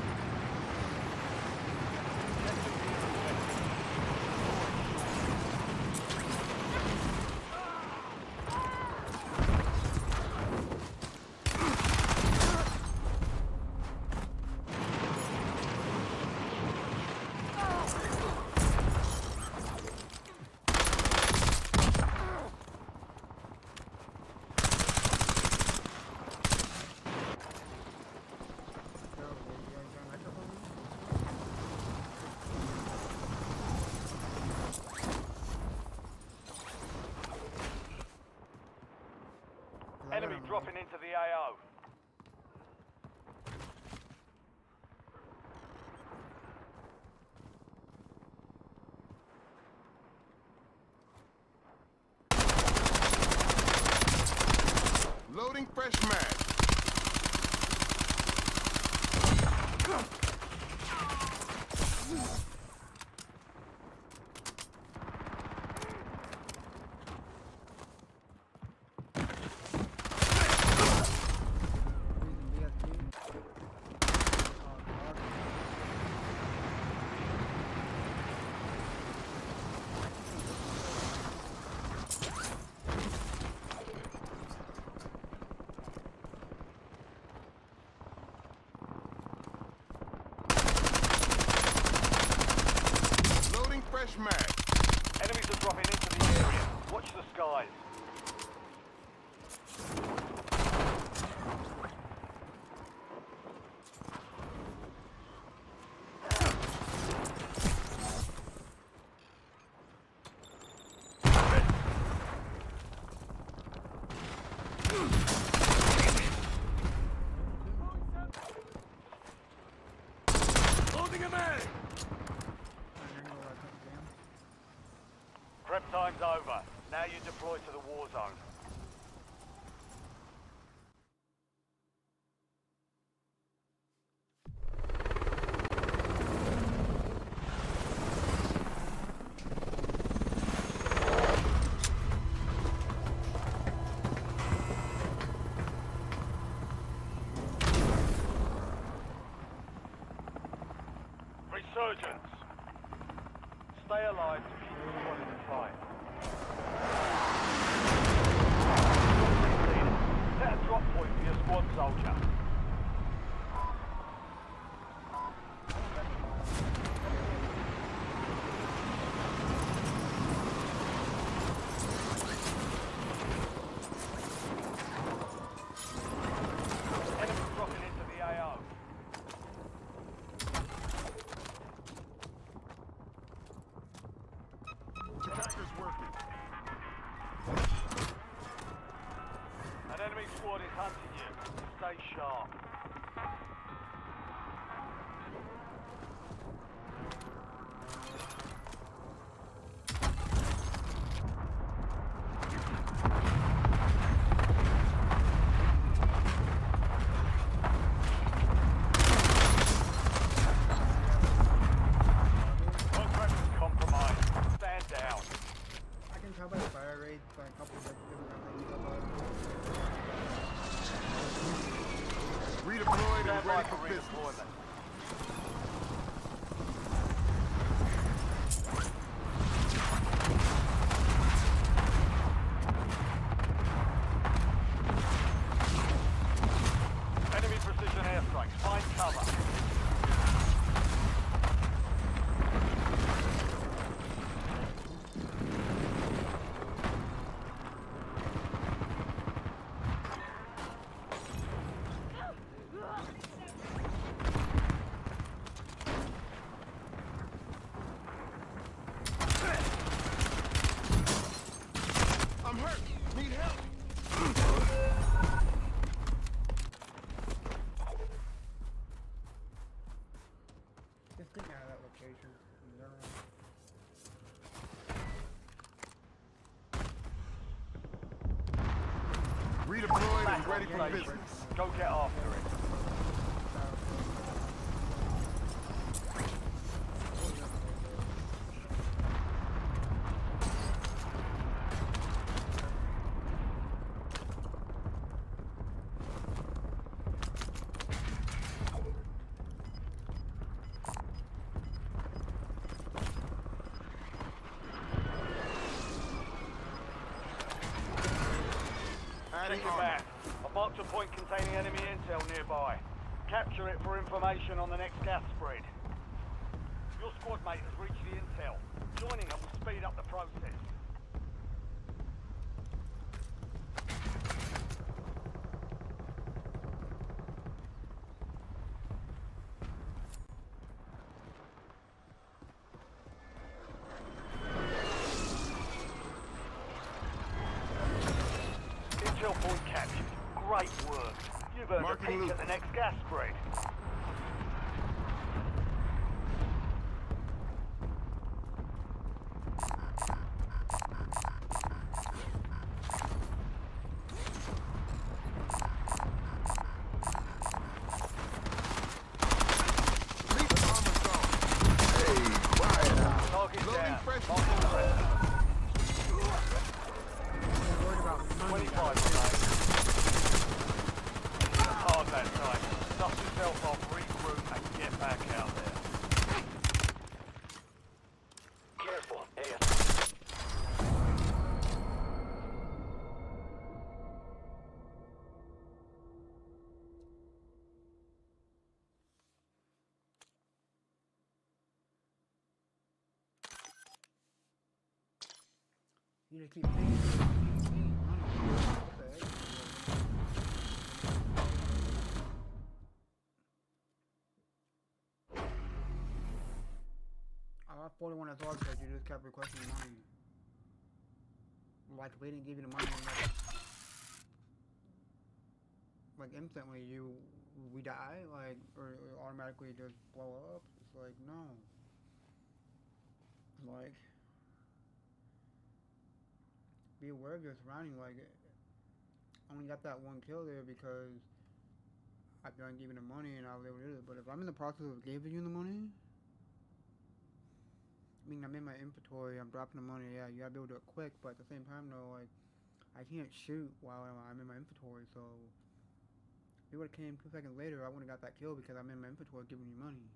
Enemy dropping into the AO. Loading fresh mag. Resurgence. Stay alive to keep the squad in the fight. Set a drop point for your squad, soldier. Enemy dropping into the AO. Tracker's working. An enemy squad is hunting you. Stay sharp. Contract is compromised. Stand down. I can tell by the fire rate by a couple of different Redeployed Stand and by ready for for business. redeployment. Enemy precision airstrikes. Find cover. I'm hurt. Need help. Just get me out of that location. In general. Redeployed and Back ready on for station. business. Go get after it. Adding Check it armor. back. I've marked a point containing enemy intel nearby. Capture it for information on the next gas spread. Your squad mate has reached the intel. Joining it will speed up the process. Intel point captured. Great work. You've earned a Marking peek loot. at the next gas spread. Leave the armor zone. Hey, quiet out. Target Loading down. fresh Marking the rest. I'm worried about money. 25 remain. Hard that time. Dust yourself off, regroup, and get back out there. Careful, You just keep thinking. What the heck? I got 41 as well because you just kept requesting money. Like we didn't give you the money and like instantly we die, like, or automatically just blow up. It's like, no. Like, be aware of your surrounding. Like, I only got that one kill there because I've done giving the money and I was able to do it. But if I'm in the process of giving you the money, I mean, I'm in my inventory, I'm dropping the money, yeah, you gotta be able to do it quick, but at the same time, though, like, I can't shoot while I'm in my inventory, so if you would've came 2 seconds later, I would've got that kill because I'm in my inventory giving you money.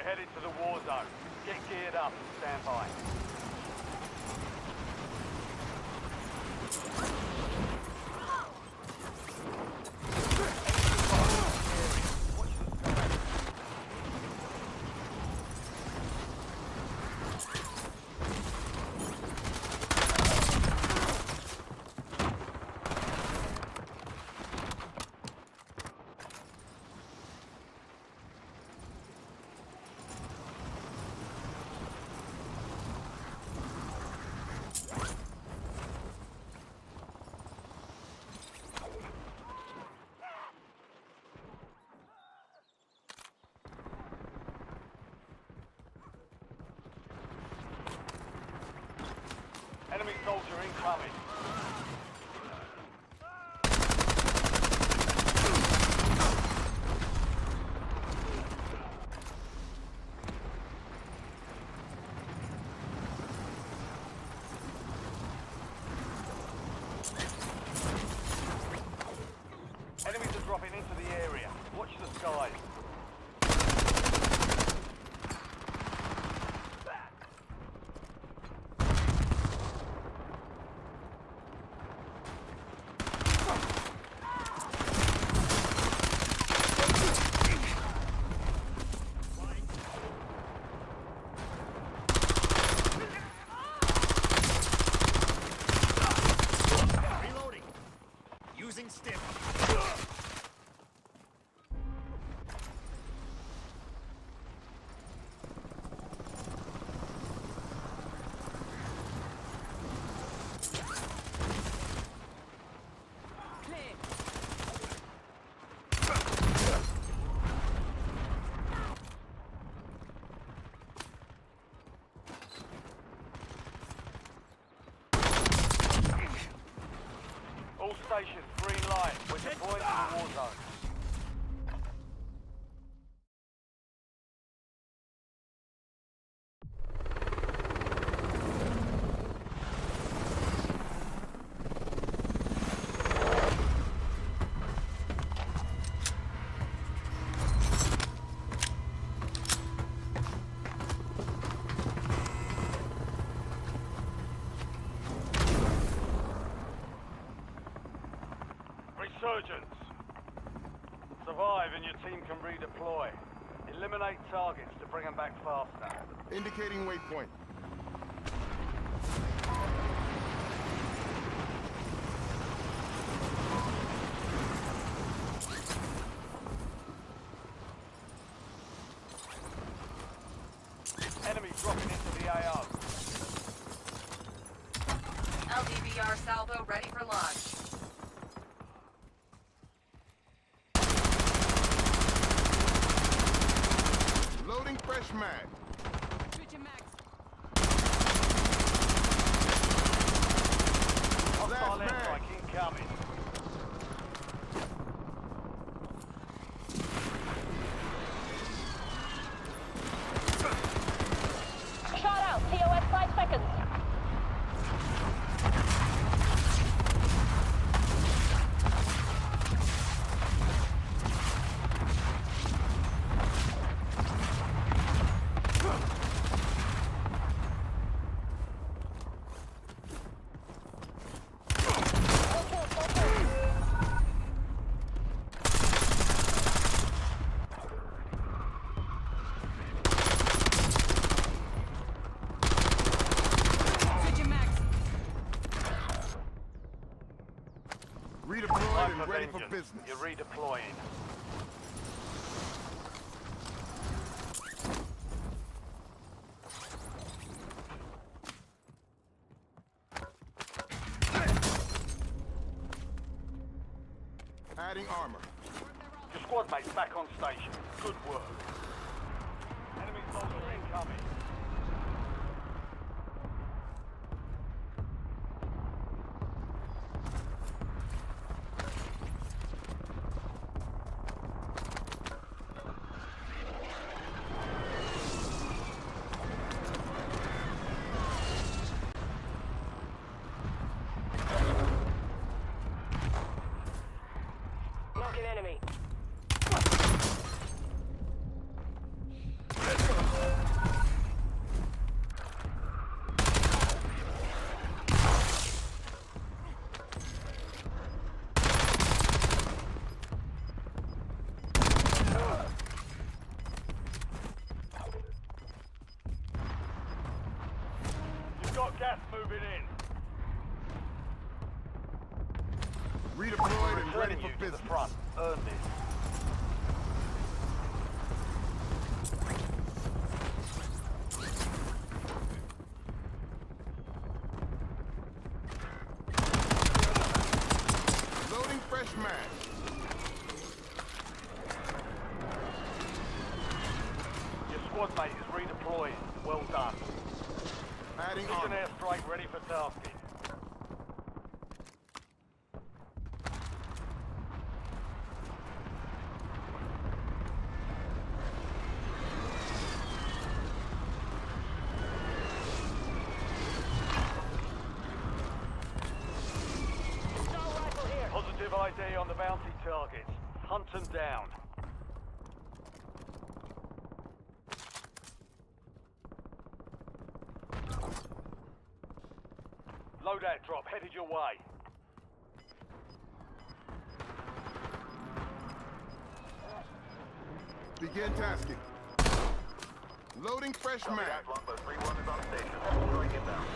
headed to the war zone. Get geared up and stand by. Enemy soldier incoming. Enemies are dropping into the area. Watch the skies. Reloading. Using stick. All stations, green light. We're deploying to the war zone. Resurgence. Survive and your team can redeploy. Eliminate targets to bring them back faster. Indicating waypoint. Enemy dropping into the AO. LDBR salvo ready for launch. Loading fresh mag. Switching max. Hostile mag. airstrike incoming. Shot out. TOS 5 seconds. Switching max. Redeployed Time and ready for vengeance. business. You're redeploying. Adding armor. Your squad mates back on station. Good work. Enemy soldier incoming. Marking enemy. Gas moving in. Redeployed and ready Returning for you to business. the front. Earn this. Loading fresh mag. Your squad mate is redeploying. Well done. Adding Mission armor. airstrike ready for tasking. Assault rifle here. Positive ID on the bounty targets. Hunt them down. Loadout drop headed your way. Begin tasking. Loading fresh Copy mag. that. Longbow 3-1 is on station. Strike inbound.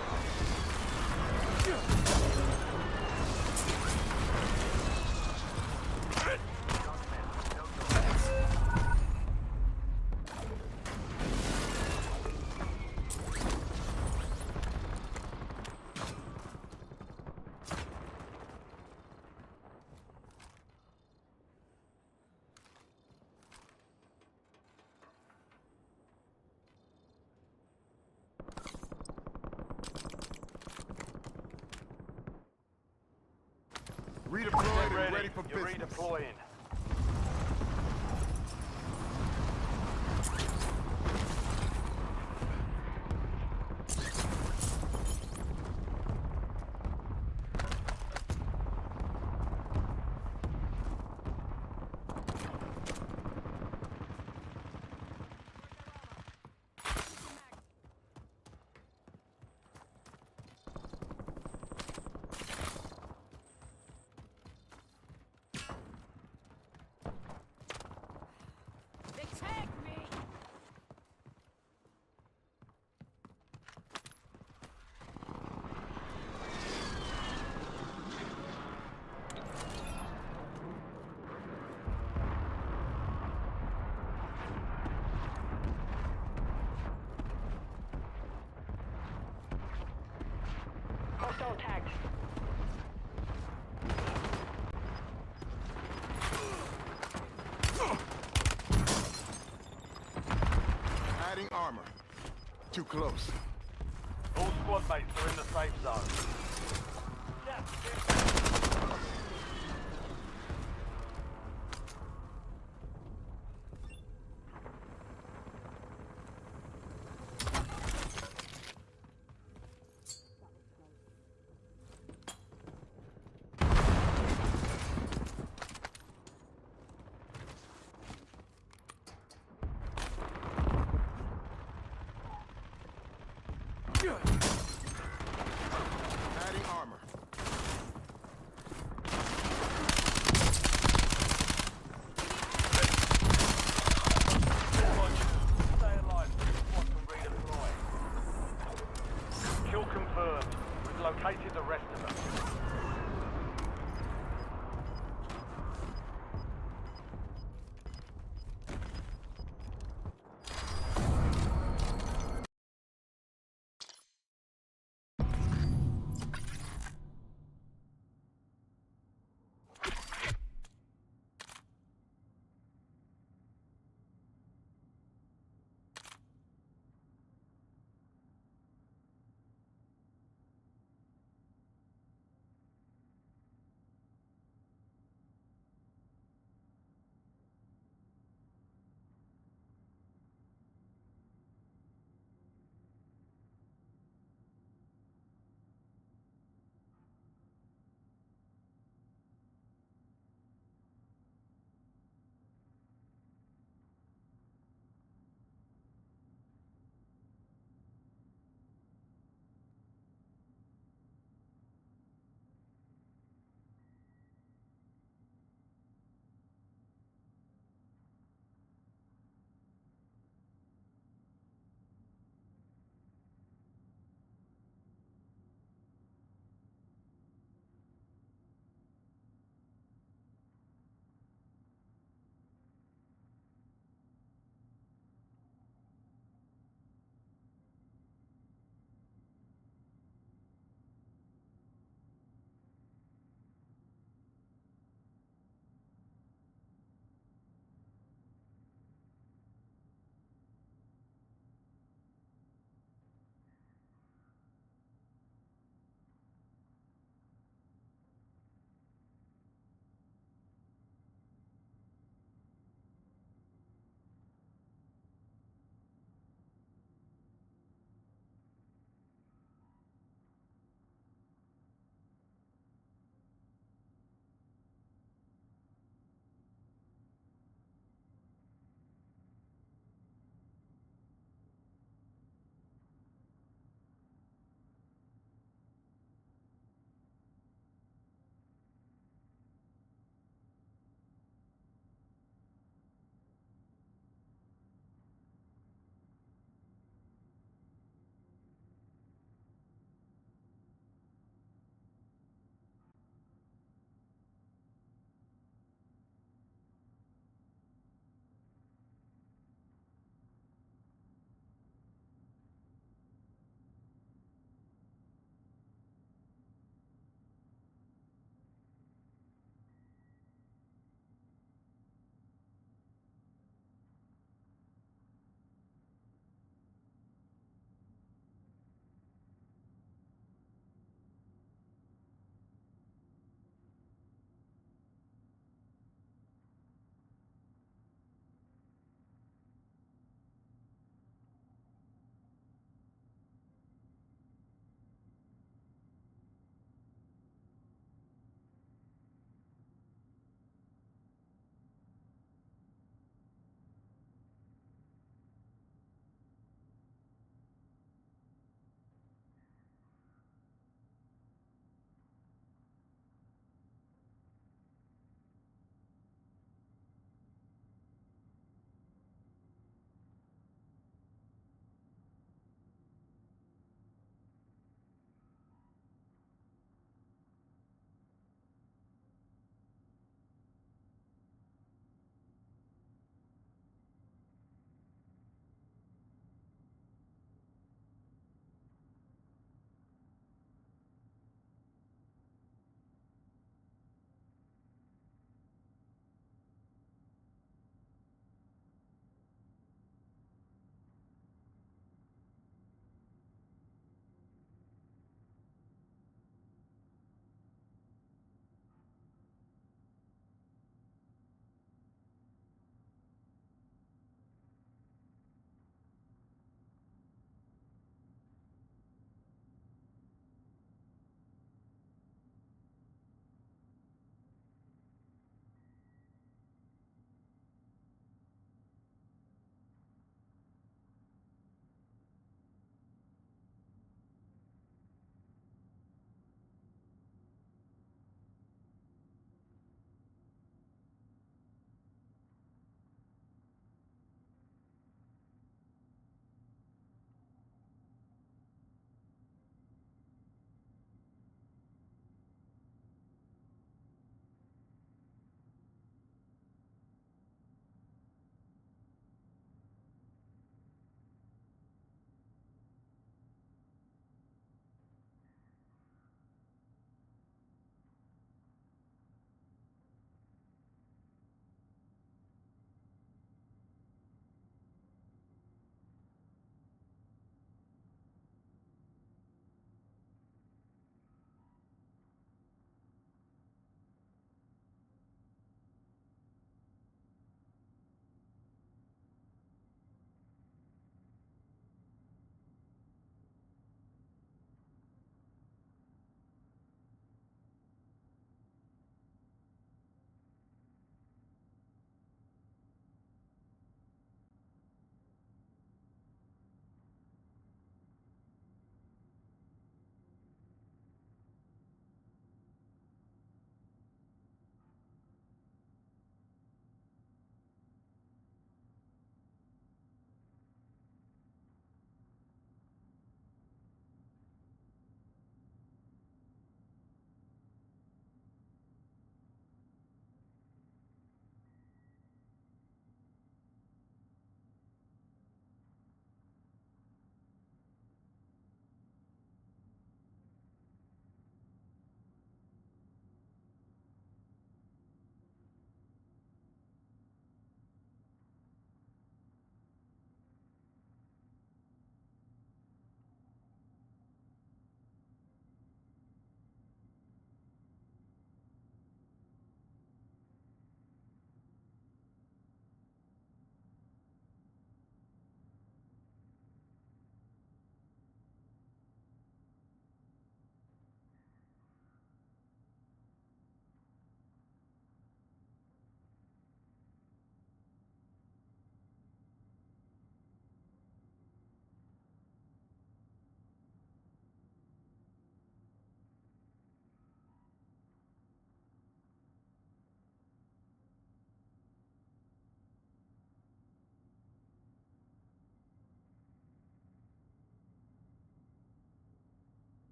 Redeployed and ready for You're business. redeploying. They tagged me! Hostile tagged. Adding armor. Too close. All squad mates are in the safe zone. Adding armor. Stay alive. Squad can redeploy. Kill confirmed. We've located the rest of them.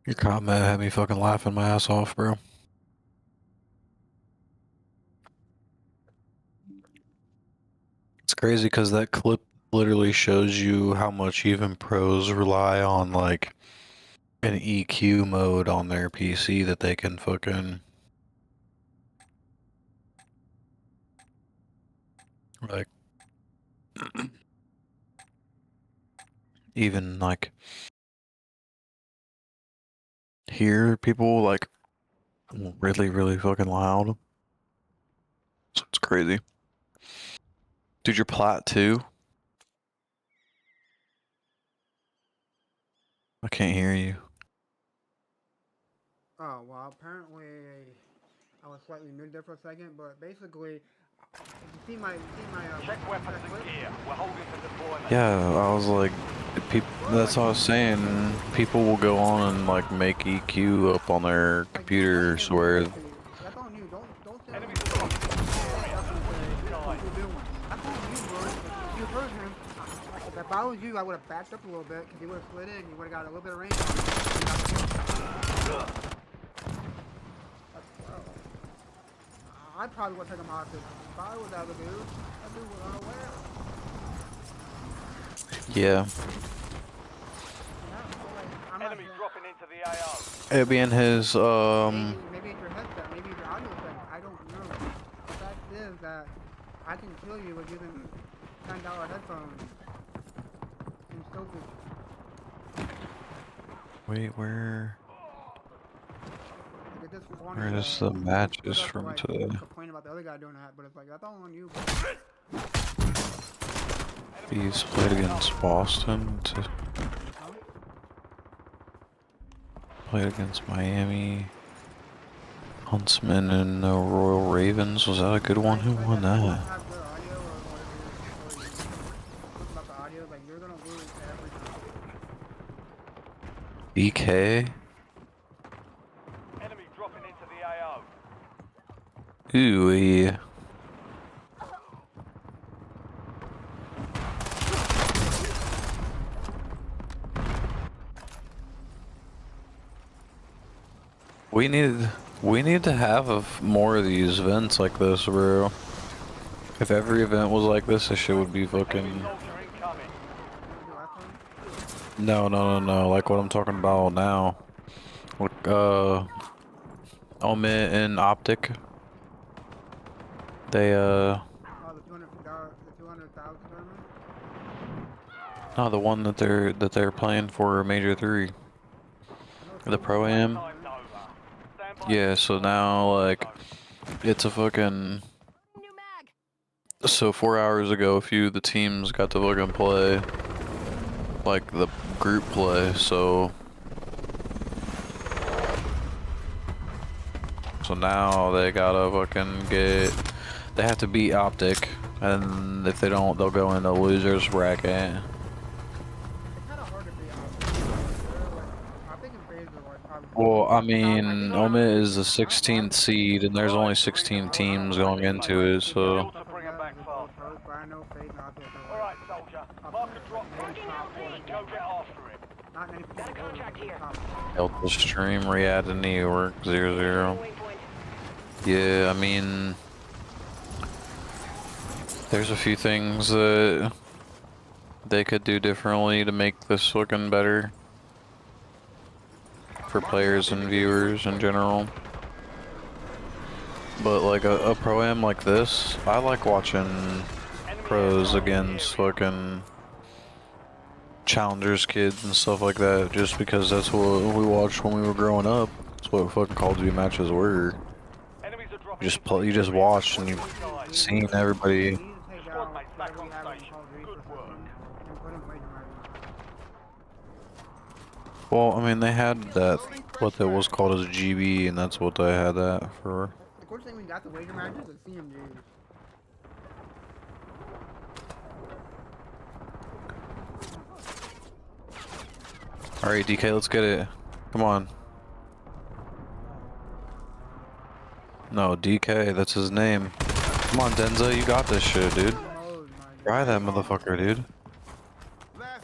Your comment had me fucking laughing my ass off, bro. It's crazy because that clip literally shows you how much even pros rely on like an EQ mode on their PC that they can fucking like even like hear people like really fucking loud. So it's crazy. Dude, you're plat too? I can't hear you. Oh, well, apparently I was slightly muted there for a second, but basically, you see my Check weapons and gear. We're holding for deployment. Yeah, I was like, that's what I was saying. People will go on and like make EQ up on their computers where That's on you. Don't say Enemies are dropping into the area. what you're doing. That's on you, bro. If you heard him, if I was you, I would have backed up a little bit because he would have slid in. You would have got a little bit of range. I probably would take him hostage. If I was that dude, that dude was unaware. yeah. Enemies dropping into the AO. It'll be in his Maybe it's your headset, maybe it's your audio thing. I don't know. The fact is that I can kill you with using $10 headphones. And still do. wait, where Like, it's just funny where is that the matches you from like, today? complain about the other guy doing that, but it's like that's all on you. He's played against Boston to played against Miami, Huntsman, and the Royal Ravens. Was that a good one? Who won that? Have good audio or whatever you're about the audio, like you're gonna lose every time. BK? Enemy dropping into the AO. Ooh, yeah. We need to have more of these events like this, bro. If every event was like this shit would be fucking. No. Like what I'm talking about now. Like, Omit and Optic. They, Oh, the $200,000 tournament? no, the one that they're playing for Major 3. The Pro-Am. Yeah, so now, like, it's a fucking... So 4 hours ago, a few of the teams got to fucking play, like, the group play, so... So now they gotta fucking get... They have to beat Optic, and if they don't, they'll go into losers bracket. Well, I mean, Omit is the 16th seed, and there's only 16 teams going into it, so... Alright, soldier. Mark a drop point. Go get after it. Got a contract here. Delta Stream, Riyadh to New York, 0-0. Yeah, I mean... There's a few things that they could do differently to make this looking better. For players and viewers in general. But like a Pro-Am like this, I like watching pros against fucking challengers kids and stuff like that, just because that's what we watched when we were growing up. That's what fucking Call of Duty matches were. You just watched and you've seen everybody. Well, I mean, they had that, what that was called as GB, and that's what they had that for. The coolest thing we got the wager matches is CMGs. Alright, DK, let's get it. Come on. No, DK, that's his name. Come on, Denza, you got this shit, dude. Try that motherfucker, dude.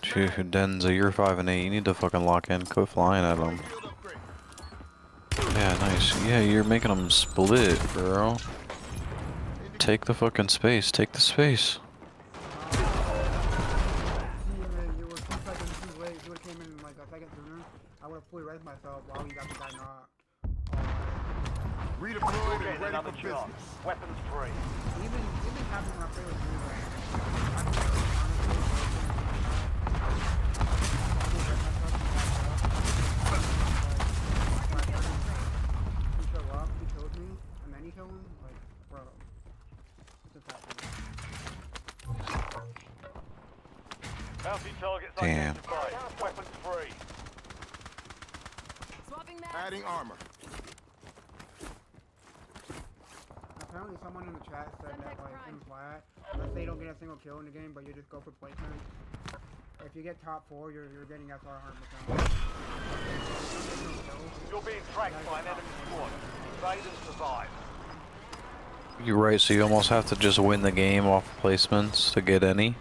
Denza, you're 5 and 8. You need to fucking lock in. Quit flying at him. Yeah, nice. Yeah, you're making them split, bro. Take the fucking space. Take the space. You were 2 seconds too late. If you would've came in like a second sooner, I would've fully resed myself while you got the guy knocked. Redeployed and Getting ready another for chance. business. Weapons free. Even happened when I played with you. He showed up, he killed me, and then he killed him. Like, bro, what just happened? Bounty targets Damn. identified. Weapons free. Swapping mags. Adding armor. Apparently someone in the chat said that like in flat, let's say you don't get a single kill in the game, but you just go for placement. If you get top 4, you're getting SR 100%. You're being tracked by an enemy squad. Evade and survive. You're right, so you almost have to just win the game off placements to get any.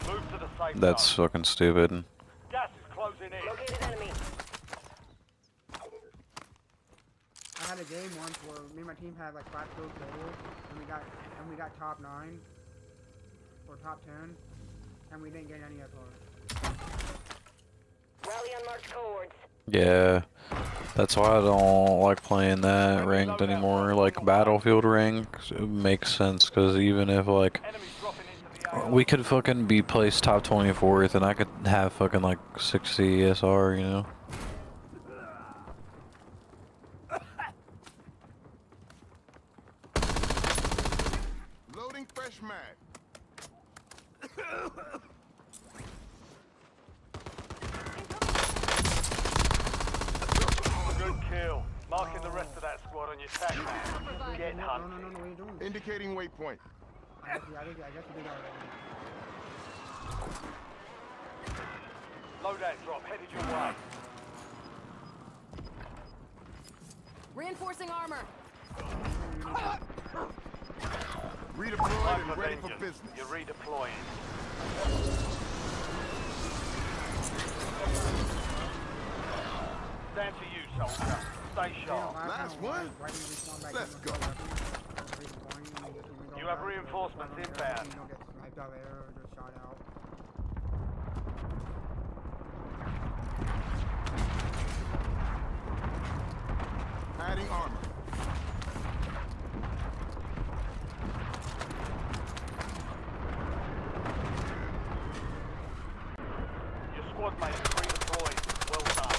Move to the safe That's zone. fucking stupid. Gas is closing in. Located enemy. I had a game once where me and my team had like 5 kills total, and we got top 9 or top 10, and we didn't get any SR. Rally on marked cohorts. Yeah, that's why I don't like playing that ranked anymore. Like Battlefield ranked, it makes sense because even if like Enemies dropping into the AO. we could fucking be placed top 24th and I could have fucking like 60 SR, you know. Loading fresh mag. Good kill. Marking the rest of that squad on your tag map. Get No, hunted. what are you doing? Indicating waypoint. I guess you did that already. Loadout drop headed your way. Reinforcing armor. Redeployed Time and for ready for vengeance. business. You're redeploying. Stand to you, soldier. Stay sharp. Last one. Let's go. You have reinforcements inbound. You don't get sniped out there or just shot out. Adding armor. Your squad mate is redeployed. Well done.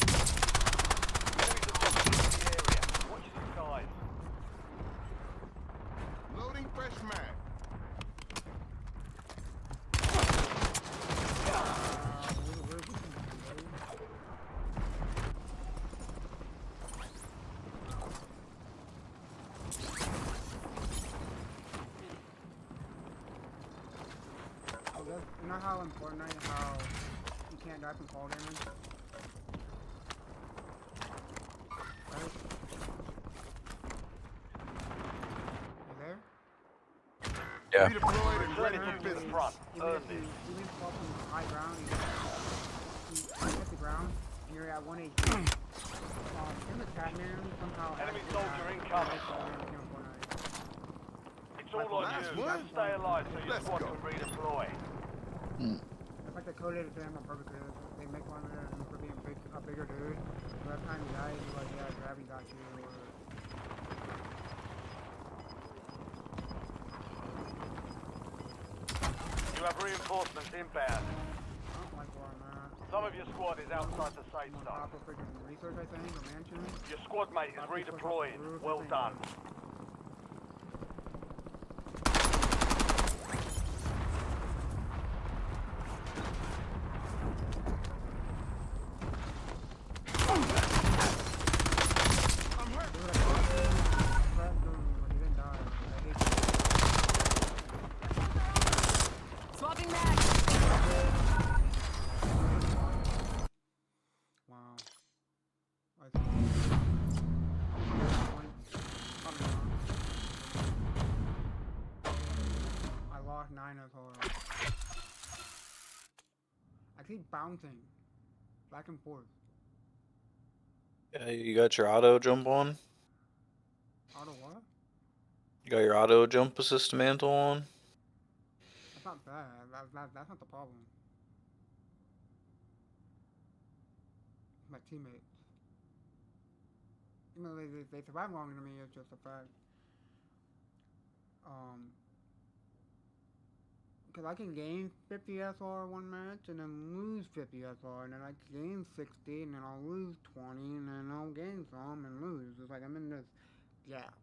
Enemies have dropped into the area. Watch the skies. Loading fresh mag. You know how in Fortnite, how you can't die from fall damage? Right? You there? Yeah. Redeployed and ready Returning for you to the business. front. Even Earn if you this. fall from high ground, you hit the ground, and you're at 1 HP. In the chat, man, somehow... Enemy soldier incoming. It's all on Last you. one. Stay alive so your Let's squad go. can redeploy. It's like they coded it to him on purpose. They make fun of him for being a bigger dude. So that time he dies, he's like, yeah, gravity got you, or... You have reinforcements inbound. I don't like where I'm at. Some of your squad is outside the safe I'm on zone. top of freaking research, I think, or mansion. Your squad mate is redeploying. Well done. I'm hurt. Swapping mags. Wow. I lost 9 of total. I keep bouncing back and forth. Yeah, you got your auto jump on? Auto what? You got your auto jump assist mantle on? That's not bad. That's not the problem. My teammates. You know, they survive longer than me. It's just a fact. Um, because I can gain 50 SR one match and then lose 50 SR, and then I gain 60 and then I'll lose 20 and then I'll gain some and lose. It's like I'm in this gap.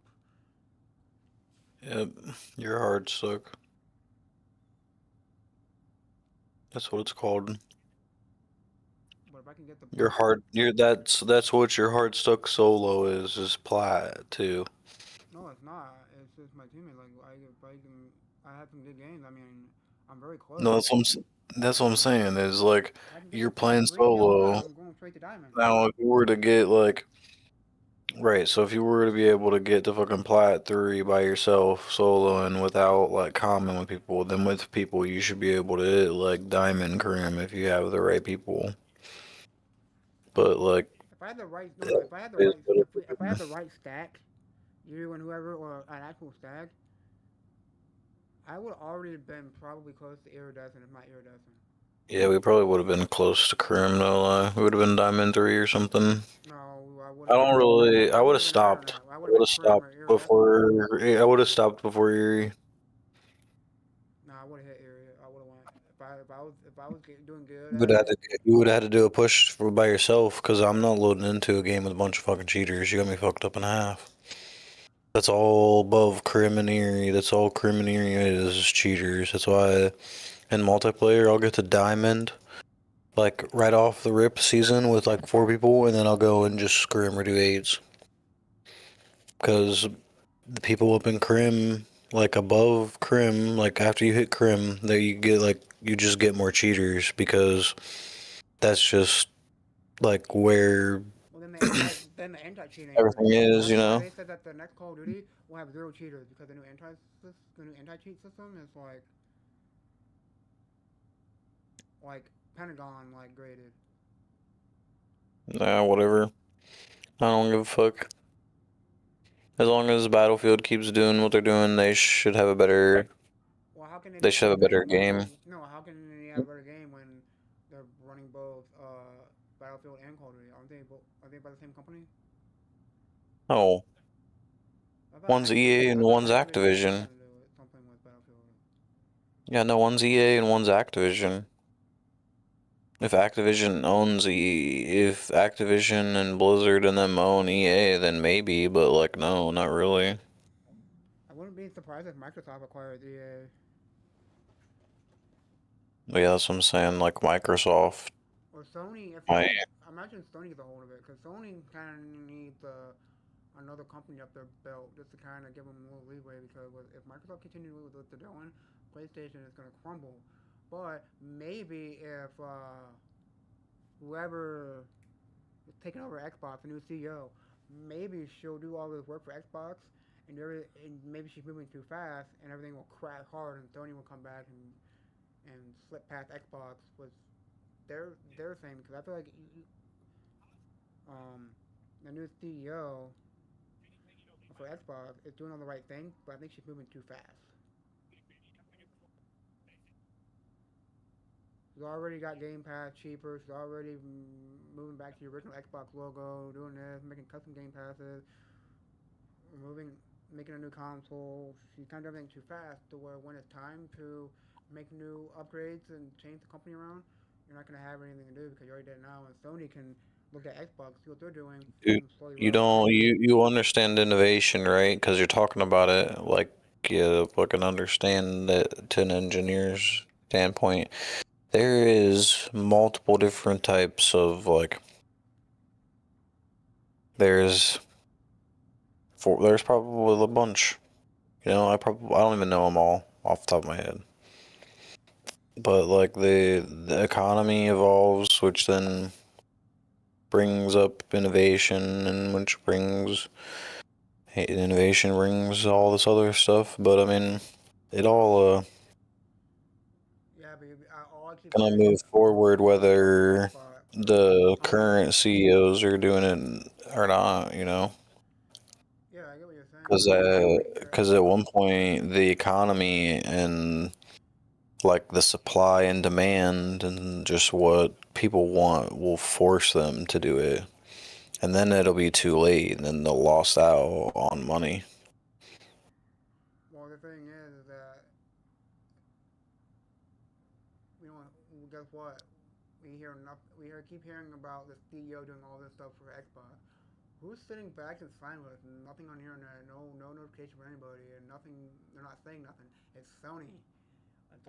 Yep, you're hard stuck. That's what it's called. But if I can get the You're hard. That's what your hard stuck solo is plat too. No, it's not. It's just my teammate. Like I have some good games. I mean, I'm very close. No, that's what I'm saying is like If I can get you're to plat playing 3, guess what? solo. I'm going straight to diamond. Now, if you were to get like right, so if you were to be able to get to fucking plat 3 by yourself solo and without like common with people, then with people you should be able to hit like diamond cream if you have the right people. But like, If I had the right, no, if I had the is right, what it if I had is. the right stack, you and whoever, or an actual stack, I would already have been probably close to iridescent, if not iridescent. Yeah, we probably would have been close to cream, no lie. We would have been diamond 3 or something. No, I I wouldn't have don't been. really. I I would would have have been higher than stopped. that. I I would have would been have cream or stopped iridescent. before. I would have stopped before Yuri. No, I would have hit area. I would have went. If I was doing good You at would have it. had to. You would have had to do a push for by yourself because I'm not loading into a game with a bunch of fucking cheaters. You got me fucked up in half. That's all above Crim and Erie. That's all Crim and Erie is cheaters. That's why in multiplayer I'll get to diamond like right off the rip season with like 4 people, and then I'll go and just scrim or do 8s. Because the people up in Crim, like above Crim, like after you hit Crim, there you get like you just get more cheaters because that's just like where Well, then the anti-cheating. everything is, That's you why know. they said that the next Call of Duty will have 0 cheaters because the new anti-cheat system is like Pentagon like graded. Nah, whatever. I don't give a fuck. As long as Battlefield keeps doing what they're doing, they should have a better. Well, how can They they should have a better game. no? How can they have a better game when they're running both Battlefield and Call of Duty? Are they by the same company? Oh, one's EA I and thought one's Activision had Activision. something to do with Battlefield. Yeah, no, one's EA and one's Activision. If Activision and Blizzard and them own EA, then maybe, but like, no, not really. I wouldn't be surprised if Microsoft acquired EA. But yeah, that's what I'm saying. Like Microsoft, Or Sony. If I imagine Sony gets a hold of it, because Sony kind of needs another company up their belt just to kind of give them more leeway. Because if Microsoft continues with what they're doing, PlayStation is going to crumble. But maybe if whoever is taking over Xbox, the new CEO, maybe she'll do all this work for Xbox, and maybe she's moving too fast, and everything will crash hard, and Sony will come back and slip past Xbox with their thing. Because I feel like um, the new CEO for Xbox is doing all the right thing, but I think she's moving too fast. She's already got Game Pass cheaper. She's already moving back to the original Xbox logo, doing this, making custom Game Passes, moving, making a new console. She's kind of doing everything too fast to where when it's time to make new upgrades and change the company around, you're not going to have anything to do because you already did it now. And Sony can look at Xbox, see what they're doing, dude, and slowly you roll it don't, out. you understand innovation, right? Because you're talking about it like you fucking understand that to an engineer's standpoint. There is multiple different types of like. There's there's probably a bunch. You know, I don't even know them all off the top of my head. But like the economy evolves, which then brings up innovation, and which brings innovation brings all this other stuff. But I mean, it all Yeah, but all I keep gonna saying is move forward all I keep saying is whether Xbox. the Sony, current CEOs are doing it or not, you know? Yeah, I get what you're saying. Because But I don't think at one point the economy and like the supply and demand and just what people want will force them to do it, and then it'll be too late, and then they'll lost out on money. well, the thing is that we don't. Well, guess what? We hear enough. Keep hearing about the CEO doing all this stuff for Xbox. Who's sitting back and silent? Nothing on the internet. No notification from anybody, and nothing. They're not saying nothing. It's Sony. Like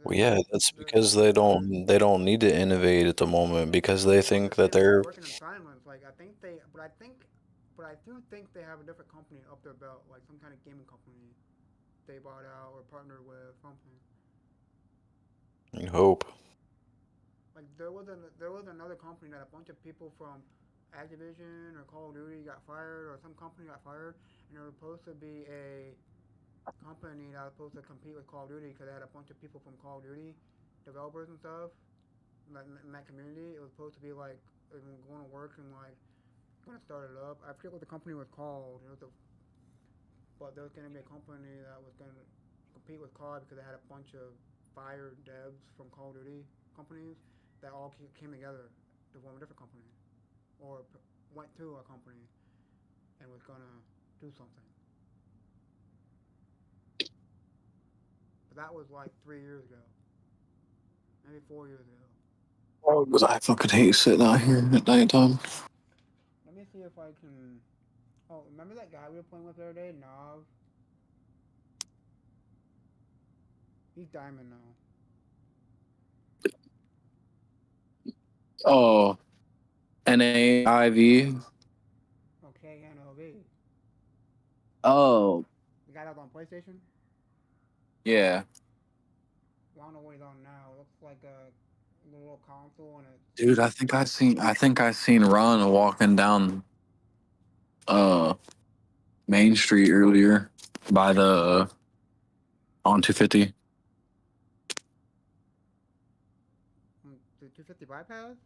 Well, yeah, that's they're because they don't need to innovate at the moment because they well, think they're that saying that they're they're working in silence. Like but I do think they have a different company up their belt, like some kind of gaming company they bought out or partnered with something. in hope. Like there was another company that a bunch of people from Activision or Call of Duty got fired, or some company got fired, and it was supposed to be a company that was supposed to compete with Call of Duty because they had a bunch of people from Call of Duty, developers and stuff, in that community. It was supposed to be like going to work and like going to start it up. I forget what the company was called. But there was going to be a company that was going to compete with COD because they had a bunch of fired devs from Call of Duty companies that all came together to form a different company, or went to a company and was going to do something. But that was like 3 years ago, maybe 4 years ago. Oh, because I fucking hate sitting out here at nighttime. Let me see if I can. Oh, remember that guy we were playing with the other day, Nav? He's diamond now. Oh, NAIV. Okay, NOV. Oh, The guy that was on PlayStation. yeah. Well, I don't know what he's on now. It looks like a little console and a. Dude, I think I seen Ron walking down Main Street earlier by the on 250. The 250 bypass?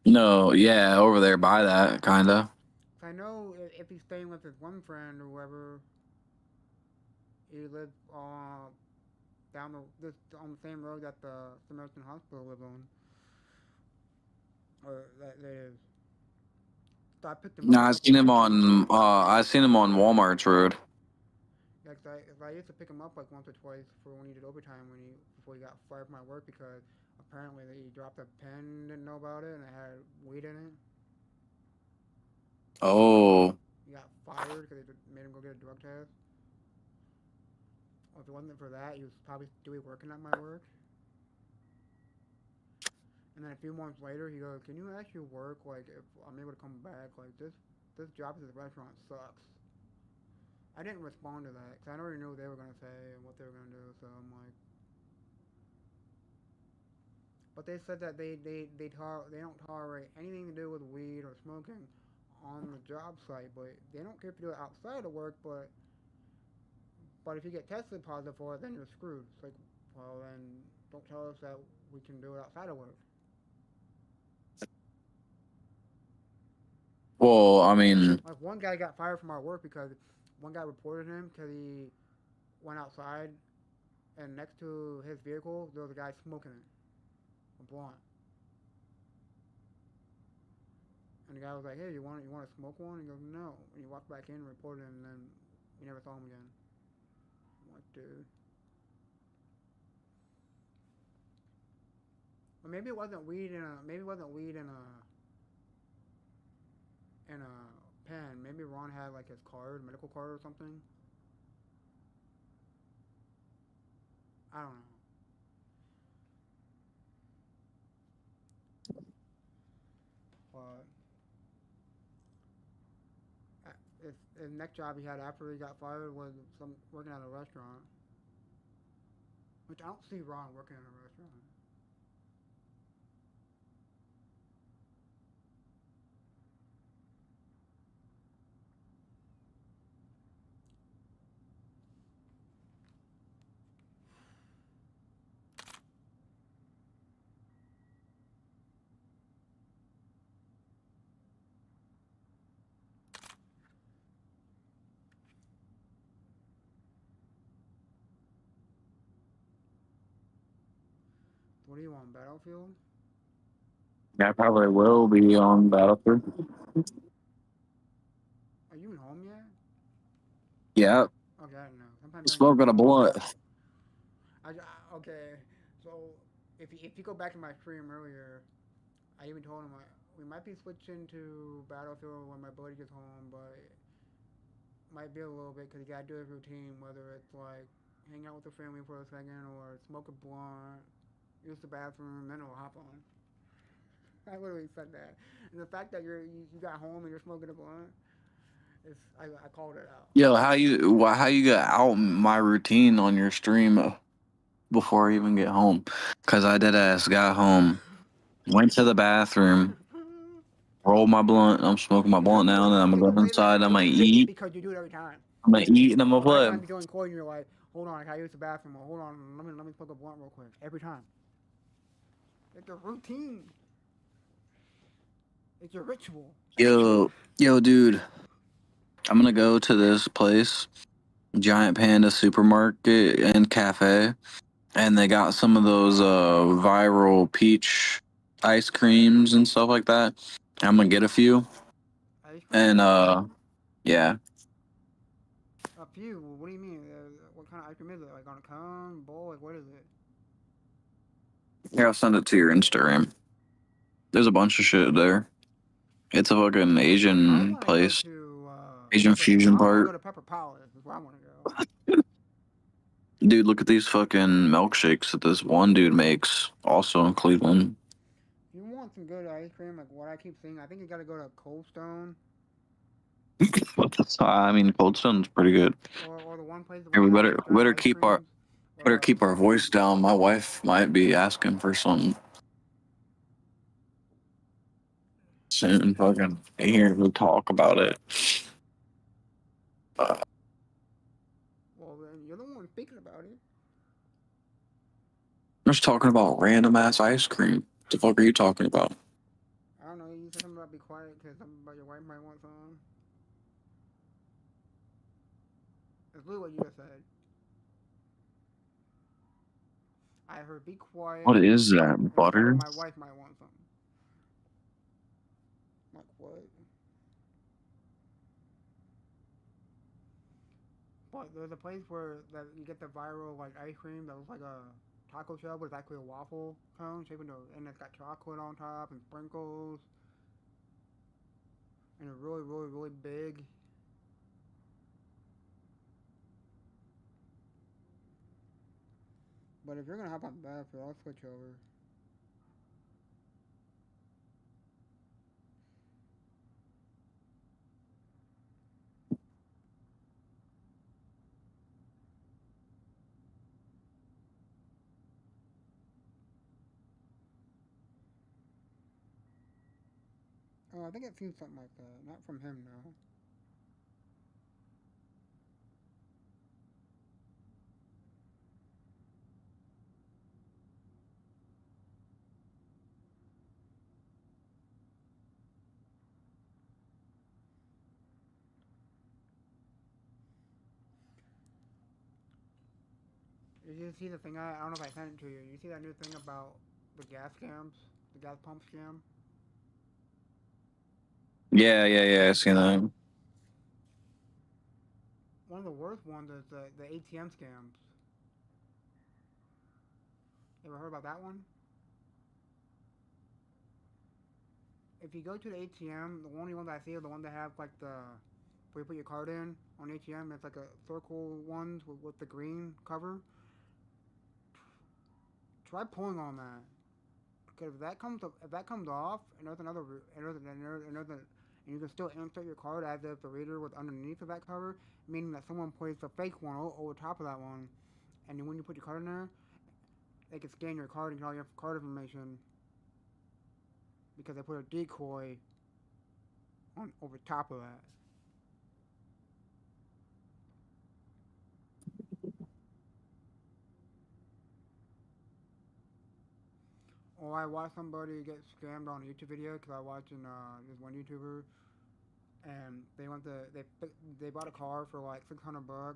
No, yeah, over there by that kinda. I know if he's staying with his one friend or whoever, he lives down on the same road that the Samaritan Hospital lives on, or that is. So I picked him No, up a couple of times. I seen him on Walmart's road. Yeah, 'cause I used to pick him up like once or twice for when he did overtime before he got fired from my work because apparently he dropped a pen, didn't know about it, and it had weed in it. Oh. He got fired because they made him go get a drug test. Well, if it wasn't for that, he was probably still working at my work. And then a few months later, he goes, "Can you actually work? Like, if I'm able to come back, like this job at the restaurant sucks." I didn't respond to that because I already knew what they were gonna say and what they were gonna do. So I'm like, but they said that they don't tolerate anything to do with weed or smoking on the job site, but they don't care if you do it outside of work. But if you get tested positive for it, then you're screwed. It's like, well, then don't tell us that we can do it outside of work. Well, I mean, Like one guy got fired from our work because one guy reported him because he went outside and next to his vehicle there was a guy smoking it, a blunt. And the guy was like, "Hey, you want to smoke one?" And he goes, "No." And he walked back in, reported him, and then we never saw him again. I'm like, dude. Or maybe it wasn't weed in a pen. Maybe Ron had like his card, medical card or something. I don't know. But his next job he had after he got fired was some working at a restaurant. Which I don't see Ron working at a restaurant. What do you want, Battlefield? I probably will be on Battlefield. Are you even home yet? Yeah, Okay, I don't know. Sometimes during smoking a blunt. okay, so if you go back to my stream earlier, I even told him we might be switching to Battlefield when my buddy gets home, but it might be a little bit because you gotta do his routine, whether it's like hang out with the family for a second or smoke a blunt, use the bathroom, then it'll hop on. I literally said that, and the fact that you got home and you're smoking a blunt, I called it out. Yo, how you got out my routine on your stream before I even get home? Cause I dead ass got home, went to the bathroom, rolled my blunt. I'm smoking my blunt now, and then I'm gonna go inside. I'm gonna eat. Because you do it every time. I'm gonna eat and I'm gonna Every play. time you join Corey, you're like, hold on, I gotta use the bathroom. Or, hold on, let me smoke a blunt real quick. Every time. It's a routine. It's a ritual. Yo, dude, I'm gonna go to this place, Giant Panda Supermarket and Cafe, and they got some of those viral peach ice creams and stuff like that. I'm gonna get a few, Ice cream? and yeah, A few? What do you mean? What kind of ice cream is it? Like on a cone, bowl? Like what is it? here I'll send it to your Instagram. There's a bunch of shit there. It's a fucking I Asian want to go place, to Asian fusion I want to go part. to Pepper Palace. Is where I want to go. Dude, look at these fucking milkshakes that this one dude makes, also in Cleveland. If you want some good ice cream, like what I keep saying, I think you gotta go to Cold Stone. I mean, Cold Stone's pretty good. Or the one place Here, where they have like dry better ice keep creams. better keep our voice down. My wife might be asking for something soon. Fucking here to talk about it. Well, then you're the one speaking about it. I'm just talking about random ass ice cream. What the fuck are you talking about? I don't know. You said something about be quiet because something about your wife might want some. That's literally what you just said. I heard be quiet. What is that? And you said Butter? my wife might want some. Like what? But there's a place where that you get the viral like ice cream that looks like a taco shell, but it's actually a waffle cone shaped into, and it's got chocolate on top and sprinkles, and it's really, really, really big. But if you're gonna hop on Battlefield, I'll switch over. Oh, I think I've seen something like that. Not from him, though. Did you see the thing? I don't know if I sent it to you. You see that new thing about the gas scams? The gas pump scam? Yeah. I seen that. One of the worst ones is the ATM scams. You ever heard about that one? If you go to the ATM, the only ones I see are the ones that have like the where you put your card in on ATM. It's like a circle ones with the green cover. Try pulling on that. Because if that comes off, and there's and you can still insert your card as if the reader was underneath of that cover, meaning that someone placed a fake one over top of that one, and then when you put your card in there, they can scan your card and get all your card information because they put a decoy on over top of that. Or I watched somebody get scammed on a YouTube video because I was watching this one YouTuber, and they bought a car for like $600,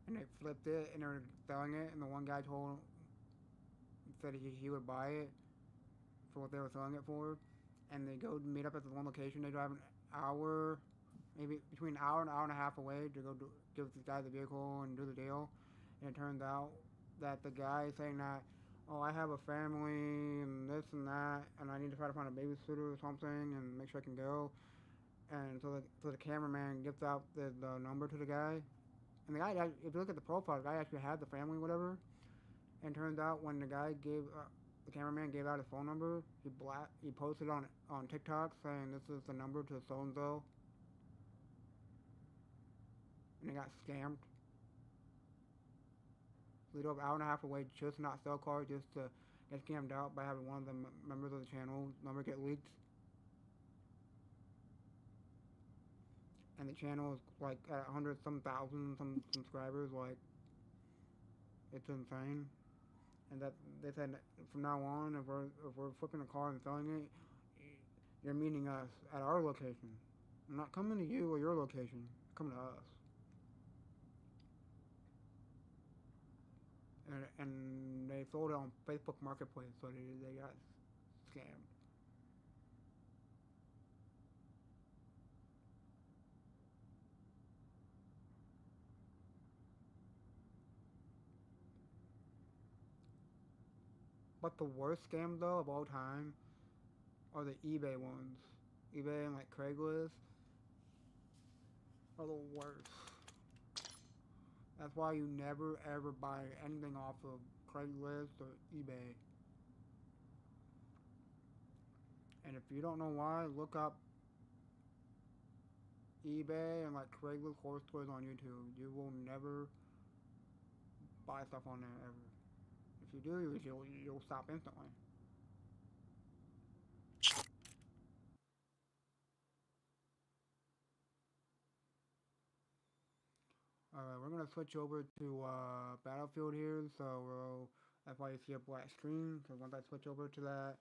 and they flipped it and they were selling it, and the one guy told said he would buy it for what they were selling it for, and they go meet up at the one location. They drive an hour, maybe between an hour and a half away to go give this guy the vehicle and do the deal. And it turns out that the guy saying that, oh, I have a family and this and that, and I need to try to find a babysitter or something and make sure I can go. And so the cameraman gives out the number to the guy. And the guy, if you look at the profile, the guy actually had the family, whatever. And turns out when the guy the cameraman gave out his phone number, he posted on TikTok saying this is the number to so and so, and he got scammed. So they drove an hour and a half away just to not sell cars, just to get scammed out by having one of the members of the channel number get leaked. And the channel is like at 100-some thousand some subscribers, like it's insane. And that they said from now on, if we're flipping a car and selling it, you're meeting us at our location. I'm not coming to you or your location. Come to us. And they sold it on Facebook Marketplace, so they got scammed. But the worst scam though of all time are the eBay ones. eBay and like Craigslist are the worst. That's why you never ever buy anything off of Craigslist or eBay. And if you don't know why, look up eBay and like Craigslist horror stories on YouTube. You will never buy stuff on there ever. If you do, you'll stop instantly. Alright, we're gonna switch over to Battlefield here, so that's why you see a black screen. So once I switch over to that,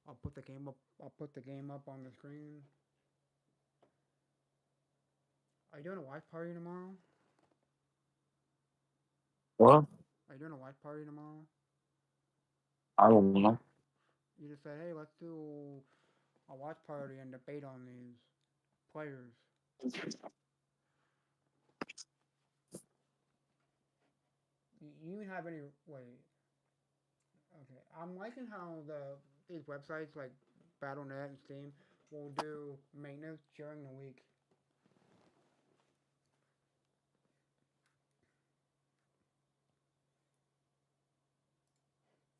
I'll put the game up. I'll put the game up on the screen. Are you doing a watch party tomorrow? What? Are you doing a watch party tomorrow? I don't know. You just said, hey, let's do a watch party and debate on these players. You even have any, wait. Okay, I'm liking how these websites like Battle.net and Steam will do maintenance during the week.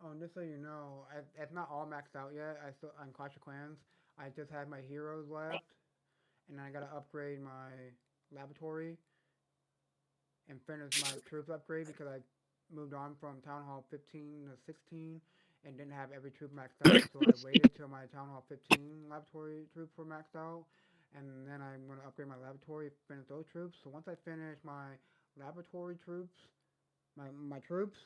Oh, and just so you know, it's not all maxed out yet. I still on Clash of Clans. I just have my heroes left, and I gotta upgrade my laboratory and finish my troops upgrade because I moved on from Town Hall 15 to 16 and didn't have every troop maxed out. So I waited till my Town Hall 15 laboratory troops were maxed out, and then I'm gonna upgrade my laboratory, finish those troops. So once I finish my laboratory troops, my troops,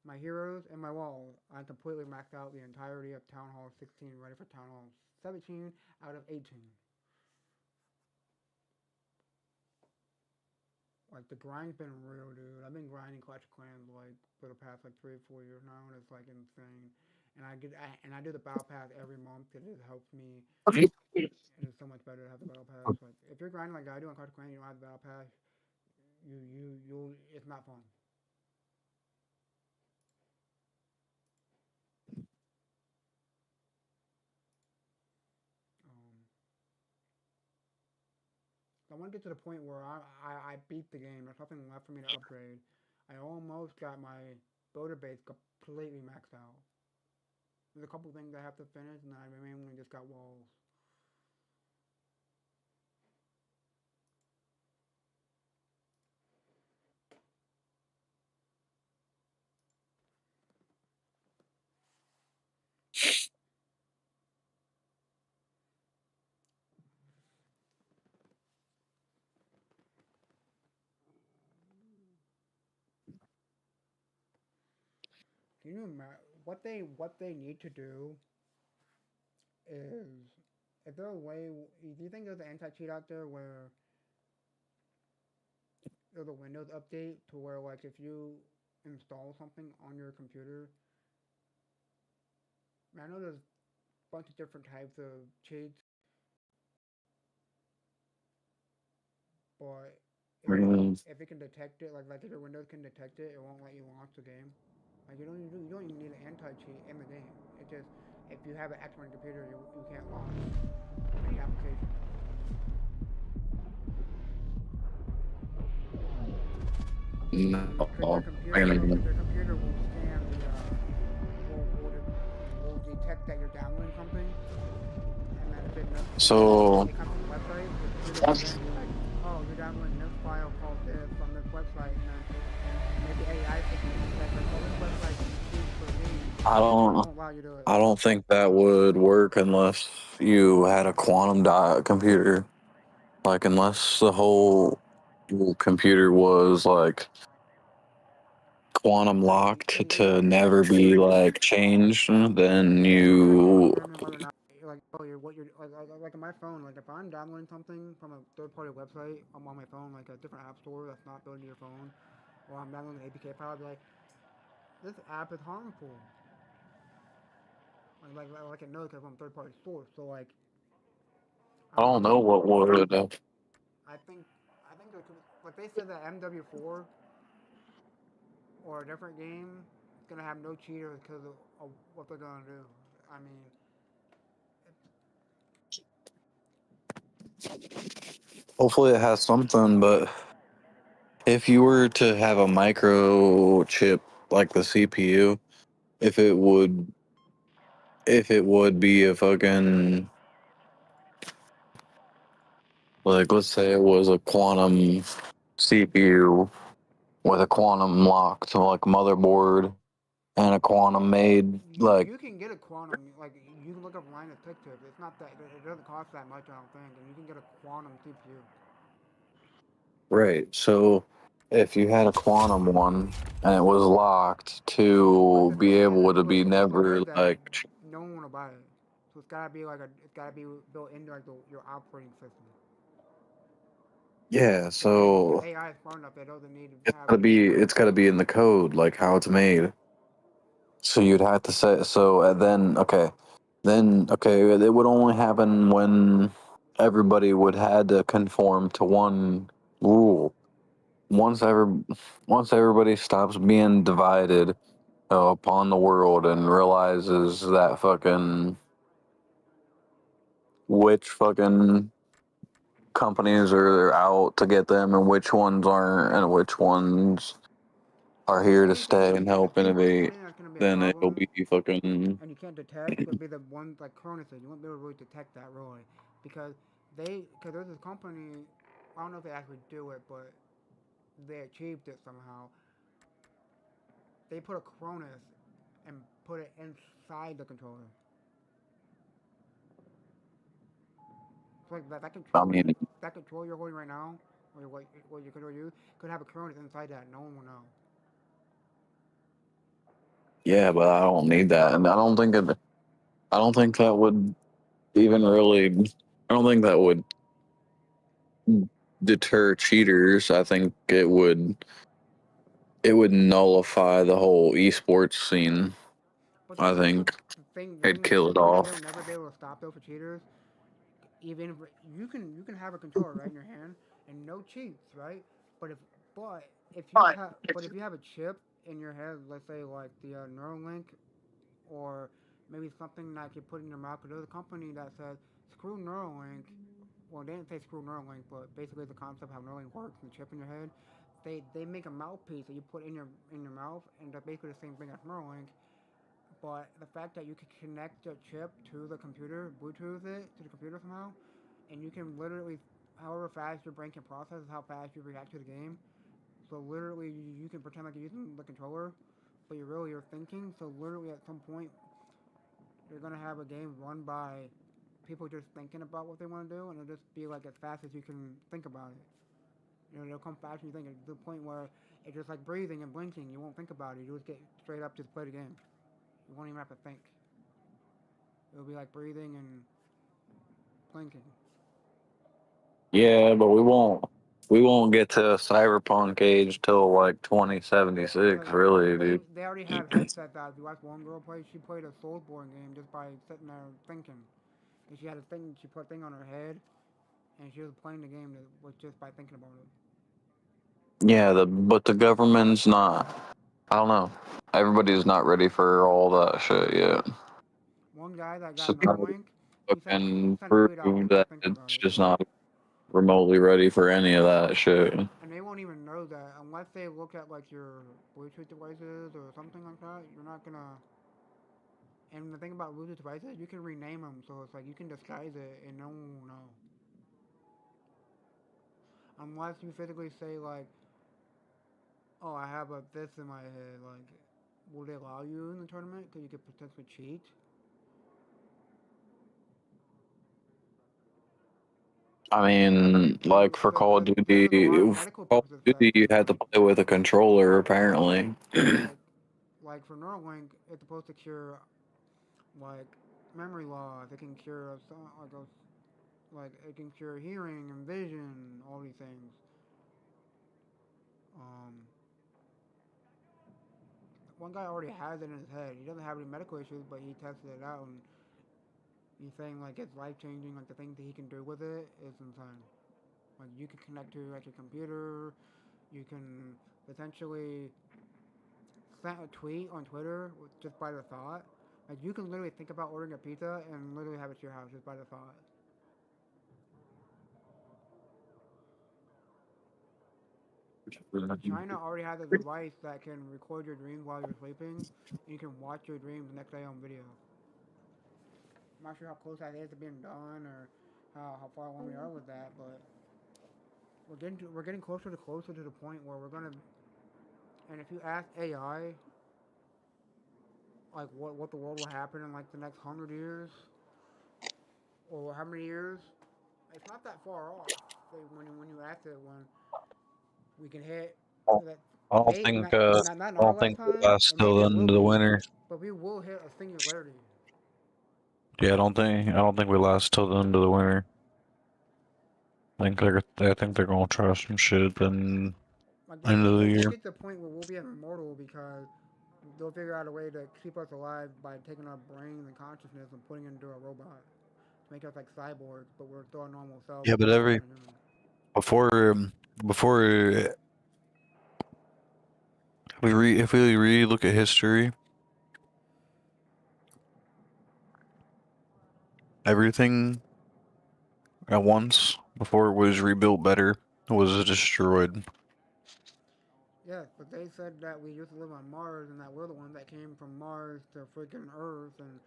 my heroes, and my walls, I completely maxed out the entirety of Town Hall 16, ready for Town Hall 17 out of 18. Like the grind's been real, dude. I've been grinding Clash of Clans like for the past like 3 or 4 years now, and it's like insane. And I do the battle pass every month because it helps me. And it's so much better to have the battle pass. Like if you're grinding like I do on Clash of Clans, you don't have the battle pass. You it's not fun. I want to get to the point where I beat the game. There's nothing left for me to upgrade. I almost got my builder base completely maxed out. There's a couple things I have to finish, and I mainly just got walls. Can you imagine what they need to do is, is there a way? Do you think there's an anti-cheat out there where there's a Windows update to where like if you install something on your computer, I know there's a bunch of different types of cheats, but Mm, if it can detect it, like if your Windows can detect it, it won't let you launch the game. Like you don't even need an anti cheat in the game. It just if you have it active on your computer, you can't launch any application. Because no. I mean, your computer will scan the will detect that you're downloading something, and then if it so it comes from the website, your computer will then be like, oh, you're downloading this file called this from this website, and then maybe AI system detects like, oh, this website is cheap for me, I and it don't won't allow you to do it. I don't think that would work unless you had a quantum dot computer. Like unless the whole computer was like quantum locked to never be like changed, then You're gonna you determine whether or not like oh you're what you're like on my phone, like if I'm downloading something from a third party website, I'm on my phone, like a different app store that's not built into your phone, or I'm downloading an APK file, I'll be like, this app is harmful. Like it knows because I'm third party source. So like I I don't don't know. know what would. I think I think there could, like they said that MW4 or a different game is gonna have no cheaters because of what they're gonna do. I mean, Hopefully it has something, but if you were to have a microchip like the CPU, if it would if it would be a fucking like let's say it was a quantum CPU with a quantum locked like motherboard and a quantum made like you can get a quantum like you can look up line of tips. It's not that it doesn't cost that much I don't think, and you can get a quantum CPU. right. So if you had a quantum one and it was locked But to the be thing is, able to be if it never is that, like no one will buy it. So it's gotta be built into like your operating system. yeah, The so AI is smart enough that it doesn't need to have it's gotta be in the code like how it's made. So you'd have to say so then okay it would only happen when everybody would had to conform to one rule. Once ever once everybody stops being divided upon the world and realizes that fucking which fucking companies are out to get them and which ones aren't and which ones are the here to only thing stay that's and help the only innovate, thing that's gonna be a then it'll problem be fucking and you can't detect would be the ones like Corona said. You won't be able to really detect that really because there's this company. I don't know if they actually do it, but they achieved it somehow. They put a Cronus and put it inside the controller. So like I mean that controller you're holding right now, or what your controller use, could have a Cronus inside that. No one will know. yeah, but I don't need that, and I don't think that would even really. I don't think that would deter cheaters. I think it would nullify the whole esports scene. But I think the it'd thing is, kill it off. they'll never be able to stop those for cheaters. Even if you can have a controller right in your hand and no cheats, right? But if you have a chip in your head, let's say like the Neuralink or maybe something that you put in your mouth, because there's a company that says screw Neuralink. Well, they didn't say screw Neuralink, but basically the concept of how Neuralink works and the chip in your head. They make a mouthpiece that you put in your mouth, and they're basically the same thing as Neuralink. But the fact that you can connect a chip to the computer, Bluetooth it to the computer somehow, and you can literally, however fast your brain can process, is how fast you react to the game. So literally, you can pretend like you're using the controller, but you're thinking. So literally, at some point, you're gonna have a game run by people just thinking about what they want to do, and it'll just be like as fast as you can think about it. It'll come fast and you think to the point where it's just like breathing and blinking. You won't think about it. You just get straight up just play the game. You won't even have to think. It'll be like breathing and blinking. Yeah, but we won't. We won't get to Cyberpunk age till like 2076, Because really, dude. they already have headsets out. You watch one girl play, she played a Soulsborne game just by sitting there thinking. And she had a thing, she put a thing on her head, and she was playing the game with just by thinking about it. Yeah, but the government's not. I don't know. Everybody's not ready for all that shit yet. One guy that So got Neuralink, he fucking sent a prove tweet out just that thinking about it's it. just So, not remotely ready for any of that shit. and they won't even know that unless they look at like your Bluetooth devices or something like that. You're not gonna. And the thing about Bluetooth devices, you can rename them, so it's like you can disguise it and no one will know. Unless you physically say like, "Oh, I have a this in my head," like, will they allow you in the tournament? Because you could potentially cheat. I mean, like for Call of Because there's a lot of Duty, medical Call purposes of for that Duty, you too. had to play with a controller, apparently. Like for Neuralink, it's supposed to cure like memory loss. It can cure like it can cure hearing and vision, all these things. Um, One guy already has it in his head. He doesn't have any medical issues, but he tested it out and he's saying like it's life changing. Like the things that he can do with it is insane. Like you can connect to like your computer. You can potentially send a tweet on Twitter just by the thought. Like you can literally think about ordering a pizza and literally have it to your house just by the thought. China already has a device that can record your dreams while you're sleeping, and you can watch your dreams the next day on video. I'm not sure how close that is to being done or how far along we are with that, but we're getting closer to the point where we're gonna. And if you ask AI, like what the world will happen in like the next 100 years or how many years, it's not that far off. When you ask it, when we can hit that, I don't may think not in I our don't think we'll lifetime, last or till maybe the it will end of the be, winter. but we will hit a singularity. Yeah, I don't think we last till the end of the winter. I think they're gonna try some shit then Like end of the we'll year. get to the point where we'll be immortal because they'll figure out a way to keep us alive by taking our brains and consciousness and putting it into a robot to make us like cyborgs, but we're still a normal cell. Yeah, but before before if we really look at history, everything at once before it was rebuilt better was destroyed. Yes, but they said that we used to live on Mars and that we're the ones that came from Mars to freaking Earth. And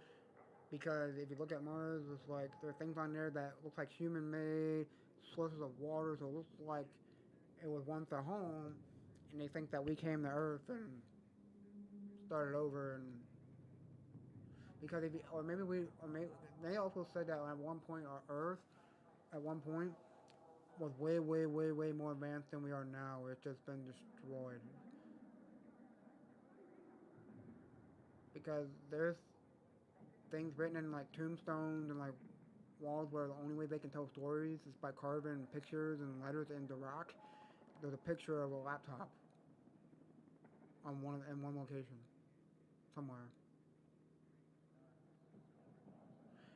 because if you look at Mars, it's like there are things on there that look like human made sources of water, so it looks like it was once a home. And they think that we came to Earth and started over. And because if you, or maybe we, or maybe they also said that at one point our Earth, at one point, was way more advanced than we are now. It's just been destroyed. Because there's things written in like tombstones and like walls where the only way they can tell stories is by carving pictures and letters into rock. There's a picture of a laptop in one location somewhere.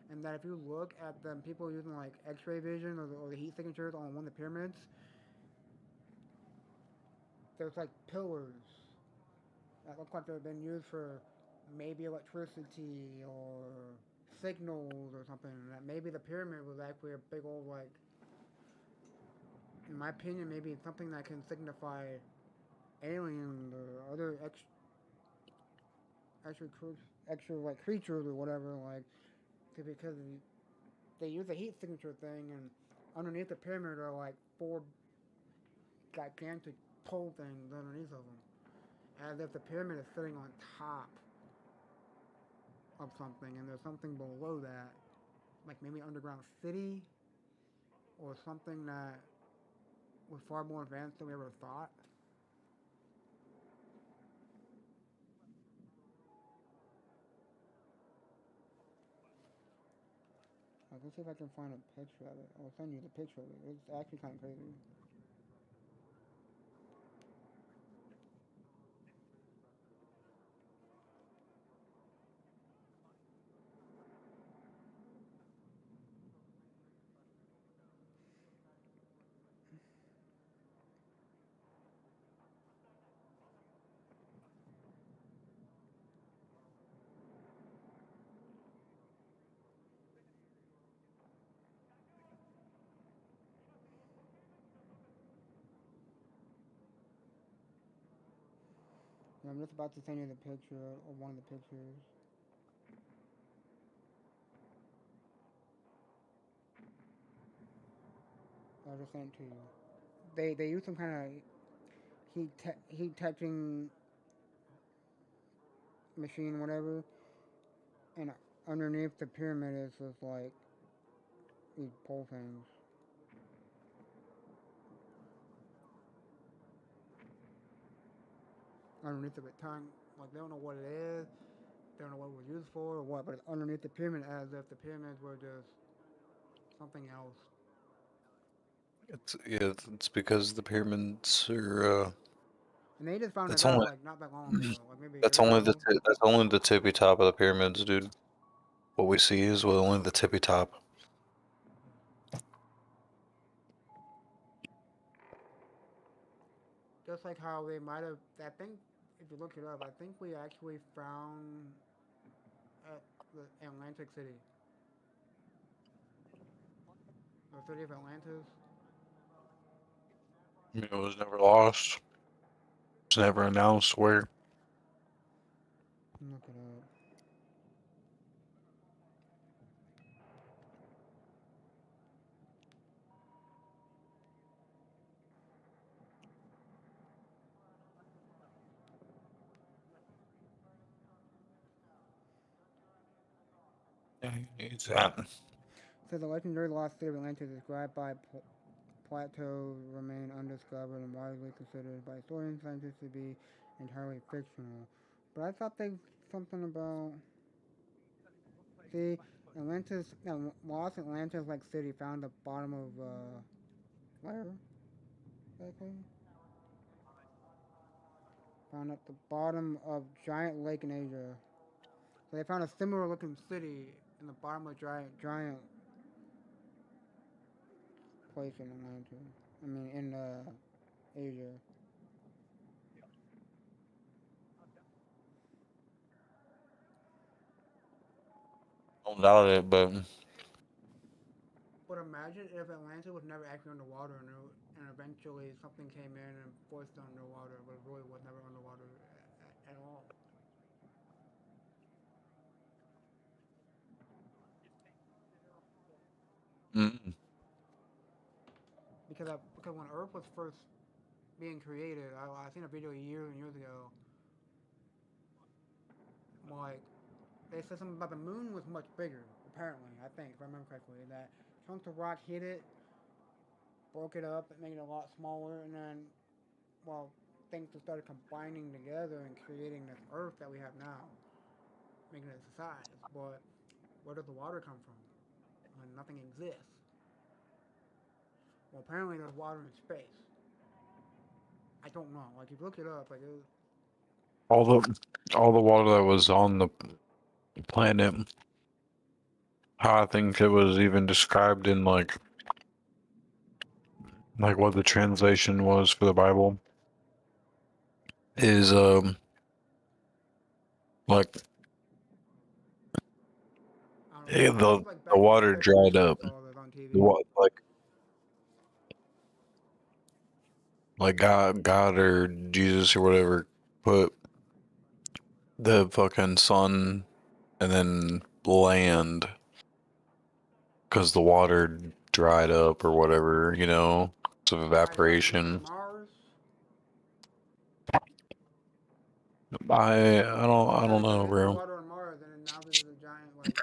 And that if you look at them, people using like X-ray vision or the heat signatures on one of the pyramids, there's like pillars that look like they've been used for maybe electricity or signals or something. That maybe the pyramid was actually a big old like, in my opinion, maybe it's something that can signify aliens or other extra like creatures or whatever. Like because they use a heat signature thing, and underneath the pyramid are like four gigantic pole things underneath of them, as if the pyramid is sitting on top of something, and there's something below that, like maybe underground city or something that was far more advanced than we ever thought. Let's see if I can find a picture of it. I'll send you the picture of it. It's actually kind of crazy. I'm just about to send you the picture or one of the pictures. I'll just send it to you. They use some kind of heat touching machine, whatever, and underneath the pyramid is just like these pole things. Underneath of it, time like they don't know what it is, they don't know what it was used for or what, but it's underneath the pyramid as if the pyramids were just something else. It's because the pyramids are And they just found that's this out only like not that long ago, like maybe a year ago. that's only the tippy top of the pyramids, dude. What we see is only the tippy top. Just like how they might have, I think, if you look it up, I think we actually found at the Atlantic City, the city of Atlantis. It was never lost. It's never announced where. Look it up. It's that. So the legendary lost city of Atlantis, described by Plato, remain undiscovered and widely considered by historians and scientists to be entirely fictional. But I thought they something about see Atlantis, no, lost Atlantis like city found the bottom of where exactly? Found at the bottom of giant lake in Asia. So they found a similar looking city in the bottom of giant place in Atlantis. I mean in Asia. Don't doubt it, but But imagine if Atlanta was never actually underwater and eventually something came in and forced it underwater, but it really was never underwater at all. mm, Because when Earth was first being created, I seen a video years and years ago. Like they said something about the moon was much bigger. Apparently, I think if I remember correctly, that chunks of rock hit it, broke it up, and made it a lot smaller, and then well, things just started combining together and creating this Earth that we have now, making it the size. But where does the water come from? When nothing exists. Well, apparently there's water in space. I don't know. Like, if you look it up, like, all the water that was on the planet, how I think it was even described in like what the translation was for the Bible is like I don't know. I think, like, the back in water dried I up. saw this on TV. Like God or Jesus or whatever put the fucking sun and then land because the water dried up or whatever, you know, of evaporation. Mars? I don't know, There's no bro. water on Mars, and now this is a giant, like,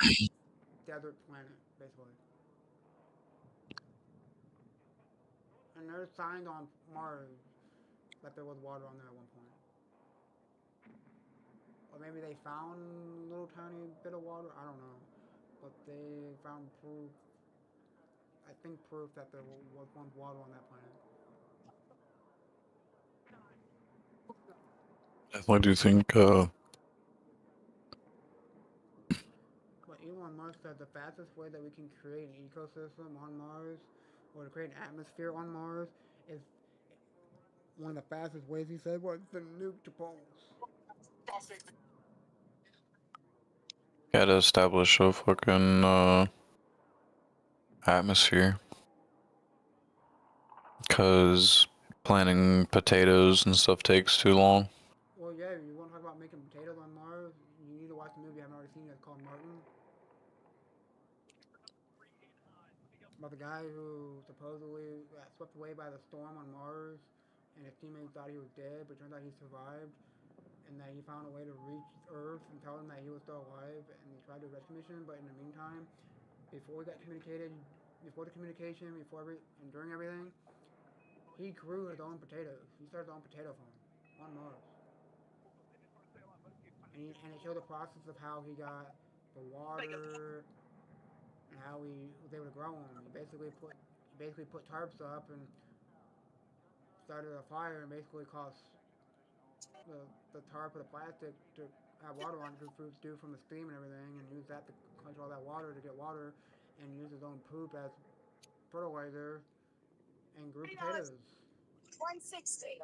desert planet, basically. And there's signs on Mars that there was water on there at one point. Or maybe they found a little tiny bit of water. I don't know. But they found proof, I think proof that there was once water on that planet. Definitely do think But Elon Musk said the fastest way that we can create an ecosystem on Mars or to create an atmosphere on Mars is one of the fastest ways he said was the nuke to poles. gotta establish a fucking atmosphere. Cause planting potatoes and stuff takes too long. Well, yeah, you about the guy who supposedly got swept away by the storm on Mars, and his teammates thought he was dead, but it turns out he survived, and that he found a way to reach Earth and tell them that he was still alive, and he tried to do a rescue mission, but in the meantime, before he got communicated, before the communication, and during everything, he grew his own potatoes. He started his own potato farm on Mars. And it showed the process of how he got the water and how he was able to grow them. He basically put tarps up and started a fire and basically caused the tarp or the plastic to have water on it to fruits do from the steam and everything, and use that to collect all that water to get water, and use his own poop as fertilizer and grew potatoes. 160.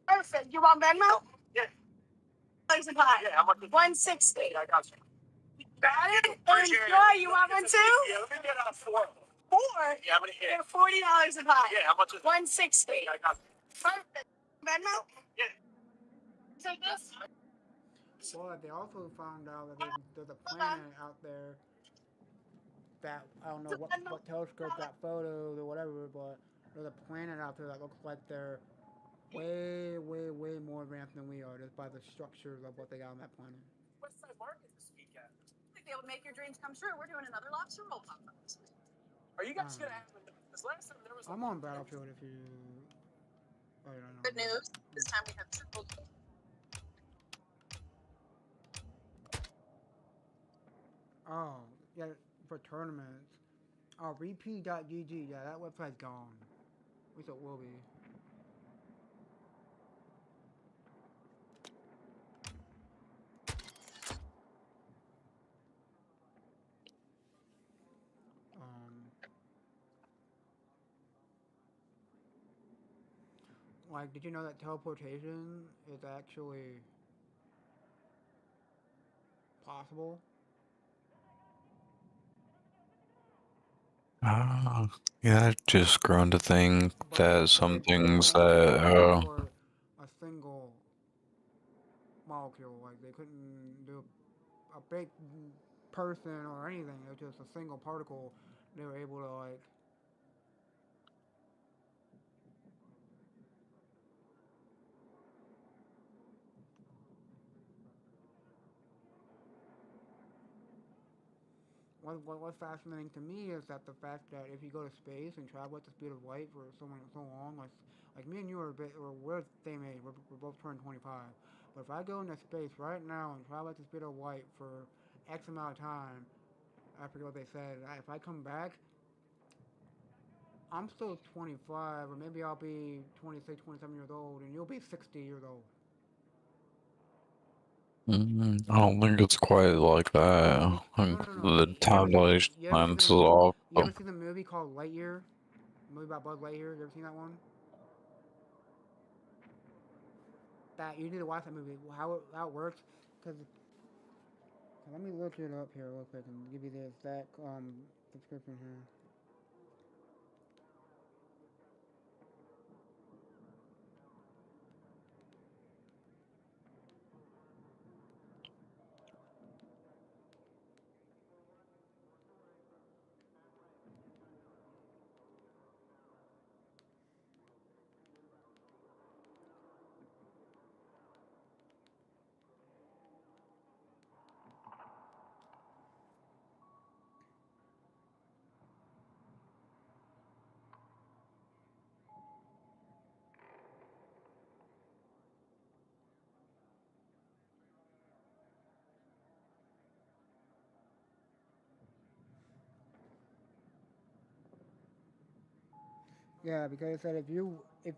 Perfect. You want Venmo? Yeah. Place a pie. Yeah, how much? 160. Yeah, I got you. Got it? Enjoy. You want one too? Yeah, let me get 4. 4? Yeah, how many? Yeah. They're $40 a pie. Yeah, how much is it? 160. Yeah, I got you. Perfect. Venmo? Yeah. Take this? But they also found out that there's a planet out there that I don't know what telescope got photos or whatever, but there's a planet out there that looks like they're way, way, way more advanced than we are just by the structures of what they got on that planet. Westside Market this weekend. I think they would make your dreams come true. We're doing another lobster roll pop up. Are you guys gonna have? Because last time there was. I'm on Battlefield if you. Oh, yeah, Good news. This time we have triple. Oh, yeah, for tournaments. Oh, repeat.gg. Yeah, that website's gone. At least it will be. Like, did you know that teleportation is actually possible? Yeah, I've just grown to think But that some they things couldn't that, teleport a single molecule. Like, they couldn't do a big person or anything. It was just a single particle. They were able to, like, what's fascinating to me is that the fact that if you go to space and travel at the speed of light for so long, like me and you we're the same age. We're both turning 25. But if I go into space right now and travel at the speed of light for X amount of time, I forget what they said. If I come back, I'm still 25, or maybe I'll be 26, 27 years old, and you'll be 60 years old. I don't think it's quite like that. I think No. the time dilation length is off. You ever seen the movie called Lightyear? A movie about Buzz Lightyear. You ever seen that one? That you need to watch that movie. How it works? Because let me look it up here real quick and give you the exact description here. Yeah, because it said if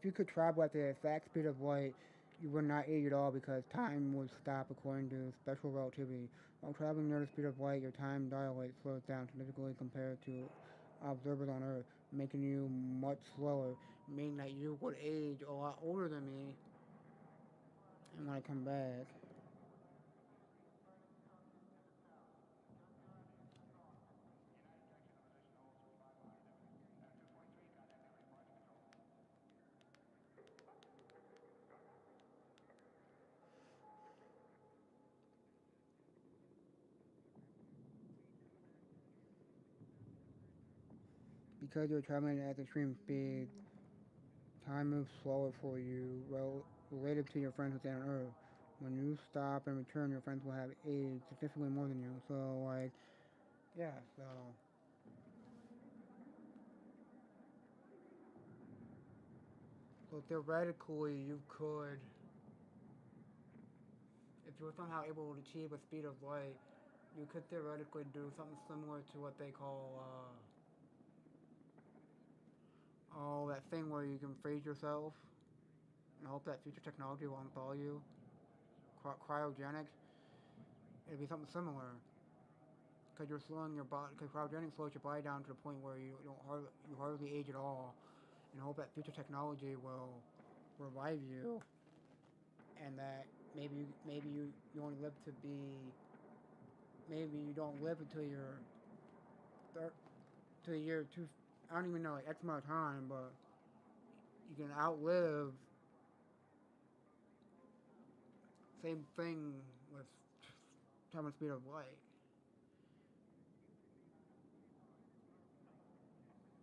you could travel at the exact speed of light, you would not age at all because time would stop according to special relativity. While traveling near the speed of light, your time dilates, slows down significantly compared to observers on Earth, making you much slower, meaning that you would age a lot older than me. And when I come back, because you're traveling at extreme speed, time moves slower for you relative to your friends within Earth. When you stop and return, your friends will have aged significantly more than you. So, like, yeah, so theoretically, you could, if you were somehow able to achieve a speed of light, you could theoretically do something similar to what they call, that thing where you can freeze yourself. And hope that future technology will unthaw you. Cryogenic. It'd be something similar. Because you're slowing your body. Because cryogenic slows your body down to the point where you hardly age at all. And hope that future technology will revive you. And that maybe you only live to be. Maybe you don't live until you're to the year two. I don't even know like X amount of time, but you can outlive. Same thing with time and speed of light.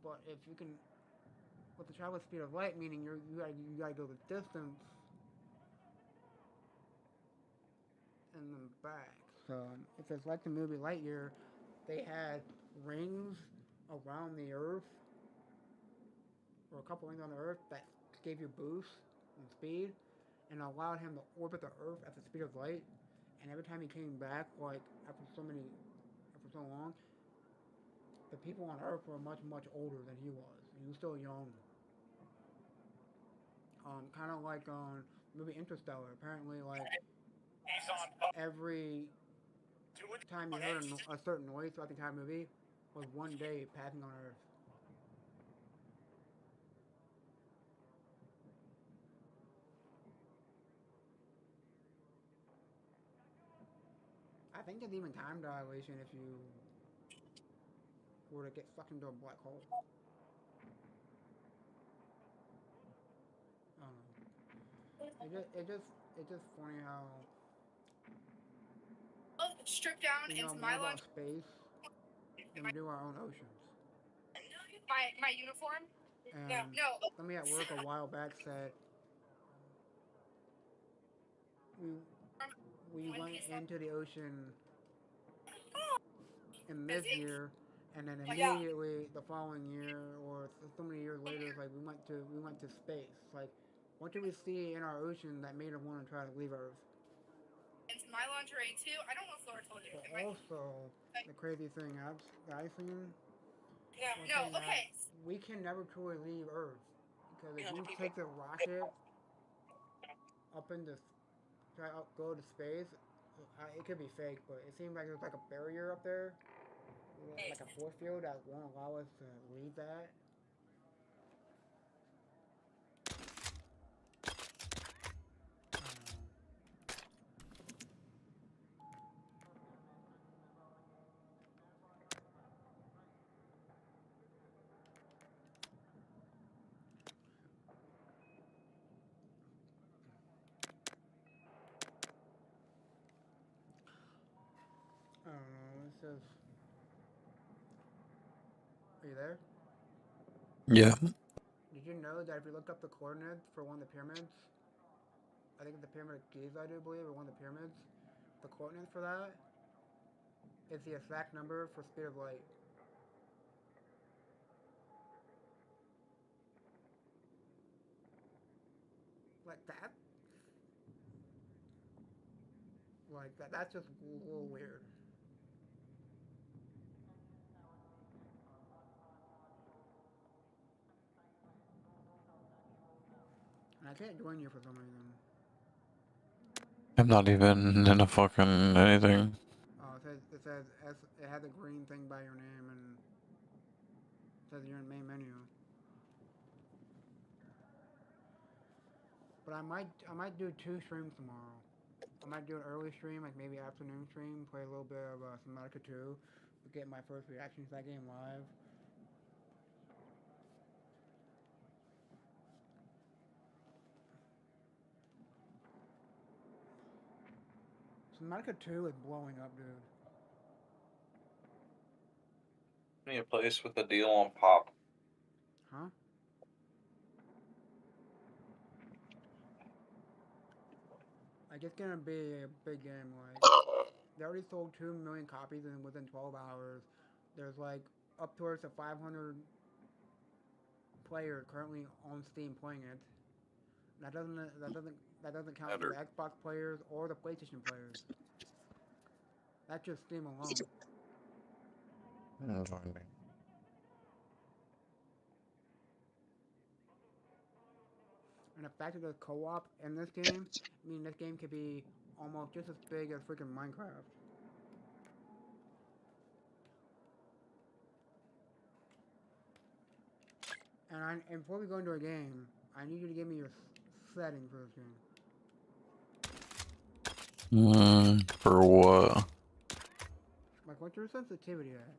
But if you can, with the travel speed of light, meaning you gotta go the distance and then back. So if it's like the movie Lightyear, they had rings around the Earth, or a couple rings on the Earth that gave you boosts in speed, and allowed him to orbit the Earth at the speed of light. And every time he came back, like after so long, the people on Earth were much older than he was. He was still young. Kind of like on movie Interstellar. Apparently, like every time you heard a certain noise throughout the entire movie was one day passing on Earth. I think there's even time dilation if you were to get sucked into a black hole. I don't know. It's just funny how Strip down we know into more my about lunch. space than we do our own oceans. My uniform. And No. somebody at work a while back said we we went into the ocean in this year, and then immediately the following year or so many years later, it's like we went to space. Like, what did we see in our ocean that made us want to try to leave Earth? Into my lingerie too. I don't know if Laura told you. But also, the crazy thing I've seen Yeah. was No. saying that Okay. we can never truly leave Earth because if you take the rocket up into go to space, it could be fake, but it seems like there's like a barrier up there, like a force field that won't allow us to leave that. I don't know. It's just. Are you there? Yeah. Did you know that if you look up the coordinates for one of the pyramids, I think it's the pyramid of Giza, I do believe, or one of the pyramids, the coordinates for that is the exact number for speed of light. Like that? Like that? That's just a little weird. And I can't join you for some reason. I'm not even in a fucking anything. Oh, it has a green thing by your name and it says you're in the main menu. But I might do 2 streams tomorrow. I might do an early stream, like maybe afternoon stream, play a little bit of Subnautica 2, get my first reactions to that game live. Subnautica 2 is blowing up, dude. Need a place with a deal on pop. Huh? Like it's gonna be a big game. Like they already sold 2 million copies and within 12 hours. There's like up towards of 500 players currently on Steam playing it. That doesn't count the Better. Xbox players or the PlayStation players. That's just Steam alone. And the fact that there's co-op in this game, I mean this game could be almost just as big as freaking Minecraft. And before we go into a game, I need you to give me your settings for this game. For what? Like, what's your sensitivity at?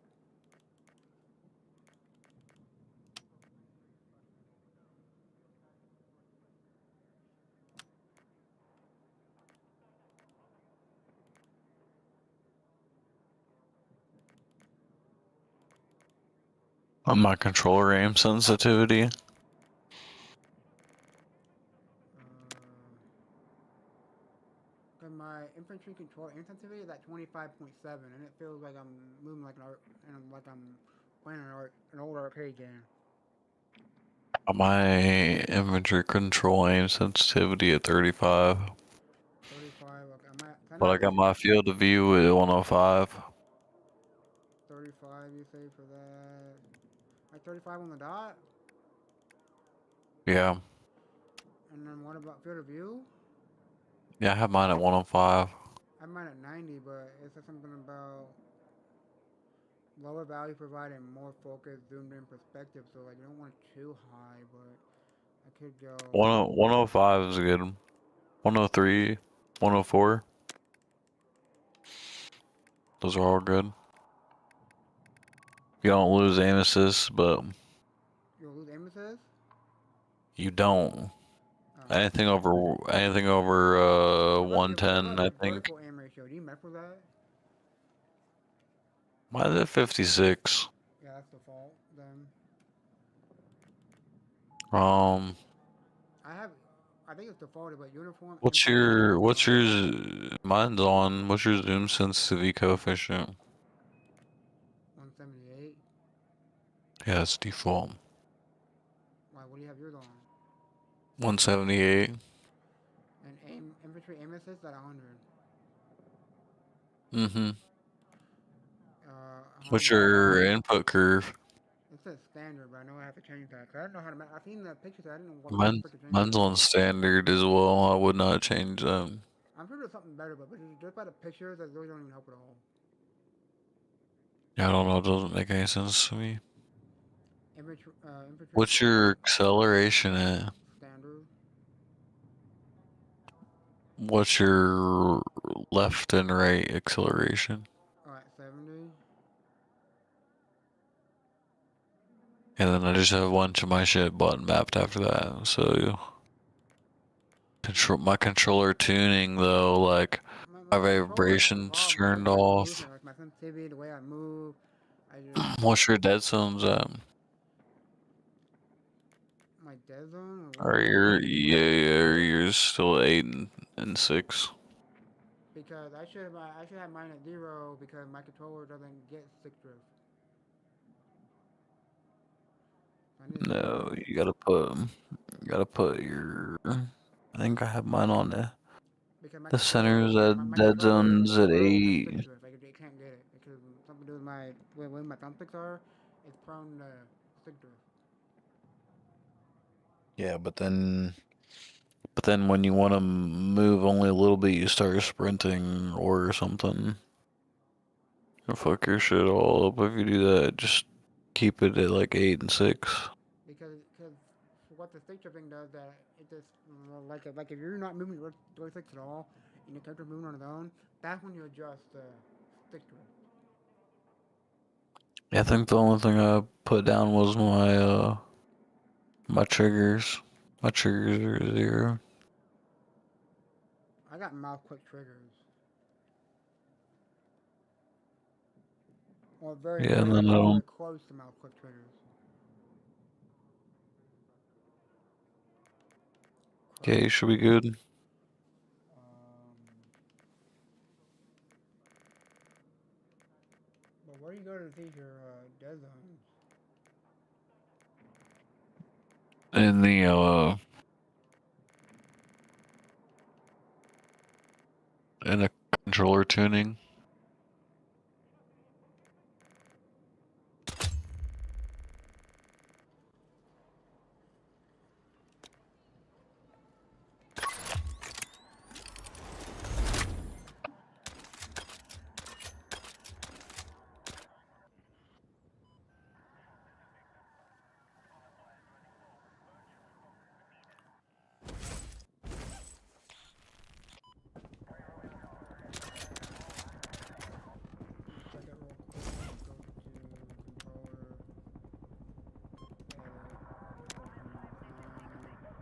On my controller aim sensitivity. Cause my infantry control aim sensitivity is at 25.7, and it feels like I'm moving like like I'm playing an old arcade game. My infantry control aim sensitivity at 35. 35. Okay, But I got my field of view at 105. 35. You say for that? Like 35 on the dot. Yeah. And then what about field of view? Yeah, I have mine at 105. I have mine at 90, but it says something about lower value providing more focused, zoomed in perspective. So like you don't want it too high, but I could go 105 is good. 103, 104. Those are all good. You don't lose aim assist, but you'll lose aim assist. you don't. Oh. Anything over What about 110, I your think. vertical aim ratio? Do you mess with that? Mine's at 56. Yeah, that's default then. Um, I think it's defaulted, but uniform. what's yours? Mine's on. What's your zoom sensitivity coefficient? 178. Yeah, it's default. Why? What do you have yours on? 178. And infantry aim assist at 100. Mm-hmm. What's 100. your input curve? It says standard, but I know I have to change that. 'Cause I don't know how to. I've seen the pictures. I didn't know what Mine, to change mine's that. on standard as well. I would not change them. I'm sure there's something better, but just by the pictures, that really don't even help at all. Yeah, I don't know. It doesn't make any sense to me. Infantry. What's your acceleration at? Standard. What's your left and right acceleration? Alright, 70. And then I just have a bunch of my shit button mapped after that. So my controller tuning though, like my vibrations turned off. Like my sensitivity, the way I move. I just What's your dead zones at? my dead zone. Or you're still 8 and 6. Because I should have mine at 0 because my controller doesn't get stick drift. No, you gotta put your. I think I have mine on there. The center's at dead zones at 8. Like it can't get it because something to do with where my thumbsticks are. It's prone to stick drift. Yeah, but then when you want to move only a little bit, you start sprinting or something. You'll fuck your shit all up if you do that. Just keep it at like 8 and 6. Because what the stick drifting does, that it just like if you're not moving your joysticks at all and your character's moving on its own, that's when you adjust the stick drift. Yeah, I think the only thing I put down was my triggers. My triggers are 0. I got mouse quick triggers. Or very, Yeah, and very, then very close to mouse quick triggers. Okay, you should be good. But where do you go to see your dead zones? In the controller tuning. Check it real quick. Go to controller, edit, open design.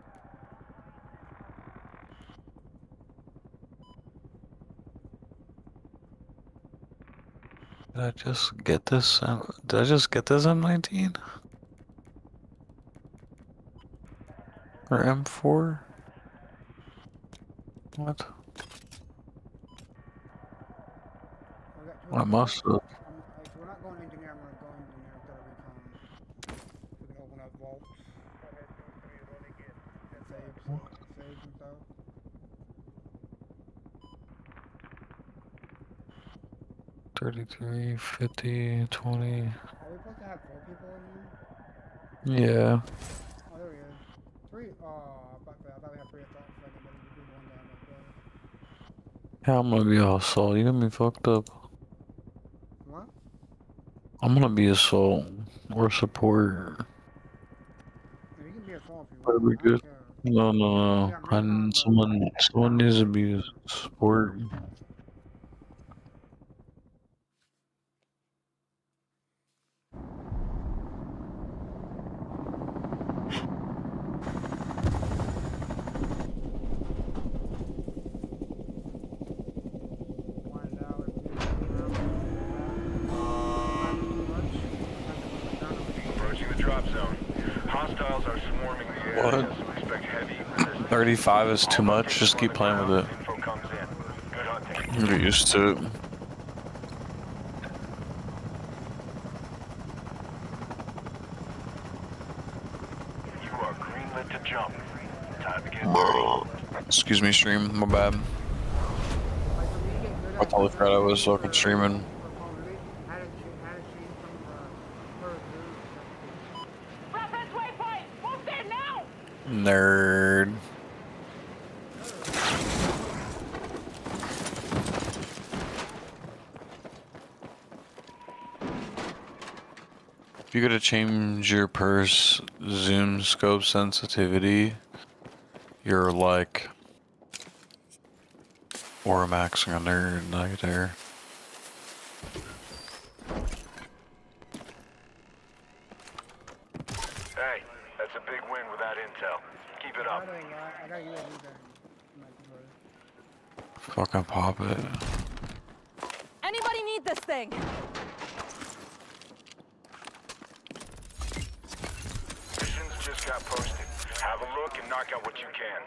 Did I just get this? Did I just get this M19? Or M4? What? We got two I must have. so we're not going engineer. I'm gonna go engineer instead of recon. We can open up vaults. Save some stuff. 33, 50, 20. Are we supposed to have 4 people in here? Yeah. Oh, there he is. 3. Oh, I thought we had 3 assault for a second, but it's just 1 guy back there. Yeah, I'm gonna be assault. You gonna be fucked up. What? I'm gonna be assault or support. Yeah, you can be assault if you That'd want. be I don't good. care. No, no, no. Yeah, I'm recon, but Someone needs to be support. find out if we can around too much. Approaching the drop zone. Hostiles are swarming the area, What? so expect heavy resistance. 35 is too much. Just keep playing with it. Info comes in. Good hunting. You get used to it. You are greenlit to jump. Time to get ready. Excuse me, stream. My bad. Like for me to get good I at totally forgot I was fucking streaming. Reference waypoint! Move there now! Nerd. If you gotta change your purse zoom scope sensitivity, you're like or maxing a nerd like there. Hey, that's a big win with that intel. Keep it up. I got you everything. Fucking pop it. Anybody need this thing? Missions just got posted. Have a look and knock out what you can.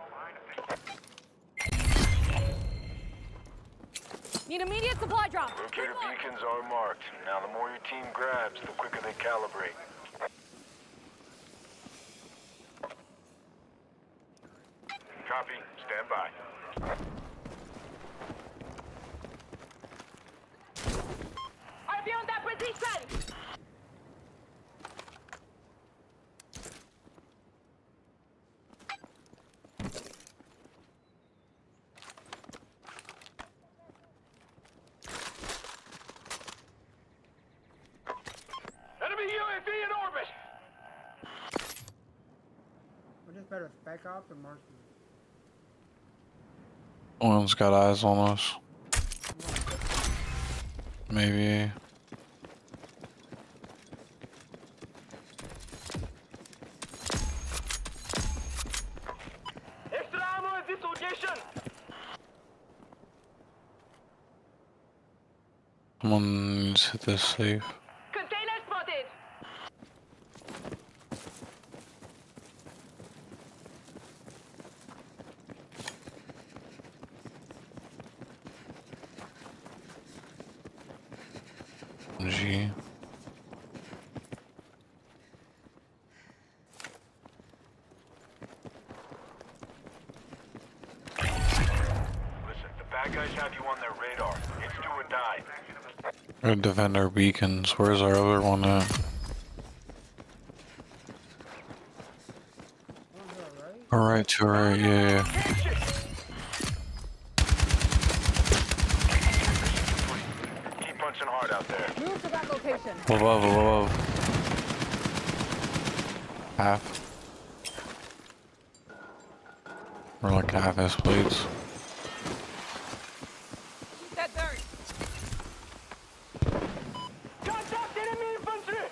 Need immediate supply drop. Locator beacons are marked. Now the more your team grabs, the quicker they calibrate. Copy. Stand by. Are beyond that position! Enemy UAV in orbit! We're just better spec ops or marksman. One's got eyes on us. Maybe. Extra ammo at this location! Someone's hit this safe. Container spotted! SMG. Listen, the bad guys have you on their radar. It's do or die. Gotta defend our beacons. Where's our other one at? Alright, to our right, yeah. Keep punching hard out there. Move to that location. Above. Half. We're like half S plates. Keep that dirt. Contact enemy infantry.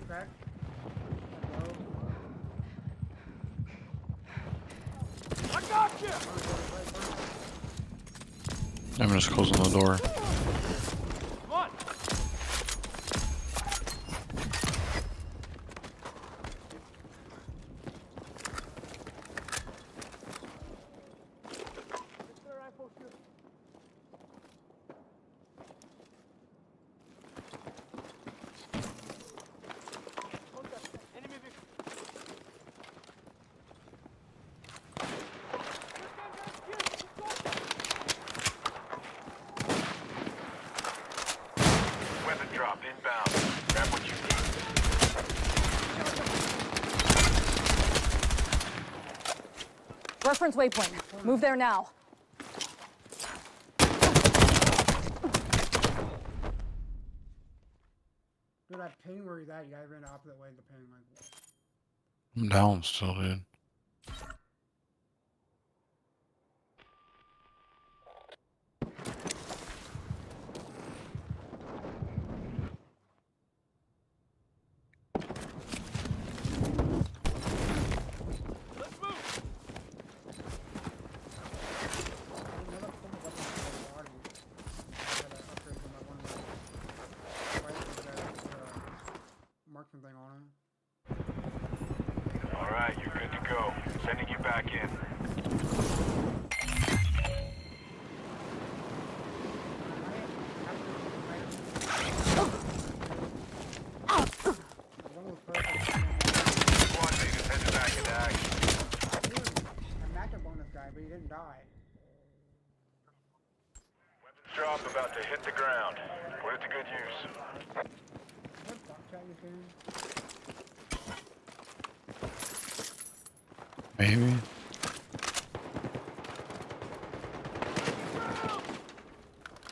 Crack. I got you. I'm just closing the door. Come on. Enemy vehicle. Weapon drop inbound. Grab what you need. Reference waypoint. Move there now. Dude, that ping where he's at, you guys ran the opposite way the ping. Like, I'm down still, dude. Let's move. Marking thing on it. Alright, you're good to go. Sending you back in. Squad mate is headed back into action. Dude, I matched up on this guy, but he didn't die. Weapons drop about to hit the ground. Put it to good use. What fuck chat you saying? Maybe.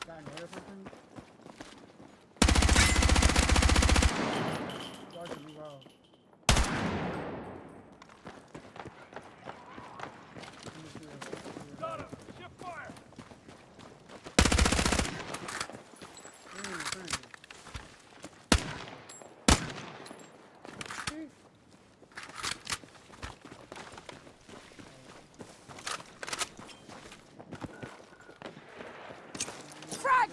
Got an air or something? Watch me well. Got him. Shift fire. Frag!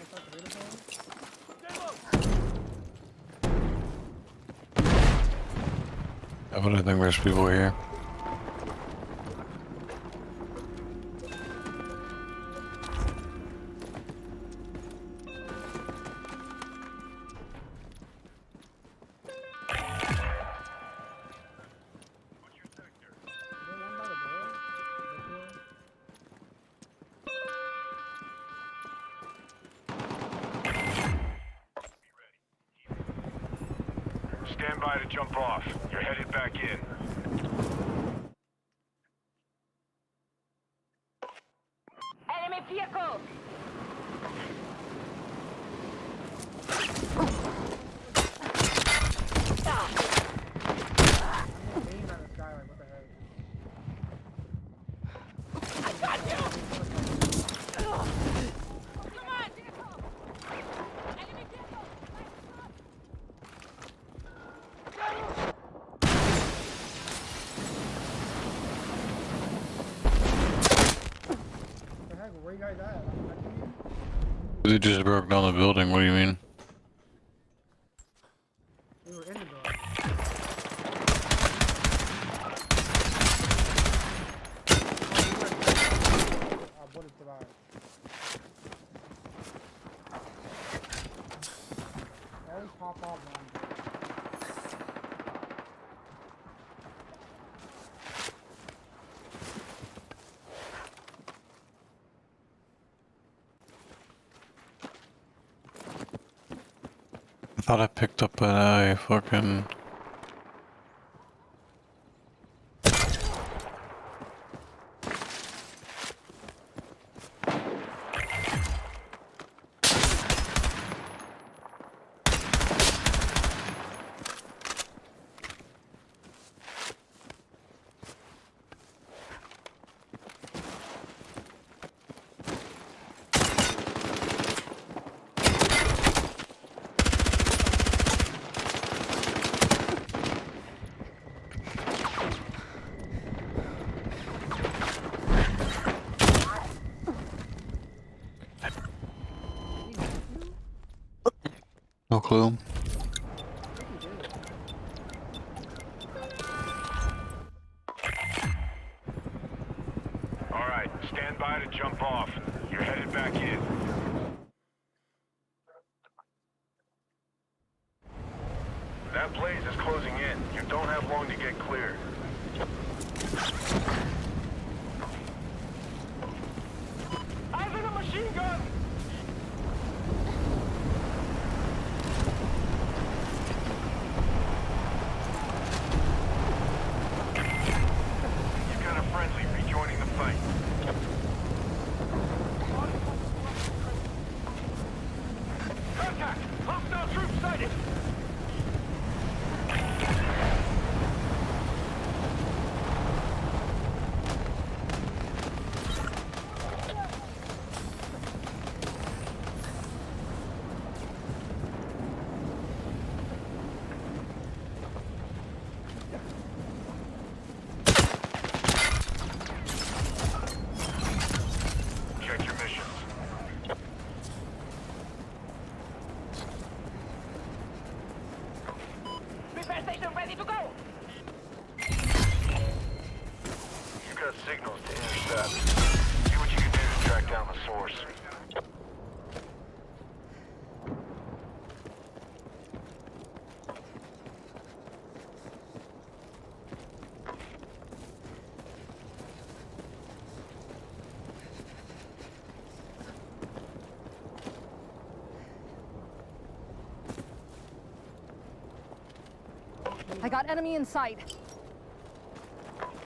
I wouldn't think there's people here. Stand by to jump off. You're headed back in. Enemy vehicle! Aim at this guy, like, what the heck? Come on, vehicle! Enemy vehicle! What the heck? Where you guys at? They just broke down the building, what do you mean? We were in the building. thought I picked up a fucking... No clue. Alright, stand by to jump off. You're headed back in. That blaze is closing in. You don't have long to get clear. Eyes on a machine gun! You've got a friendly rejoining the fight. Contact! Hostile troops sighted! Check your missions. Repair station ready to go. You've got signals to intercept. See what you can do to track down the source. I got enemy in sight.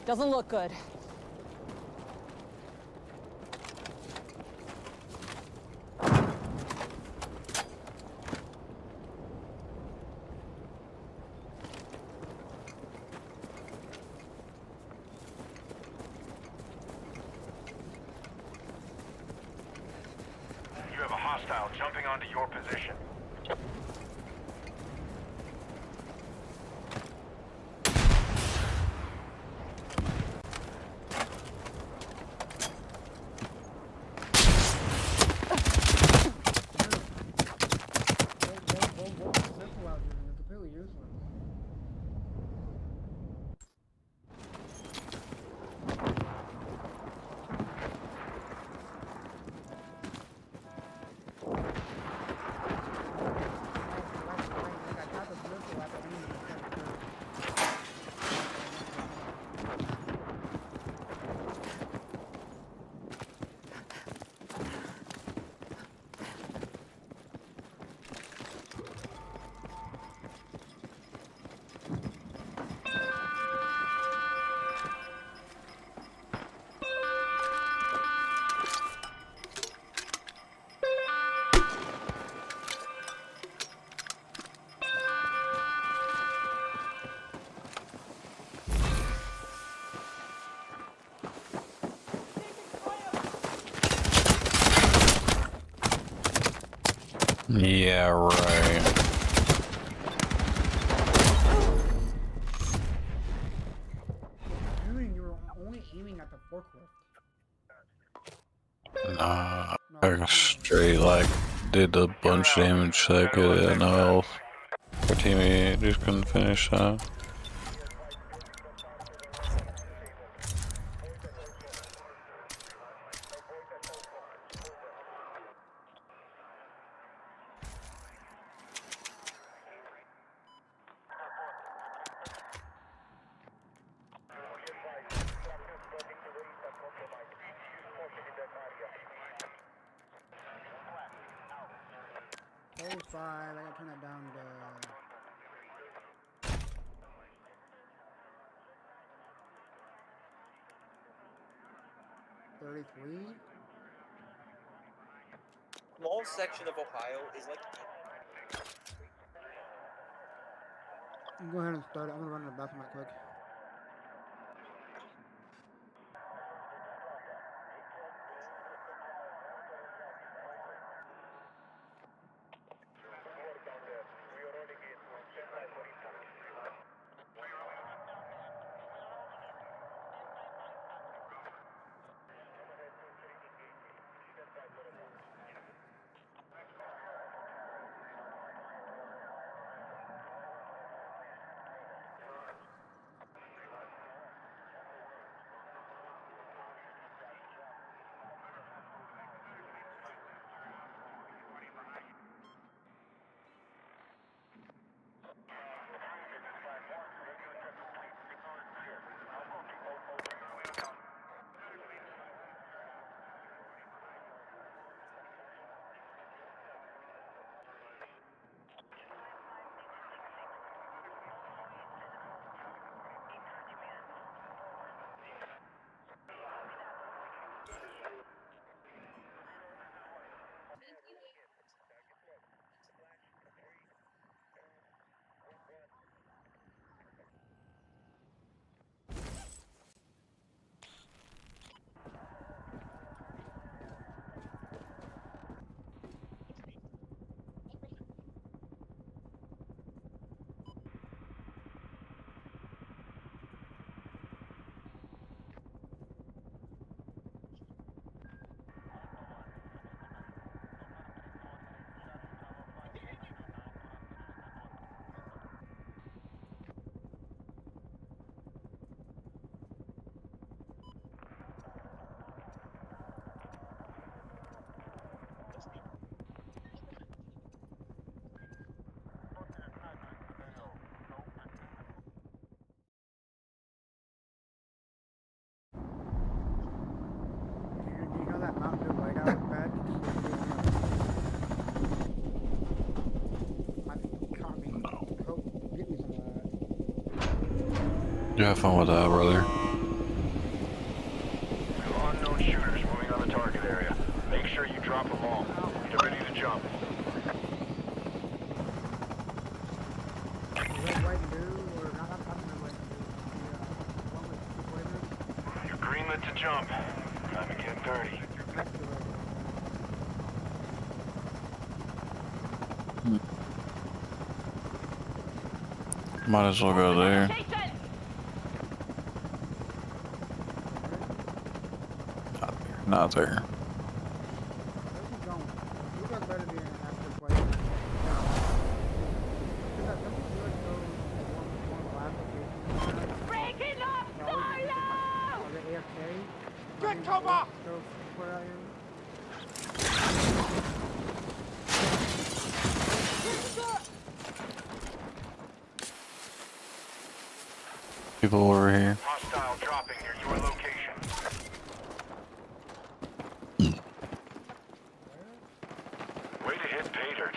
Doesn't look good. You have a hostile jumping onto your position. Simple out here, it's completely useless. Yeah, right. You were only aiming at the forklift. Nah, I straight like did a bunch of damage so I could no health. Our teammate just couldn't finish that. 45. I gotta turn that down to 33. Small section of Ohio is like. You can go ahead and start it. I'm gonna run to the bathroom right quick. Do you know that Mountain Dew White Out bag? I caught me. Oh, get me some of that. You have fun with that, brother. Unknown shooters moving on the target area. Make sure you drop them all. Get ready to jump. Red, white, and blue, or not red, white, and blue. The one with two flavors. You're greenlit to jump. Time to get 30. Next to red. Might as well go there. Not there. Where's he going? You guys better be in after play. No. Because that something good goes one last location. Breaking up silo! Are they AFK? Get cover! So where I am. People over here. Hostile dropping near your location. Way to hit pay dirt.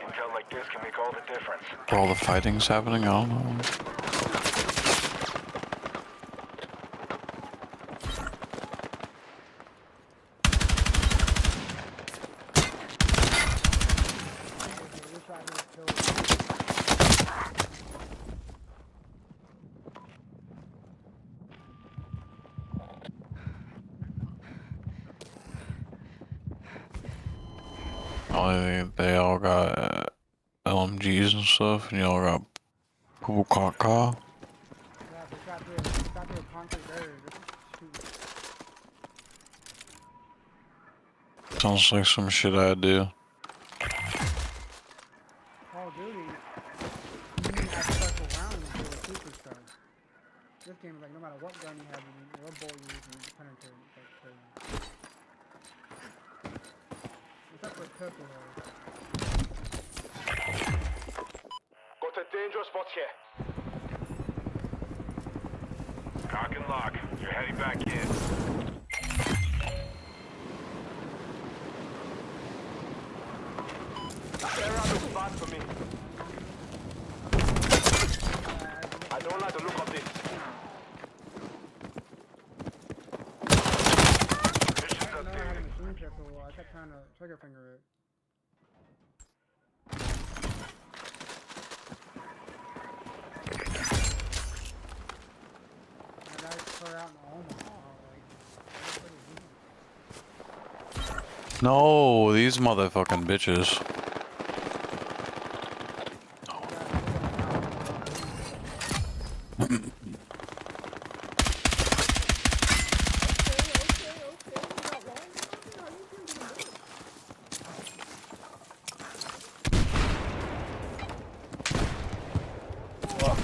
Intel like this can make all the difference. Where all the fighting's happening, I don't know. They all got LMGs and stuff, and y'all got pool caca. Yeah, they got their concrete barrier. Sounds like some shit I'd do. Call of Duty, you need to special round for the super stuff. This game is like no matter what gun you have, what bolt you use, you penetrate. It's like crazy. Except for purple though. Got a dangerous spot here. Cock and lock. You're heading back in. They're I kept trying to trigger finger it. My guys clear out in Omaha, like, No, these motherfucking bitches.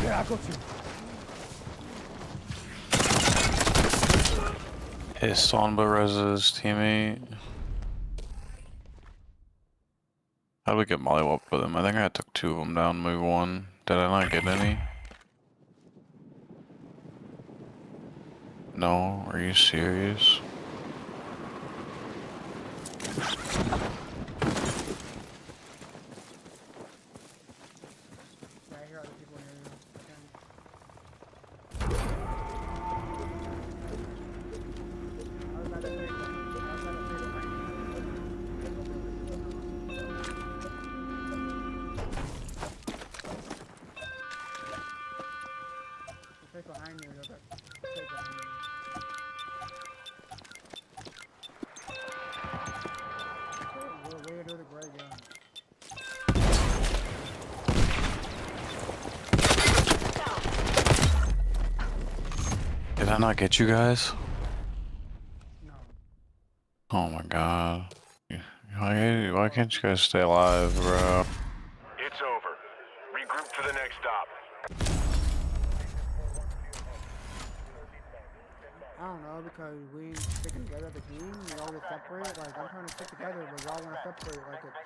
yeah, I got you. His Sonba Reza's teammate. How do we get mollywopped with him? I think I took 2 of them down, maybe 1. Did I not get any? No, are you serious? Yeah, I hear other people near you. I was about to say, take behind you, you'll take behind you. Way to do the gray gun. Did I not get you guys? No. Oh my god. Why can't you guys stay alive, bro? It's over. Regroup for the next stop. I don't know, because we ain't sticking together as a team, we all get separate. Like, I'm trying to stick together, but y'all want to separate like it's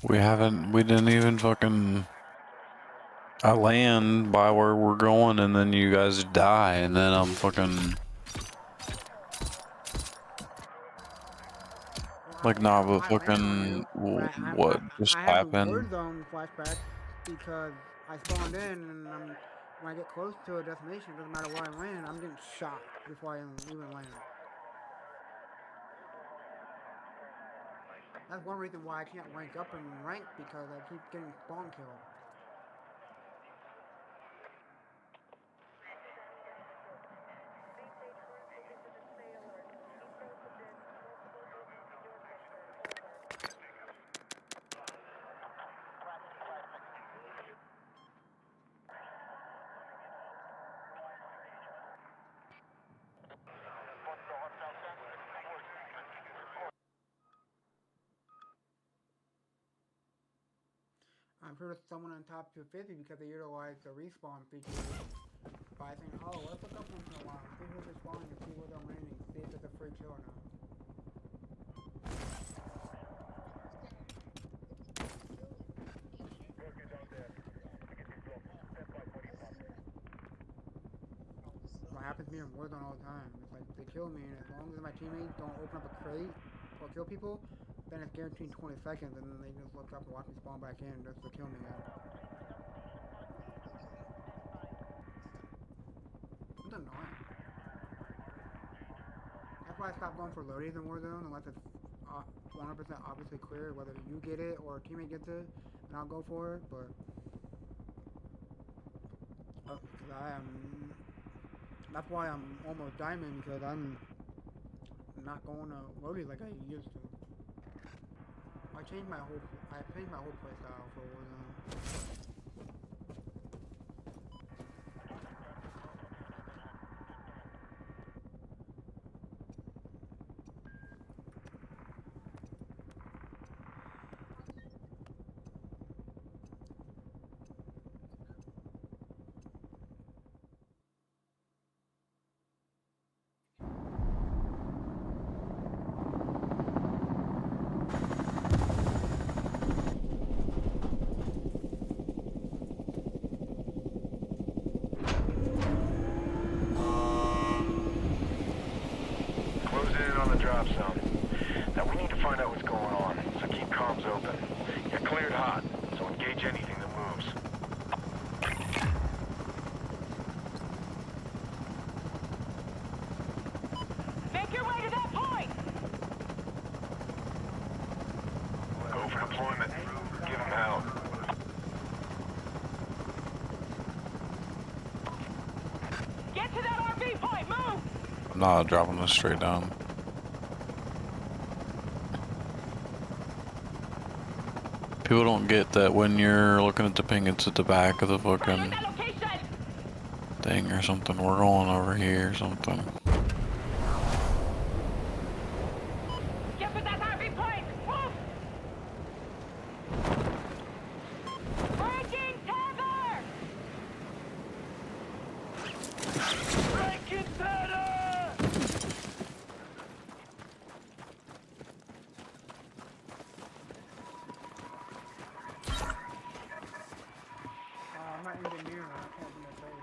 Fortnite. We didn't even fucking... I land by where we're going and then you guys die and then I'm fucking... Like, nah, but fucking... What just happened? I have Warzone flashbacks because I spawned in and when I get close to a destination, it doesn't matter where I land, I'm getting shot before I even land. That's one reason why I can't rank up in rank, because I keep getting spawn killed. I'm sure there's someone on top 250 because they utilize the respawn feature by saying, oh, let's look up once in a while, see who's respawning and see where they're landing, see if it's a free kill or not. What happens to me in Warzone all the time. It's like they kill me, and as long as my teammates don't open up a crate or kill people, then it's guaranteed 20 seconds, and then they just look up and watch me spawn back in just to kill me again. It's annoying. That's why I stopped going for loadies in Warzone unless it's 100% obviously clear whether you get it or a teammate gets it, and I'll go for it. But that's why I'm almost diamond, because I'm not going to loadies like I used to. I changed my whole playstyle for Warzone. Get to that RV point. Move. I'm not dropping this straight down. People don't get that when you're looking at the ping, it's at the back of the fucking thing or something. We're going over here or something. Get to that RV point. Move. Breaking tether. Breaking tether. I'm not engineering. I can't do that trade.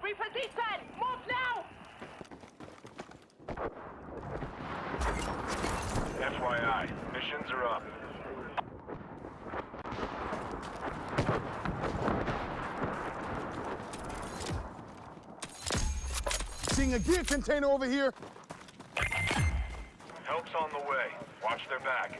Reposition. Move now. FYI, missions are up. Seeing a gear container over here. Help's on the way. Watch their back.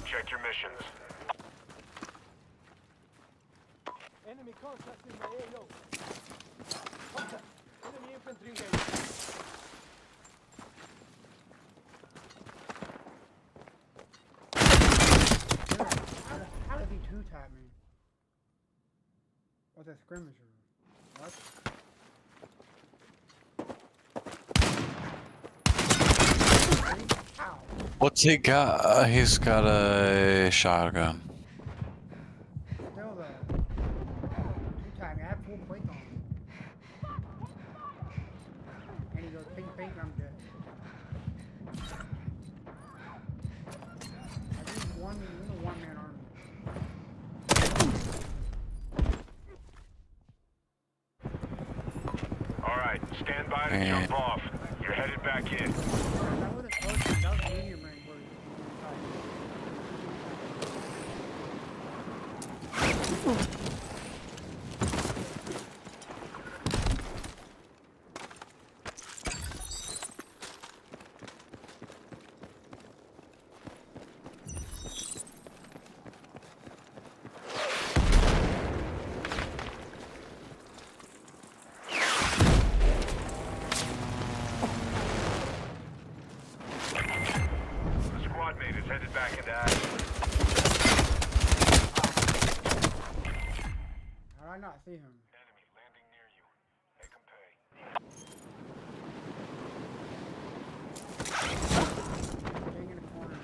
Check your missions. Enemy contact in my AO. Contact. Enemy infantry engaged. How did he two-tap me? What's a skirmisher? What? Ow. What's he got? He's got a shotgun. Still though. Two-tap me. I have full plates on. And he goes pink, pink, I'm dead. I think one-man army. Alright, stand by to jump off. You're headed back in. That was a close one. That was medium range. The squad mate is headed back into action. How did I not see him? Enemy landing near you. Make 'em pay. Staying in the corner.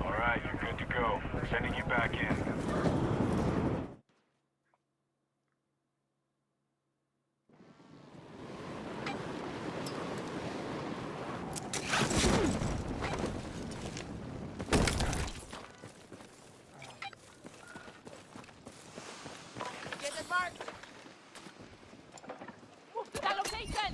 Alright, you're good to go. Sending you back in. Get it marked. Move to that location.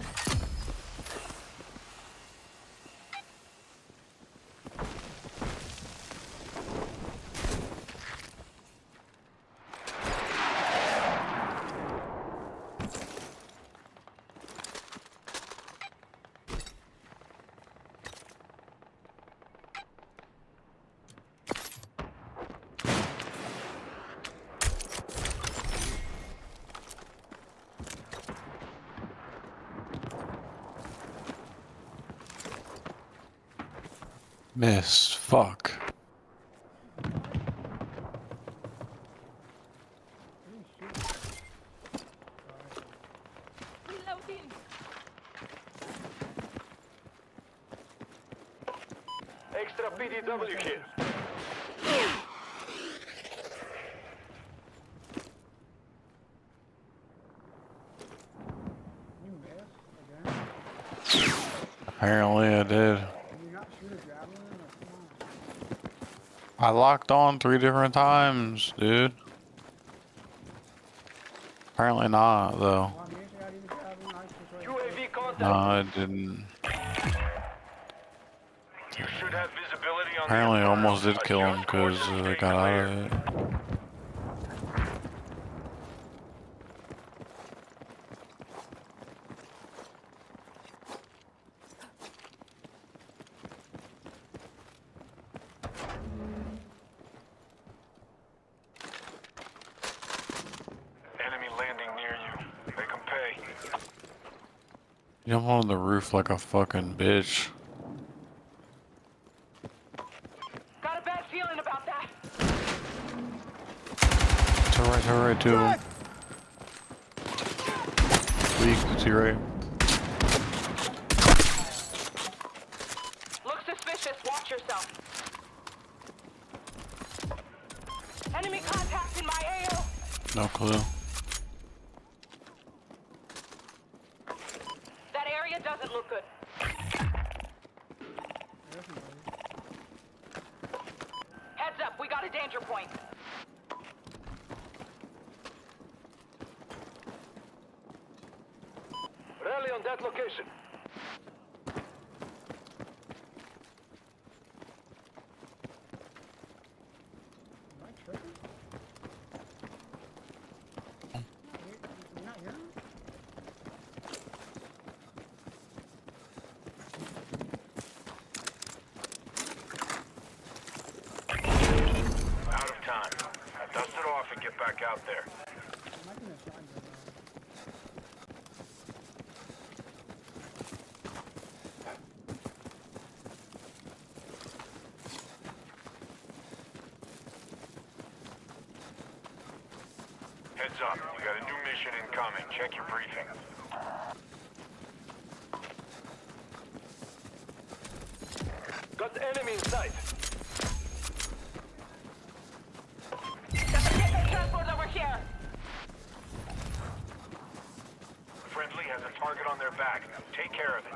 Miss. Fuck. Reloading. Extra PDW here. You missed again? Apparently I did. Did you not shoot a javelin? Come on. I locked on 3 different times, dude. Apparently not, though. Well, you should have used a javelin. I just like- UAV contact. No, I didn't. You should have visibility on Apparently I the almost did Adjust kill him course because and I stay got out clear. of it. Enemy landing near you. Make them pay. Jump on the roof like a fucking bitch. Got a bad feeling about that. It's alright, two of them. Weak, to your right. Look suspicious. Watch yourself. Enemy contact in my AO. No clue. That area doesn't look good. Heads up, we got a danger point. Rally on that location. Am I tripping? You're not here? Out of time. Now dust it off and get back out there. I'm not gonna find it now. Heads up. You got a new mission incoming. Check your briefing. Got enemy in sight. Get transport over here. Friendly has a target on their back. Take care of it.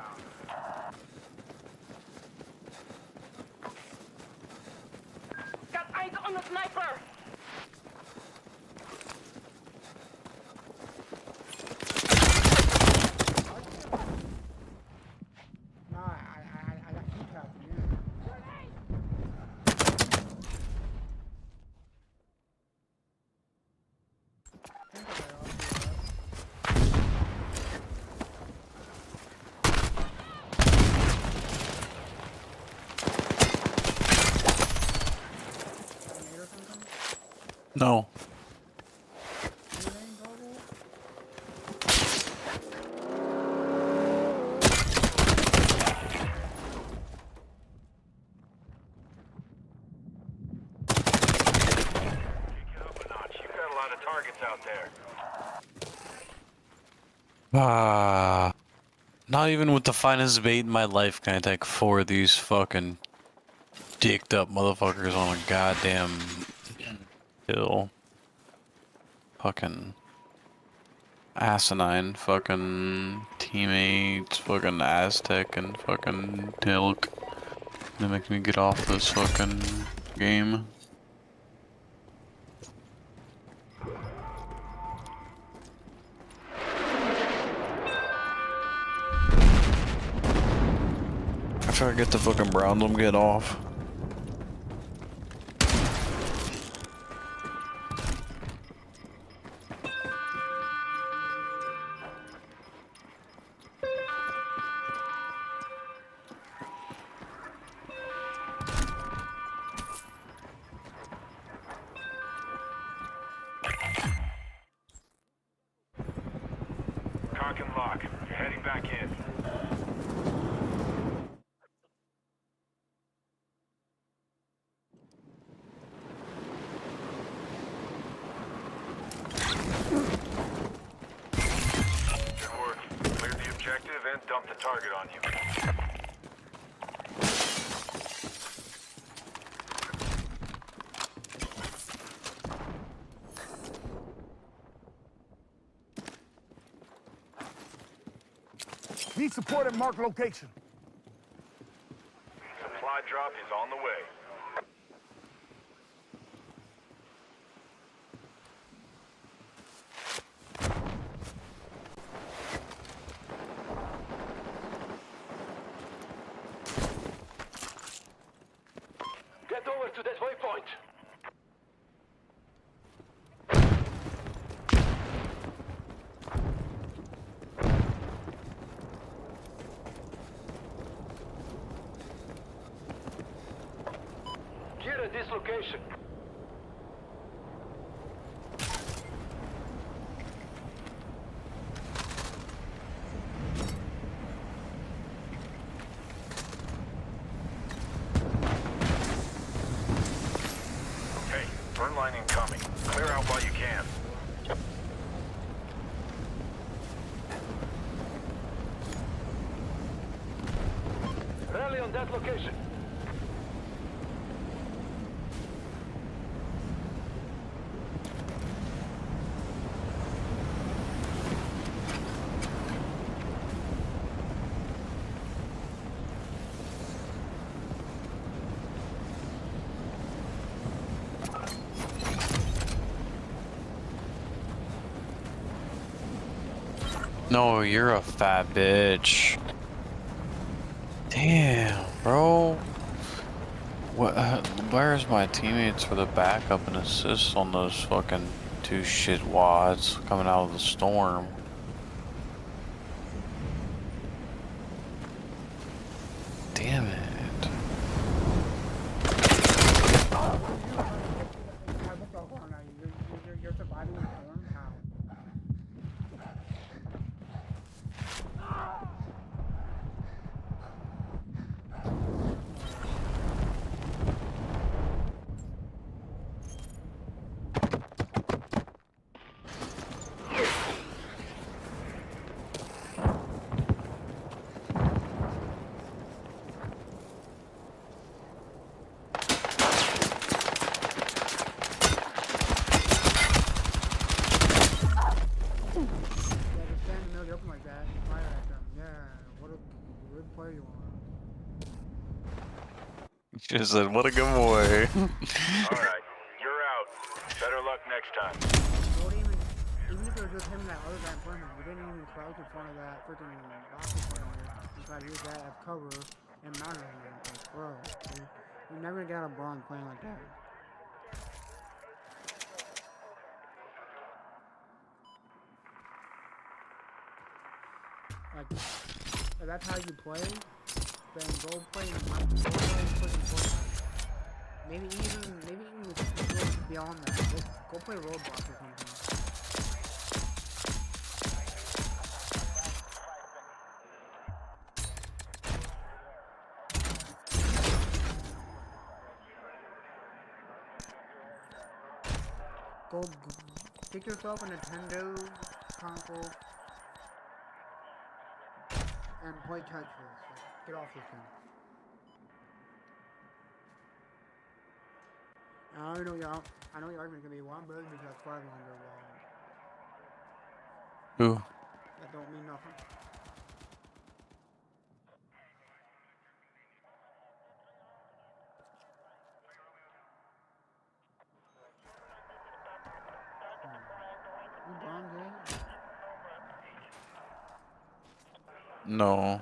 Got eyes on the sniper. No, I got two taps again. No. You've got a lot of targets out there. Ah. Not even with the finest bait in my life can I take 4 of these fucking dicked up motherfuckers on a goddamn hill. Fucking asinine fucking teammates, fucking Aztec and fucking Tilk. They make me get off this fucking game. After I get the fucking browns, I'm getting off. Cock and lock. You're heading back in. haven't dumped the target on you. Need support at marked location. Supply drop is on the way. Get over to that waypoint. Here at this location. Hey, burn line incoming. Clear out while you can. Rally on that location. No, you're a fat bitch. Damn, bro. What? Where's my teammates for the backup and assist on those fucking two shit wads coming out of the storm? Damn it. You're surviving the storm? How? She just said, what a good boy. Alright, you're out. Better luck next time. Even if it was just him and that other guy in front of him, we didn't even crouch in front of that freaking box in front of you. We tried to use that as cover and mount on him. Like, bro, you're never gonna get out of bronze playing like that. Like, if that's how you play, then go play in Fortnite. Maybe even go beyond that. Just go play Roblox or something. Go pick yourself a Nintendo console and play Tetris. Like, get off this thing. I know your argument's gonna be, well, I'm better because I tried longer. Well, Who? that don't mean nothing. You bronze, eh? No.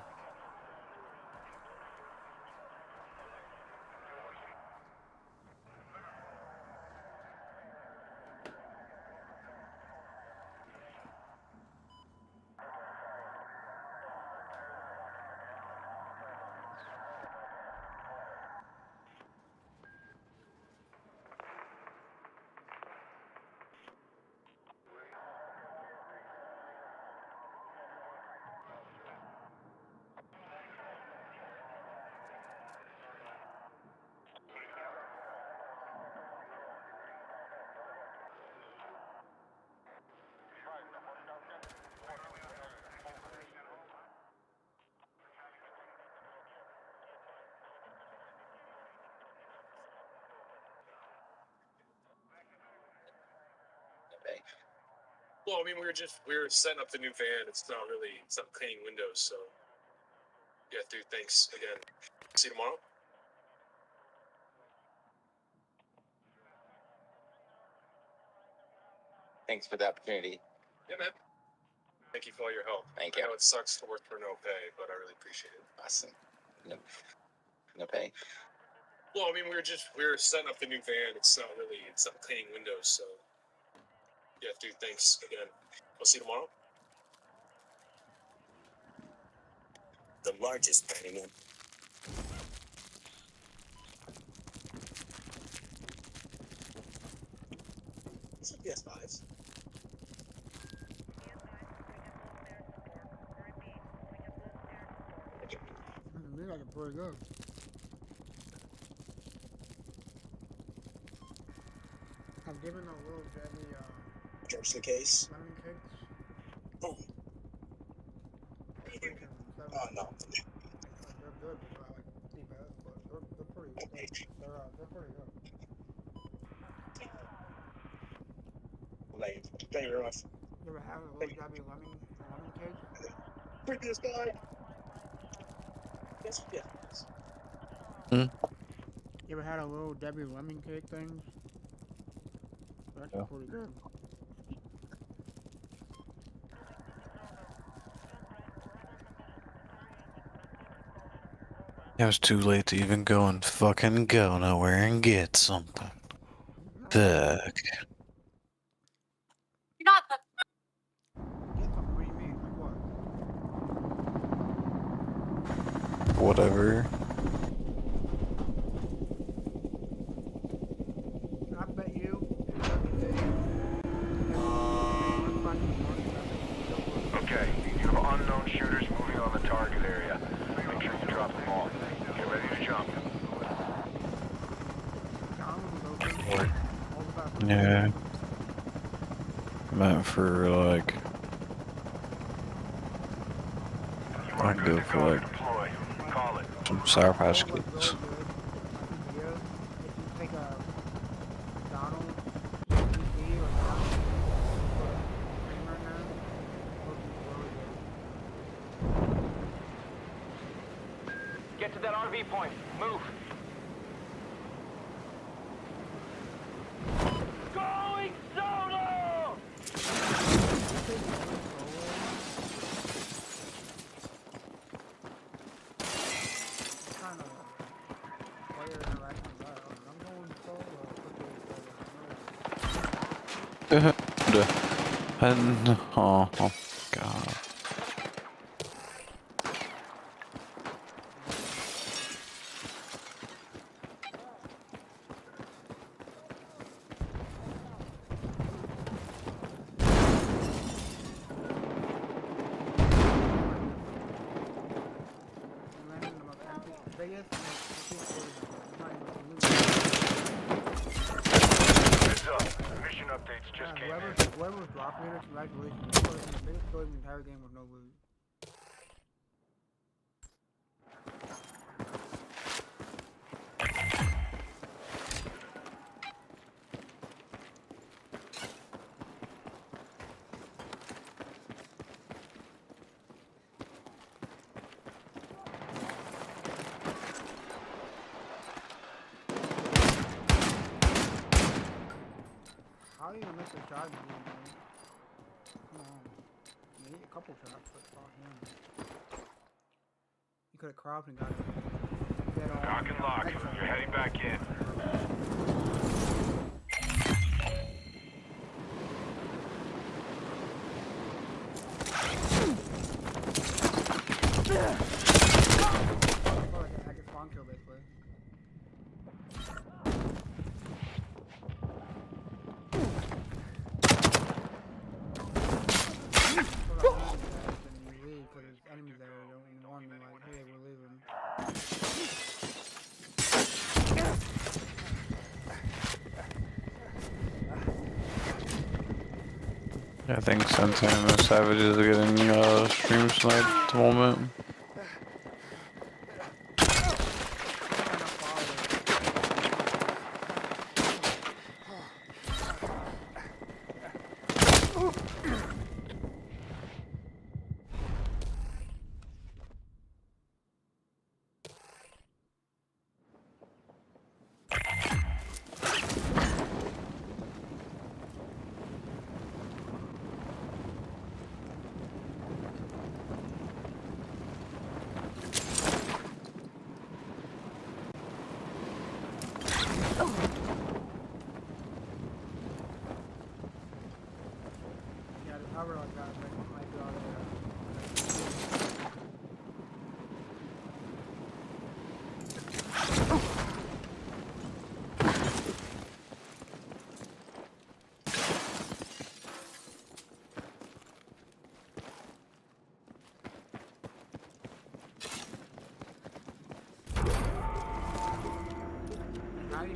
Well, I mean, we were setting up the new van. It's not cleaning windows, so. Yeah, dude, thanks again. See you tomorrow. Thanks for the opportunity. Yeah, man. Thank you for all your help. Thank I you. know it sucks to work for no pay, but I really appreciate it. Awesome. No pay. Well, I mean, we were setting up the new van. It's not cleaning windows, so. Yeah, dude, thanks again. I'll see you tomorrow. The largest payment. It's a PS5s. Me like it pretty good. I've given a little jelly, George the case. lemon cakes. Oh. Freaking seven. Oh no. They're good, but not like the best, but they're pretty good. They're pretty good. Like, thank you very much. You ever have a little jabby lemon cake? Previous guy. Yes, yes. You ever had a little Debbie lemon cake things? That's pretty good. It was too late to even go and fucking go nowhere and get something. Fuck. Not the. Get something, what do you mean? Like what? Whatever. I bet you. Okay, you have unknown shooters moving on the target area. Make sure you drop them all. Get ready to jump. Yeah. Meant for like. I can go for like Deploy. Call it. some Sour Patch Kids. Get to that RV point. Move. Going solo! And oh god. Heads up. Mission updates just came in. Whoever was dropping it, congratulations. This was the biggest story in the entire game with no loot. How are you gonna miss a shot, man? Come on. You need a couple shots, but fuck him. You could have cropped and got it. Lock and lock. You're heading back in. I can spawn kill basically. Enemies there don't warn me like, hey, we're leaving. I think Santana and the Savages are getting stream sniped at the moment.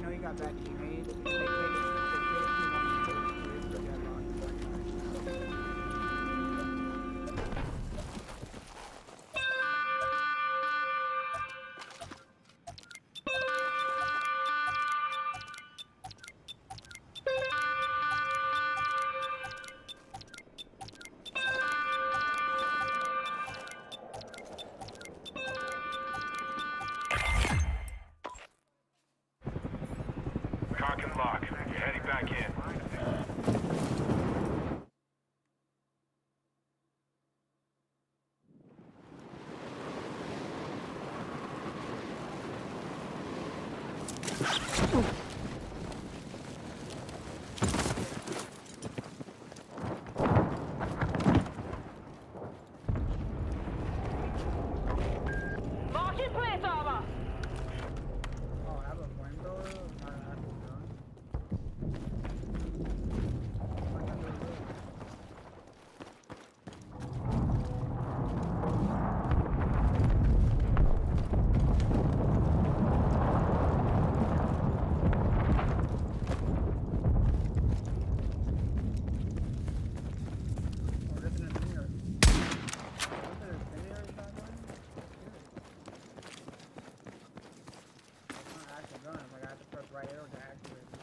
know you got bad teammates. They take too long to take serious, but they're not like Cock and lock. You're heading back in. Marking plate armor. oh, I have a flamethrower? Not an actual gun. Like I really do. Oh, this is an incendiary. This is an incendiary shotgun? It's not an actual gun. Like I have to press right arrow to activate this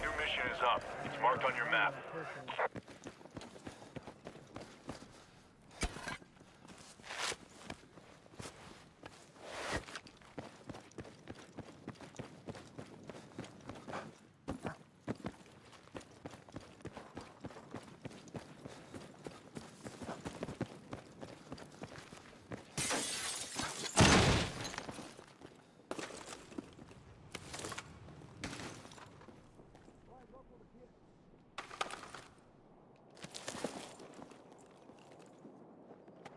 New mission is up. It's marked on your map.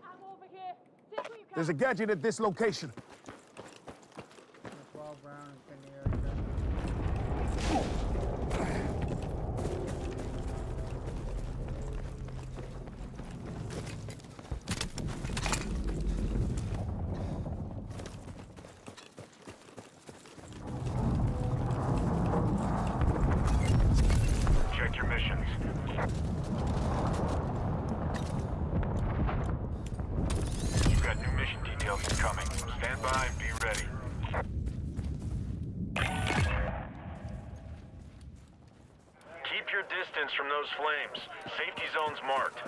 I'm over here. Take what you can. There's a gadget at this location. 12 round incendiary gun. Check your missions. You've got new mission details incoming. Stand by and be ready. Keep your distance from those flames. Safety zone's marked.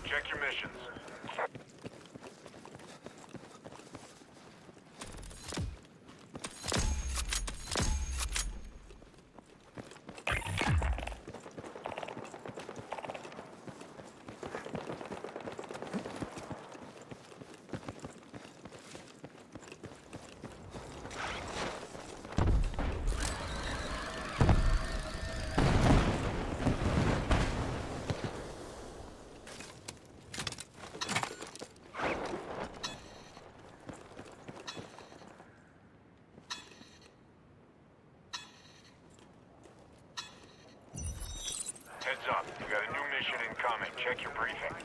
Check your missions. Heads up. You got a new mission incoming. Check your briefing.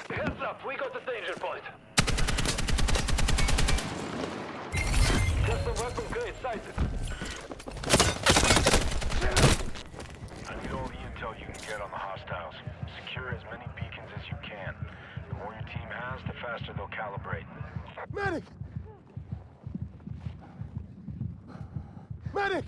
Heads up, we got the danger point. Custom weapon grade sighted. I need all the intel you can get on the hostiles. Secure as many beacons as you can. The more your team has, the faster they'll calibrate. Medic! Medic!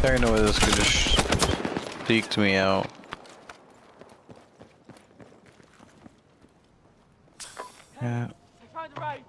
There no way this could just peeked me out. Yeah. I found the right.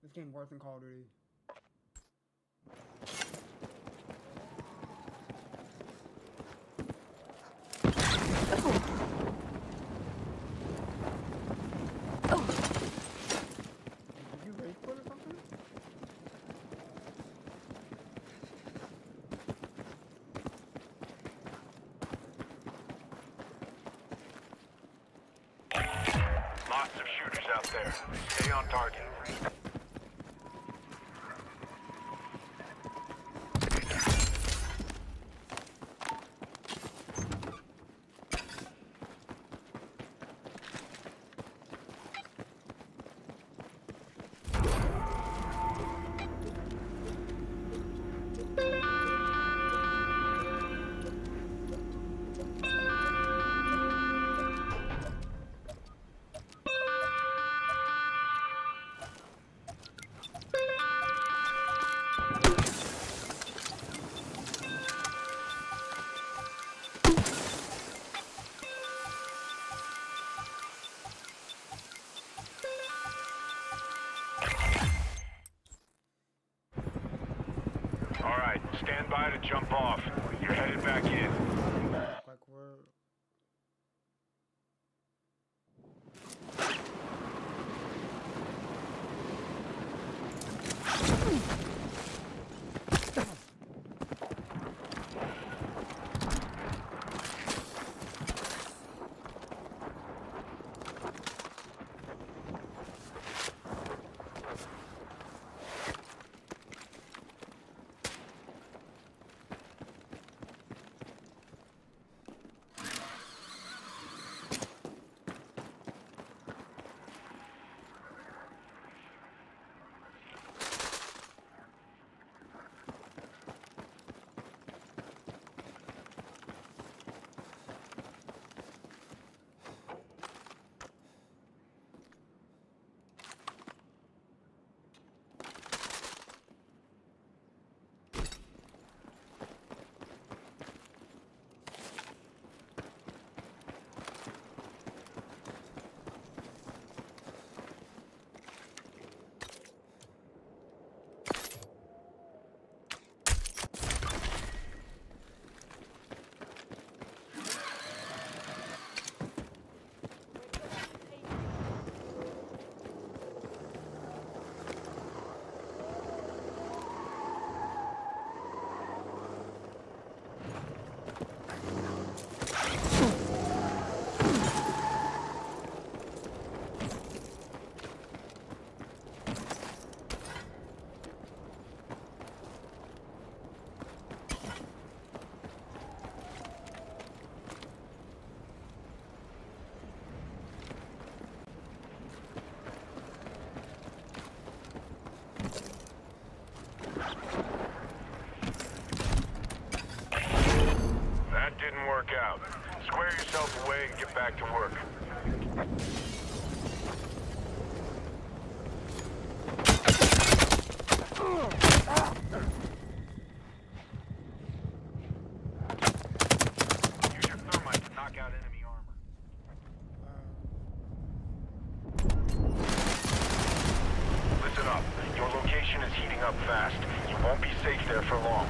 This game worse than Call of Duty. Did you rage quit or something? Lots of shooters out there. Stay on target. All right, stand by to jump off. You're headed back in. Like we're... That didn't work out. Square yourself away and get back to work. Use your thermite to knock out enemy armor. Listen up. Your location is heating up fast. You won't be safe there for long.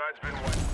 side's been wet.